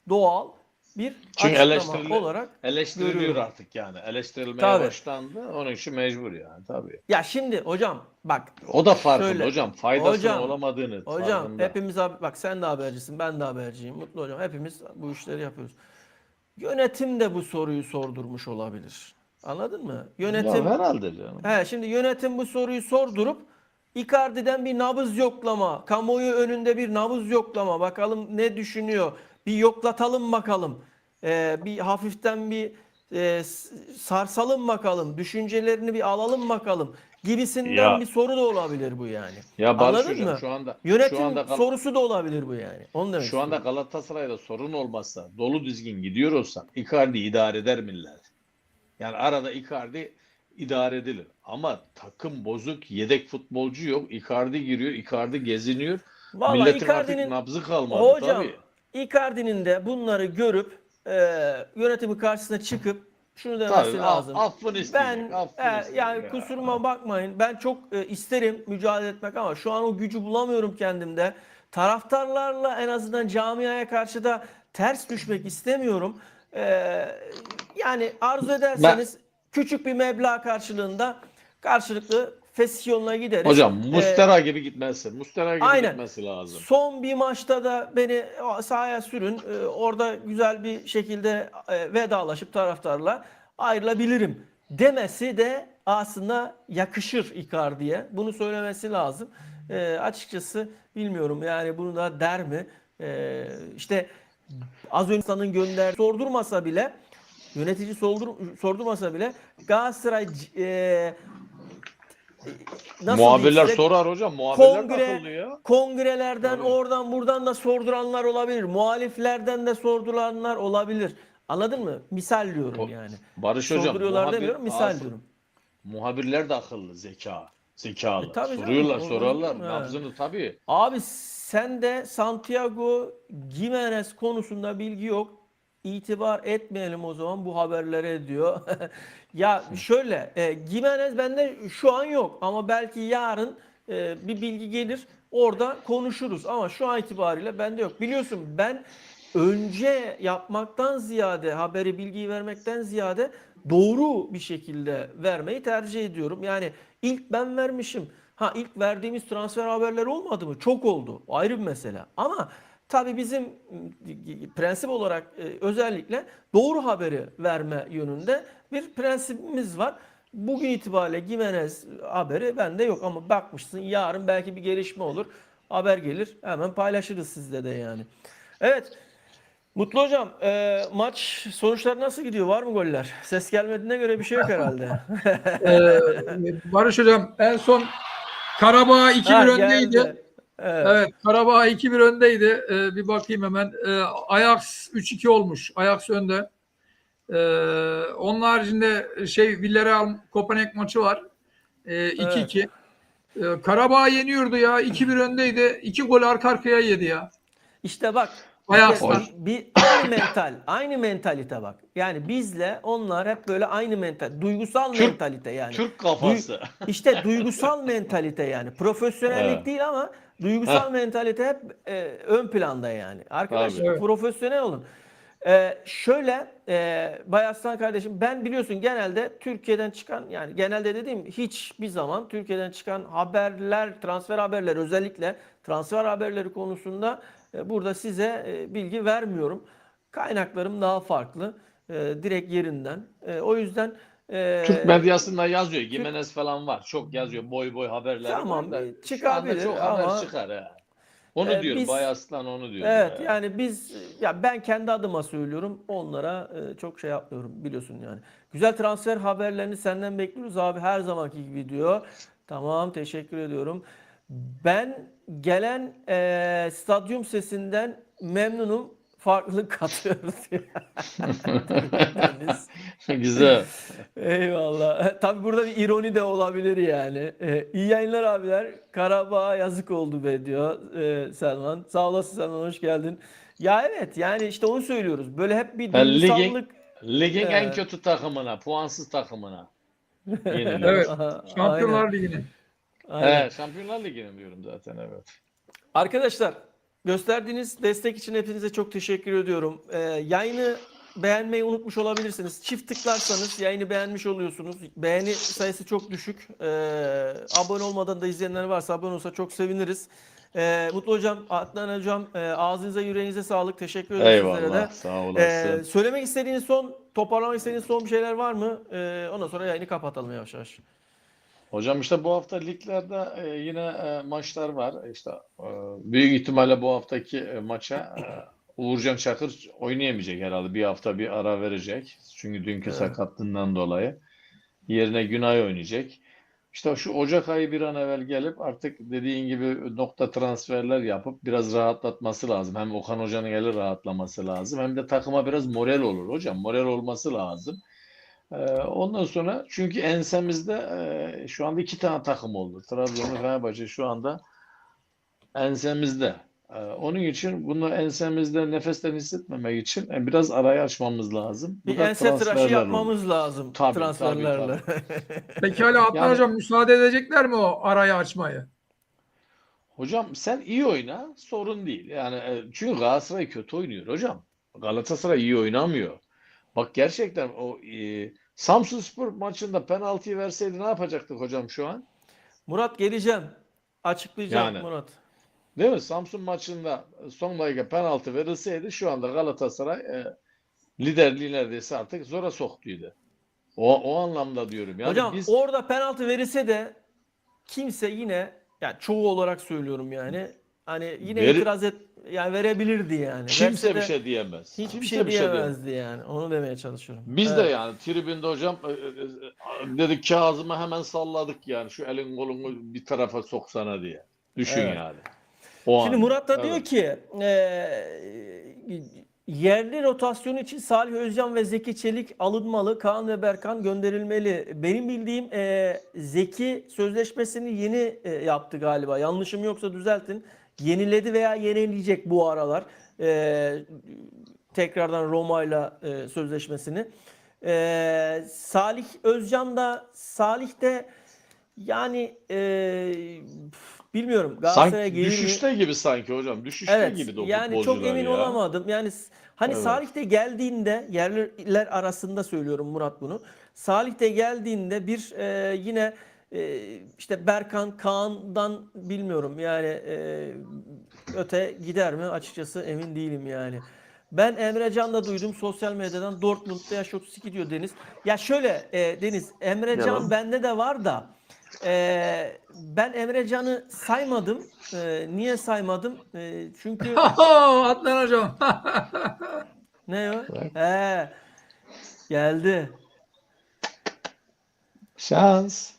Speaker 2: doğal bir
Speaker 3: Çünkü
Speaker 2: açıklama olarak
Speaker 3: eleştiriliyor
Speaker 2: görüyorum.
Speaker 3: artık yani. Eleştirilmeye
Speaker 2: Tabii.
Speaker 3: başlandı. Onun için mecbur yani tabii.
Speaker 2: Ya şimdi hocam bak,
Speaker 3: O da farkında
Speaker 2: şöyle,
Speaker 3: hocam. Faydasının
Speaker 2: hocam,
Speaker 3: olamadığını
Speaker 2: hocam
Speaker 3: farkında.
Speaker 2: hepimiz abi, bak sen de habercisin, ben de haberciyim, Mutlu hocam, hepimiz bu işleri yapıyoruz. Yönetim de bu soruyu sordurmuş olabilir. Anladın mı?
Speaker 3: Ya
Speaker 2: Yönetim
Speaker 3: herhalde canım.
Speaker 2: şimdi yönetim bu soruyu sordurup Icardi'den bir nabız yoklama, kamuoyu önünde bir nabız yoklama, bakalım ne düşünüyor, bir yoklatalım bakalım, bir hafiften bir sarsalım bakalım, düşüncelerini bir alalım bakalım gibisinden
Speaker 3: Ya
Speaker 2: bir soru da olabilir bu yani.
Speaker 3: ya Barış
Speaker 2: Anladın
Speaker 3: hocam
Speaker 2: mı?
Speaker 3: şu anda
Speaker 2: Yönetim sorusu da olabilir bu yani. Onu demek
Speaker 3: şu anda
Speaker 2: istiyorum.
Speaker 3: Galatasaray'da sorun olmazsa, dolu dizgin gidiyor olsa Icardi idare eder millet. Yani arada Icardi idare edilir. Ama takım bozuk, yedek futbolcu yok. Icardi giriyor, Icardi geziniyor.
Speaker 2: Vallahi
Speaker 3: Milletin artık
Speaker 2: Icardi'nin
Speaker 3: nabzı kalmadı
Speaker 2: hocam
Speaker 3: tabii.
Speaker 2: Icardi'nin de bunları görüp yönetimi karşısına çıkıp şunu demesi
Speaker 3: Tabii
Speaker 2: lazım.
Speaker 3: affını isteyecek,
Speaker 2: Ben
Speaker 3: affını isteyecek.
Speaker 2: yani kusuruma bakmayın. Ben çok isterim mücadele etmek ama şu an o gücü bulamıyorum kendimde. Taraftarlarla en azından camiaya karşı da ters düşmek istemiyorum. E, Yani arzu
Speaker 3: Ben
Speaker 2: ederseniz küçük bir meblağ karşılığında karşılıklı fesih yoluna gideriz.
Speaker 3: hocam Mustera gibi gitmezsin. Mustera gibi
Speaker 2: Aynen.
Speaker 3: gitmesi lazım.
Speaker 2: Son bir maçta da beni sahaya sürün. Orada güzel bir şekilde vedalaşıp taraftarla ayrılabilirim demesi de aslında yakışır Icardi'ye. Bunu söylemesi lazım. Açıkçası bilmiyorum yani bunu da der mi? İşte az önce sanın gönder sordurmasa bile yönetici sordurmasa bile Galatasaray nasıl diyeyim
Speaker 3: Muhabirler
Speaker 2: size?
Speaker 3: sorar hocam. Muhabirler de
Speaker 2: Kongre,
Speaker 3: akıllı ya.
Speaker 2: kongrelerden
Speaker 3: Tabii.
Speaker 2: oradan buradan da sorduranlar olabilir. Muhaliflerden de sorduranlar olabilir. Anladın mı? Misal diyorum yani.
Speaker 3: Barış hocam
Speaker 2: Sorduruyorlar demiyorum, misal diyorum.
Speaker 3: muhabirler de akıllı, zekalı.
Speaker 2: Tabii canım.
Speaker 3: Soruyorlar, sorarlar.
Speaker 2: He.
Speaker 3: Nabzını tabii.
Speaker 2: Abi sen de Santiago Gimenez konusunda bilgi yok. İtibar etmeyelim o zaman bu haberlere diyor. Ya şöyle Gimenez bende şu an yok ama belki yarın bir bilgi gelir orada konuşuruz ama şu an itibariyle bende yok. Biliyorsun ben önce yapmaktan ziyade haberi bilgiyi vermekten ziyade doğru bir şekilde vermeyi tercih ediyorum. Yani ilk ben vermişim. Ha ilk verdiğimiz transfer haberleri olmadı mı? Çok oldu. Ayrı bir mesele. Ama tabii bizim prensip olarak özellikle doğru haberi verme yönünde bir prensibimiz var. Bugün itibariyle Gimenez haberi bende yok ama bakmışsın yarın belki bir gelişme olur. Haber gelir hemen paylaşırız sizle de yani. Evet. Mutlu hocam, maç sonuçları nasıl gidiyor? Var mı goller? Ses gelmediğine göre bir şey yok herhalde.
Speaker 1: Barış hocam en son Karabağ 2-1
Speaker 2: Ha
Speaker 1: öndeydi.
Speaker 2: geldi. Evet.
Speaker 1: Evet, Karabağ 2-1 öndeydi. Bir bakayım hemen. Ajax 3-2 olmuş. Ajax önde. Onun haricinde Villarreal Kopenhag maçı var. 2-2. Karabağ yeniyordu ya. 2-1 öndeydi. 2 gol arka arkaya yedi ya.
Speaker 2: İşte bak
Speaker 1: Ajax'tan.
Speaker 2: bir aynı mentalite bak. Yani bizle onlar hep böyle aynı duygusal
Speaker 3: Türk-
Speaker 2: mentalite yani.
Speaker 3: Türk kafası.
Speaker 2: İşte duygusal mentalite yani. Profesyonellik
Speaker 3: Evet.
Speaker 2: değil ama duygusal
Speaker 3: Heh.
Speaker 2: mentalite hep ön planda yani. Arkadaşlar
Speaker 1: Tabii.
Speaker 2: profesyonel olun. Şöyle Bayaslan kardeşim ben biliyorsun genelde Türkiye'den çıkan yani genelde dediğim hiçbir zaman Türkiye'den çıkan haberler, transfer haberleri özellikle transfer haberleri konusunda burada size bilgi vermiyorum. Kaynaklarım daha farklı. Direkt yerinden. O yüzden
Speaker 3: Türk medyasında yazıyor. Gimenez falan var. Çok yazıyor. Boy boy haberleri
Speaker 2: tamam
Speaker 3: var da. Şu anda
Speaker 2: çıkabilir
Speaker 3: çok haber
Speaker 2: ama
Speaker 3: çıkar ha. Onu diyor.
Speaker 2: biz
Speaker 3: Bayaslan onu diyor.
Speaker 2: evet
Speaker 3: ya.
Speaker 2: yani biz ya ben kendi adıma söylüyorum onlara çok şey yapmıyorum biliyorsun yani. Güzel transfer haberlerini senden bekliyoruz abi her zamanki gibi diyor. Tamam teşekkür ediyorum. Ben gelen stadyum sesinden memnunum. Farklılık katıyoruz diyor. Deniz.
Speaker 3: Güzel.
Speaker 2: Eyvallah. Tabii burada bir ironi de olabilir yani. İyi yayınlar abiler. Karabağ'a yazık oldu be diyor Selman. Sağ olasın Selman hoş geldin. Ya evet yani işte onu söylüyoruz. Böyle hep bir
Speaker 3: Ha, ligin
Speaker 2: duygusallık.
Speaker 3: ligin en
Speaker 2: Evet.
Speaker 3: kötü takımına, puansız takımına yeniliyor.
Speaker 1: Evet.
Speaker 2: Aynen.
Speaker 1: Şampiyonlar Ligi'ne.
Speaker 2: Aynen.
Speaker 3: Şampiyonlar Ligi'ni diyorum zaten evet.
Speaker 2: Arkadaşlar gösterdiğiniz destek için hepinize çok teşekkür ediyorum. Yayını beğenmeyi unutmuş olabilirsiniz. Çift tıklarsanız yayını beğenmiş oluyorsunuz. Beğeni sayısı çok düşük. Abone olmadan da izleyenler varsa abone olsa çok seviniriz. Mutlu Hocam, Adnan Hocam, ağzınıza yüreğinize sağlık. Teşekkür ederim sizlere de.
Speaker 3: Eyvallah, sağ olasın.
Speaker 2: Söylemek istediğiniz toparlamak istediğiniz son bir şeyler var mı? Ondan sonra yayını kapatalım yavaş yavaş.
Speaker 3: Hocam işte bu hafta liglerde yine maçlar var. İşte büyük ihtimalle bu haftaki maça Uğurcan Çakır oynayamayacak herhalde. Bir hafta bir ara verecek. Çünkü dünkü
Speaker 2: Evet.
Speaker 3: sakatlığından dolayı. Yerine Günay oynayacak. İşte şu Ocak ayı bir an evvel gelip artık dediğin gibi nokta transferler yapıp biraz rahatlatması lazım. Hem Okan Hoca'nın eli rahatlaması lazım. Hem de takıma biraz moral olur hocam. Moral olması lazım. Ondan sonra çünkü ensemizde şu anda 2 tane takım oldu. Trabzon ve Fenerbahçe şu anda ensemizde. Onun için bunu ensemizde nefesten hissetmemek için biraz arayı açmamız lazım. Bu
Speaker 2: Bir
Speaker 3: da
Speaker 2: ense tıraşı
Speaker 3: transferler olur.
Speaker 2: yapmamız lazım
Speaker 3: Tabii,
Speaker 2: transferlerle.
Speaker 1: Pekala Adnan
Speaker 3: Yani
Speaker 1: Hocam müsaade edecekler mi o arayı açmayı?
Speaker 3: hocam sen iyi oyna, sorun değil. Yani çünkü Galatasaray kötü oynuyor hocam. Galatasaray iyi oynamıyor. Bak gerçekten o Samsunspor maçında penaltıyı verseydi ne yapacaktık hocam şu an?
Speaker 2: Murat geleceğim. Açıklayacağım
Speaker 3: Yani
Speaker 2: Murat.
Speaker 3: değil mi? Samsun maçında son dakika penaltı verilseydi şu anda Galatasaray liderliği neredeyse artık zora soktuydu. O anlamda diyorum. Yani
Speaker 2: Hocam
Speaker 3: biz
Speaker 2: orada penaltı verirse de kimse yine, yani çoğu olarak söylüyorum yani, hani yine
Speaker 3: Veri-
Speaker 2: itiraz yani verebilirdi yani.
Speaker 3: kimse
Speaker 2: Verse
Speaker 3: bir
Speaker 2: de
Speaker 3: şey diyemez.
Speaker 2: hiçbir
Speaker 3: Kimse
Speaker 2: şey
Speaker 3: bir şey diyemez.
Speaker 2: diyemezdi yani. Onu demeye çalışıyorum.
Speaker 3: Biz de
Speaker 2: Evet.
Speaker 3: yani tribünde hocam dedik Kazım'ı hemen salladık yani şu elin kolunu bir tarafa soksana diye. Düşün
Speaker 2: Evet.
Speaker 3: yani. O
Speaker 2: Şimdi
Speaker 3: anda.
Speaker 2: Murat da diyor
Speaker 3: Evet.
Speaker 2: ki yerli rotasyon için Salih Özcan ve Zeki Çelik alınmalı. Kaan ve Berkan gönderilmeli. Benim bildiğim Zeki sözleşmesini yeni yaptı galiba. Yanlışım yoksa düzeltin. Yeniledi veya yenileyecek bu aralar. Tekrardan Roma'yla sözleşmesini. Salih Özcan da Salih de yani bilmiyorum Galatasaray'a
Speaker 3: Sanki
Speaker 2: gelir mi?
Speaker 3: düşüşte gibi sanki hocam. Düşüşte
Speaker 2: Evet,
Speaker 3: gibi de o
Speaker 2: yani çok
Speaker 3: futbolcular
Speaker 2: emin
Speaker 3: ya.
Speaker 2: olamadım. Yani hani
Speaker 3: Evet.
Speaker 2: Salih de geldiğinde, yerliler arasında söylüyorum Murat bunu. Salih de geldiğinde bir yine işte Berkan, Kaan'dan bilmiyorum yani öte gider mi açıkçası emin değilim yani. Ben Emre Can da duydum sosyal medyadan, Dortmund'da yaş 32 diyor Deniz. Ya şöyle Deniz, Emre Can
Speaker 3: Devam.
Speaker 2: bende de var da ben Emre Can'ı saymadım. Niye saymadım? Çünkü
Speaker 1: Adnan Hocam.
Speaker 2: ne o?
Speaker 3: Bak.
Speaker 2: Geldi.
Speaker 3: Şans.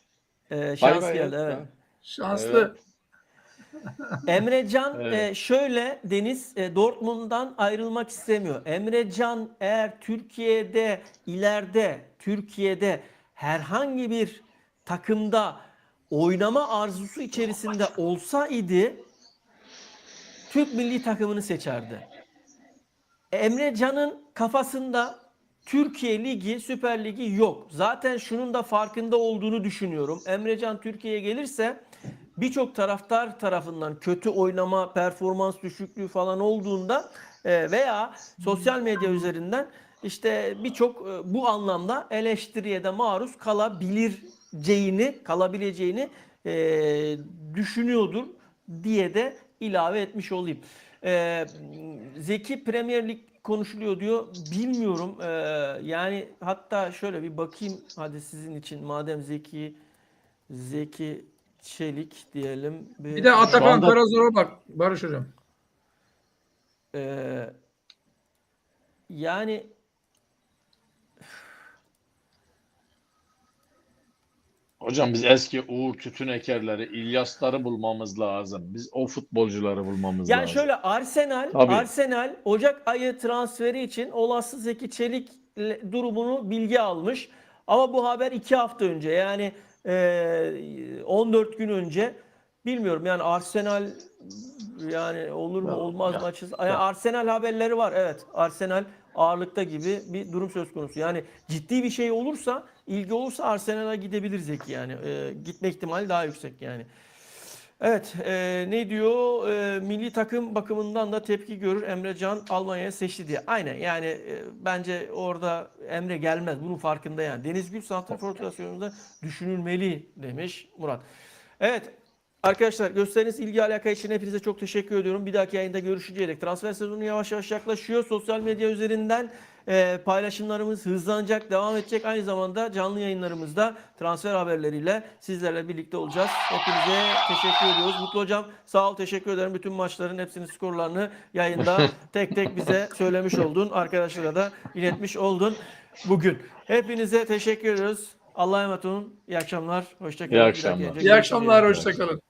Speaker 3: Bay
Speaker 2: Şans
Speaker 3: bay
Speaker 2: geldi,
Speaker 3: et.
Speaker 2: evet.
Speaker 1: Şanslı.
Speaker 3: Evet.
Speaker 2: Emre Can
Speaker 3: Evet.
Speaker 2: şöyle Deniz, Dortmund'dan ayrılmak istemiyor. Emre Can eğer Türkiye'de ileride Türkiye'de herhangi bir takımda oynama arzusu içerisinde olsaydı Türk milli takımını seçerdi. Emre Can'ın kafasında Türkiye Ligi, Süper Ligi yok. Zaten şunun da farkında olduğunu düşünüyorum. Emre Can Türkiye'ye gelirse birçok taraftar tarafından kötü oynama, performans düşüklüğü falan olduğunda veya sosyal medya üzerinden işte birçok bu anlamda eleştiriye de maruz kalabileceğini düşünüyordur diye de ilave etmiş olayım. Zeki Premier Lig konuşuluyor diyor. Bilmiyorum. Yani hatta şöyle bir bakayım hadi sizin için madem Zeki Çelik diyelim.
Speaker 1: Bir de
Speaker 3: Şu
Speaker 1: Atakan
Speaker 3: anda
Speaker 1: Karazor'a bak Barış Hocam.
Speaker 2: Ee, yani
Speaker 3: hocam biz eski Uğur Tütünekerleri, İlyasları bulmamız lazım. Biz o futbolcuları bulmamız
Speaker 2: yani
Speaker 3: lazım.
Speaker 2: şöyle
Speaker 3: Tabii.
Speaker 2: Arsenal Ocak ayı transferi için olası Zeki Çelik durumunu bilgi almış. Ama bu haber 2 hafta önce yani 14 gün önce bilmiyorum yani Arsenal yani olur mu olmaz mı açıkçası. Yani Arsenal haberleri var, evet. Arsenal ağırlıkta gibi bir durum söz konusu. Yani ciddi bir şey olursa, ilgi olursa Arsenal'a gidebilir Zeki yani. Gitme ihtimali daha yüksek yani. Evet, ne diyor? Milli takım bakımından da tepki görür. Emre Can Almanya'ya seçti diye. Aynen yani bence orada Emre gelmez. Bunun farkında yani. Deniz Gül santrafor rotasyonunda düşünülmeli demiş Murat. Evet. Arkadaşlar gösteriniz ilgi alaka için hepinize çok teşekkür ediyorum. Bir dahaki yayında görüşünceye dek. Transfer sezonu yavaş yavaş yaklaşıyor. Sosyal medya üzerinden paylaşımlarımız hızlanacak, devam edecek. Aynı zamanda canlı yayınlarımızda transfer haberleriyle sizlerle birlikte olacağız. Hepinize teşekkür ediyoruz. Mutlu Hocam sağ ol, teşekkür ederim. Bütün maçların hepsinin skorlarını yayında tek tek bize söylemiş oldun. Arkadaşlara da iletmiş oldun bugün. Hepinize teşekkür ediyoruz. Allah'a emanet olun. İyi akşamlar. Hoşça kalın.
Speaker 3: İyi
Speaker 2: Bir dahaki
Speaker 3: akşamlar.
Speaker 2: yayında
Speaker 1: İyi
Speaker 2: görüşmek
Speaker 1: akşamlar,
Speaker 2: üzere.
Speaker 1: hoşça kalın.